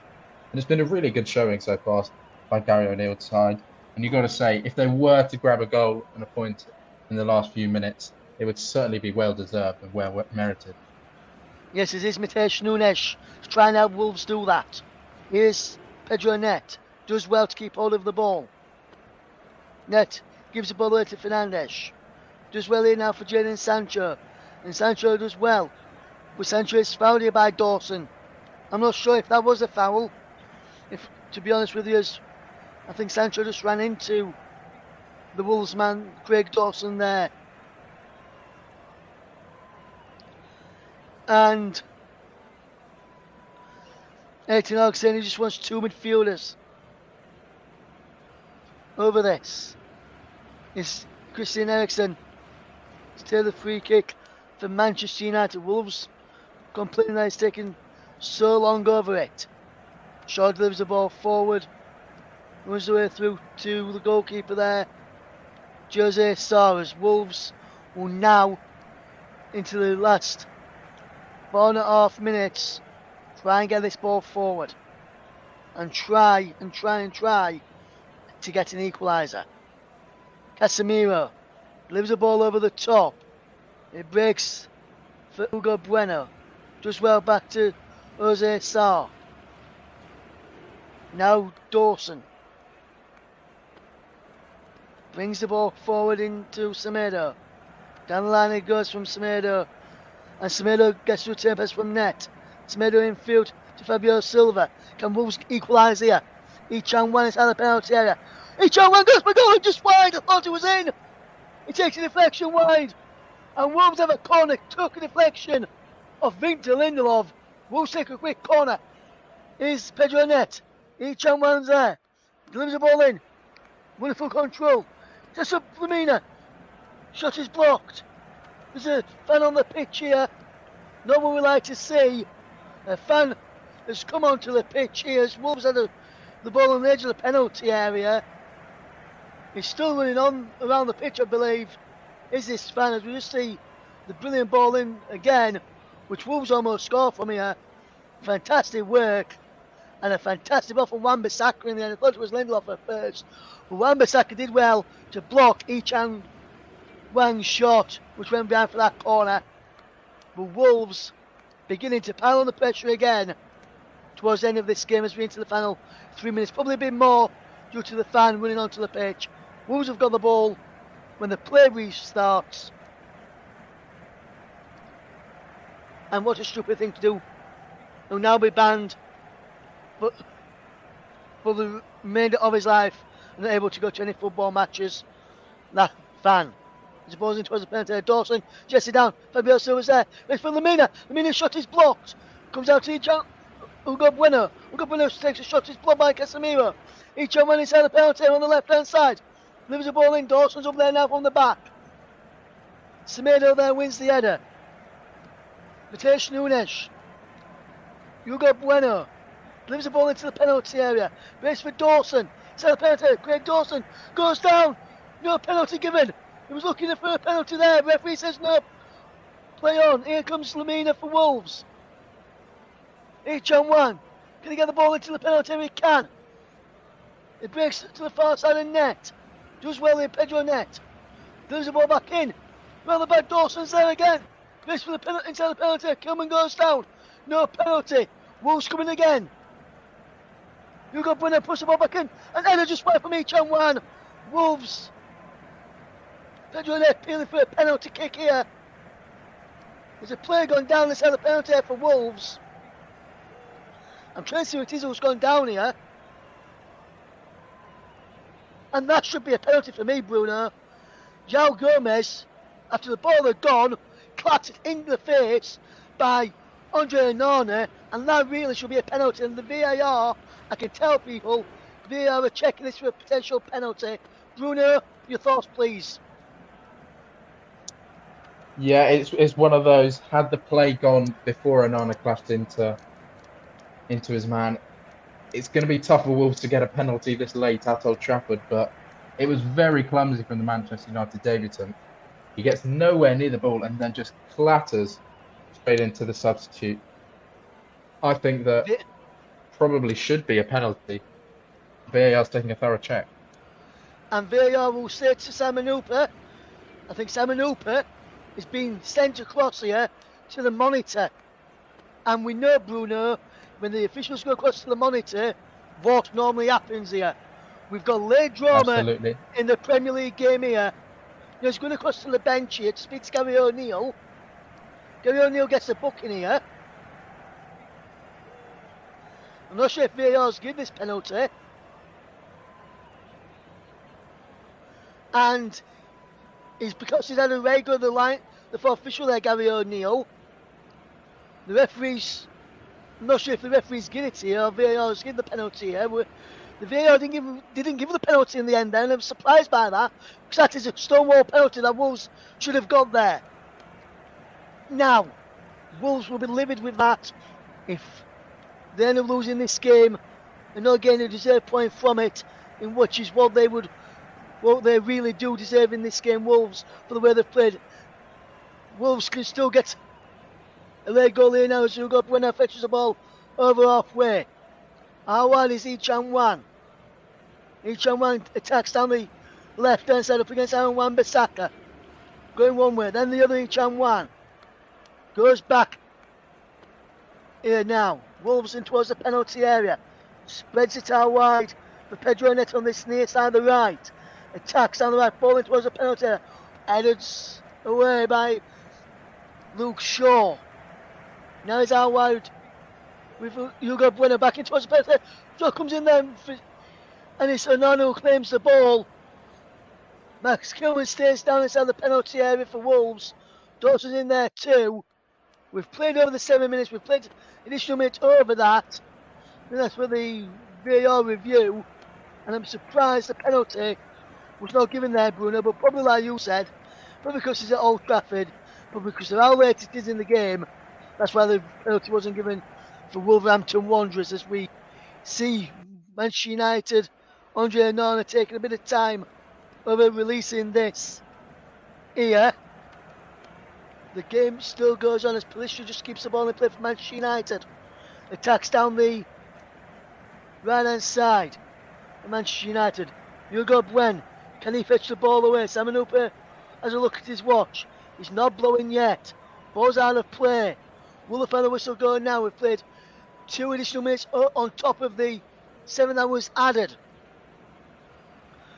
And it's been a really good showing so far by Gary O'Neill's side. And you've got to say, if they were to grab a goal and a point in the last few minutes, it would certainly be well deserved and well merited. Yes, it is Mateus Nunes to try and help Wolves do that. Here's Pedro Net. Does well to keep hold of the ball. Net gives the ball away to Fernandes. Does well here now for Jadon Sancho. And Sancho does well. But Sancho is fouled here by Dawson. I'm not sure if that was a foul. To be honest with you, I think Sancho just ran into the Wolves man, Craig Dawson there. And Eitan Hogg saying he just wants 2 midfielders over this. It's Christian Eriksen to take the free kick for Manchester United. Wolves complaining that it's taken so long over it. Shaw delivers the ball forward, runs the way through to the goalkeeper there, Jose Soares. Wolves will now, into the last 4.5 minutes, try and get this ball forward and try to get an equaliser. Casemiro delivers the ball over the top. It breaks for Hugo Bueno. Just well back to Jose Sarr. Now Dawson brings the ball forward into Semedo. Down the line it goes from Semedo. And Semedo gets to a turn pass from Net. Semedo in field to Fabio Silva. Can Wolves equalise here? Ichan Wan is out of the penalty area. Ichan Wan goes for goal just wide. I thought it was in. He takes a deflection wide. And Wolves have a corner. Took a deflection of Victor Lindelof. Wolves take a quick corner. Here's Pedro Net. Ichan Wan's there. Delivers the ball in. Wonderful control. Just up Lamina. Shot is blocked. There's a fan on the pitch here. Not what we like to see. A fan has come onto the pitch here as Wolves had a the ball on the edge of the penalty area. He's still running on around the pitch, I believe, is this fan, as we just see the brilliant ball in again, which Wolves almost score from here. Fantastic work, and a fantastic ball from Wan-Bissaka in the end. I thought it was Lindelof at first, but Wan-Bissaka did well to block Ichan Wang's shot, which went behind for that corner. But Wolves beginning to pile on the pressure again towards the end of this game as we enter the final 3 minutes. Probably a bit more due to the fan running onto the pitch. Wolves have got the ball when the play restarts. And what a stupid thing to do. He'll now be banned for the remainder of his life and not able to go to any football matches. That fan. He's opposing towards the penalty. Dawson, Jesse down. Fabio Silva's there. It's for Lemina. Lemina's shot is blocked. Comes out to Ichan. Hugo Bueno. Hugo Bueno takes a shot. It's blocked by Casemiro. Ichan went inside the penalty on the left hand side. Leaves the ball in. Dawson's up there now from the back. Semedo there wins the header. Mateus Nunes. Hugo Bueno. Leaves the ball into the penalty area. Race for Dawson. Inside the penalty. Craig Dawson goes down. No penalty given. He was looking for a penalty there. Referee says no. Play on. Here comes Lemina for Wolves. Ichan Wan. Can he get the ball into the penalty area? He can. It breaks to the far side of the net. Does well in Pedro net. Throws the ball back in. Round the back, Dawson's there again. Race for the penalty inside the penalty. Kilman goes down. No penalty. Wolves coming again. Hugo Bueno puts the ball back in. And header just went from Ichan Wan. Wolves. Pedro net peeling for a penalty kick here. There's a player going down inside the penalty area for Wolves. I'm trying to see what it is who's gone down here. And that should be a penalty for me, Bruno. João Gomez, after the ball had gone, clattered in the face by Andre Onana, and that really should be a penalty. And the VAR, I can tell people, VAR are checking this for a potential penalty. Bruno, your thoughts, please. Yeah, it's one of those. Had the play gone before Onana clashed into his man, it's going to be tough for Wolves to get a penalty this late at Old Trafford, but it was very clumsy from the Manchester United debutant. He gets nowhere near the ball and then just clatters straight into the substitute. I think that probably should be a penalty. VAR's taking a thorough check. And VAR will say to Simon Hooper, I think Simon Hooper is being sent across here to the monitor. And we know, Bruno, when the officials go across to the monitor, what normally happens here. We've got late drama Absolutely. In the Premier League game here. He's going across to the bench here to speak to Gary O'Neill. Gary O'Neill gets a booking here. I'm not sure if VAR's give this penalty. And it's because he's had a regular the line, the fourth official there, Gary O'Neill. The referees, I'm not sure if the referees give it here or VAR's give the penalty here. The VAR didn't give the penalty in the end then. I'm surprised by that, because that is a stonewall penalty that Wolves should have got there. Now, Wolves will be livid with that if they end up losing this game and not getting a deserved point from it, in which is what they really do deserve in this game, Wolves, for the way they've played. Wolves can still get a late goal here now as Hugo Bueno fetches the ball over halfway. How wide is Ichan Wan? Ichan Wan attacks down the left hand side up against Aaron Wan-Bissaka. Going one way, then the other Ichan Wan. Goes back here now. Wolves in towards the penalty area. Spreads it out wide for Pedro Neto on this near side of the right. Attacks down the right, falling towards the penalty area. Headed away by Luke Shaw. Now he's out wide with Hugo Bueno back in towards the penalty area. Shaw comes in there and it's Onana who claims the ball. Max Kilman stays down inside the penalty area for Wolves. Dawson's in there too. We've played over the 7 minutes. We've played additional minutes over that. And that's for the VAR review. And I'm surprised the penalty was not given there, Bruno. But probably like you said, probably because it's at Old Trafford, probably because of how late it is in the game. That's why the penalty wasn't given for Wolverhampton Wanderers, as we see Manchester United, Andre Onana taking a bit of time over releasing this here. The game still goes on as Pulisic just keeps the ball in play for Manchester United. Attacks down the right hand side for Manchester United. Hugo Buen, can he fetch the ball away? Simon Hooper has a look at his watch. He's not blowing yet. Ball's out of play. Will the final whistle go now? We've played 2 additional minutes on top of the 7 that was added.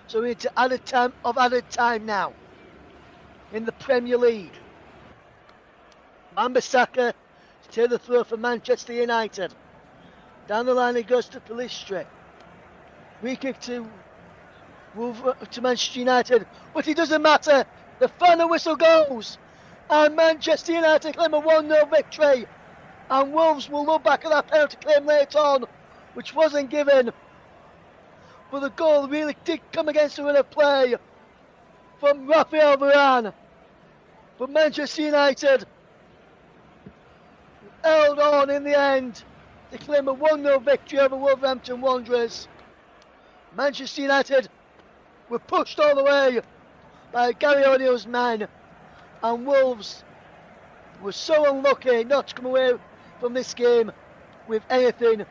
So we need to added time now in the Premier League. Wan-Bissaka to take the throw for Manchester United. Down the line it goes to Pellistri. Free kick to Manchester United, but it doesn't matter. The final whistle goes, and Manchester United claim a 1-0 victory. And Wolves will look back at that penalty claim later on, which wasn't given. But the goal really did come against the run of play from Rafael Varane. But Manchester United held on in the end to claim a 1-0 victory over Wolverhampton Wanderers. Manchester United were pushed all the way by Gary O'Neill's men, and Wolves were so unlucky not to come away from this game with anything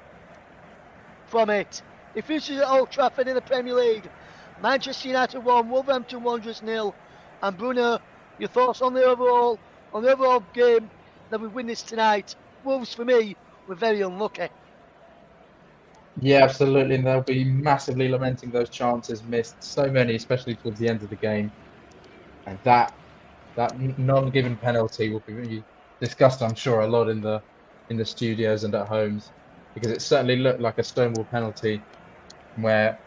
from it. It finishes at Old Trafford in the Premier League. Manchester United 1, Wolverhampton Wanderers 0. And Bruno, your thoughts on the overall game that we witnessed tonight? Wolves, for me, were very unlucky. Yeah, absolutely, and they'll be massively lamenting those chances missed. So many, especially towards the end of the game, and that non-given penalty will be discussed, I'm sure, a lot in the studios and at homes, because it certainly looked like a stonewall penalty where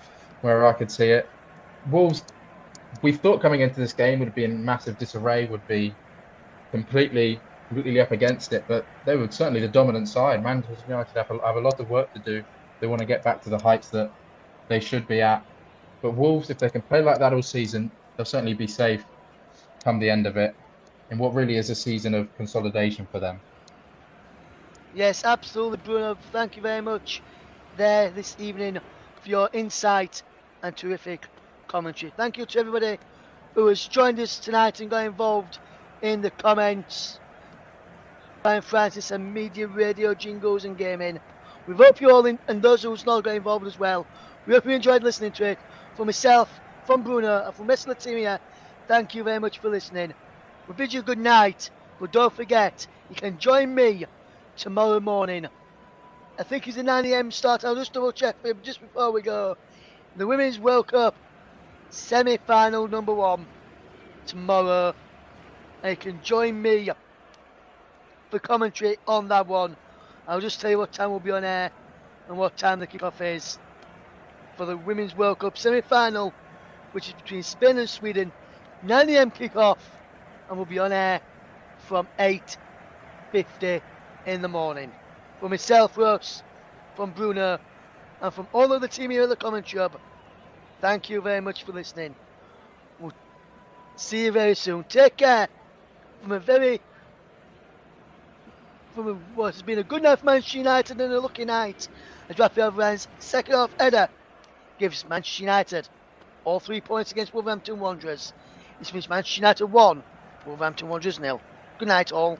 I could see it. Wolves, we thought coming into this game would be in massive disarray, would be completely up against it, but they were certainly the dominant side. Manchester United have a lot of work to do. They want to get back to the heights that they should be at. But Wolves, if they can play like that all season, they'll certainly be safe come the end of it, in what really is a season of consolidation for them. Yes, absolutely, Bruno. Thank you very much there this evening for your insight and terrific commentary. Thank you to everybody who has joined us tonight and got involved in the comments. Brian Francis and Media Radio Jingles and Gaming. We hope you all, and those who's not got involved as well, we hope you enjoyed listening to it. For myself, from Bruno, and from the rest of the team here, thank you very much for listening. We bid you good night, but don't forget, you can join me tomorrow morning. I think it's a 9 AM start. I'll just double check just before we go. The Women's World Cup semi-final number 1 tomorrow. And you can join me for commentary on that one. I'll just tell you what time we'll be on air and what time the kickoff is for the Women's World Cup semi-final, which is between Spain and Sweden. 9 AM kickoff, and we'll be on air from 8:50 in the morning. For myself, Russ, from Bruno, and from all of the team here at the Commentary Hub, thank you very much for listening. We'll see you very soon. Take care from what has been a good night for Manchester United and a lucky night, as Rafael Varane's second half header gives Manchester United all 3 points against Wolverhampton Wanderers. This means Manchester United 1, Wolverhampton Wanderers 0. Good night all.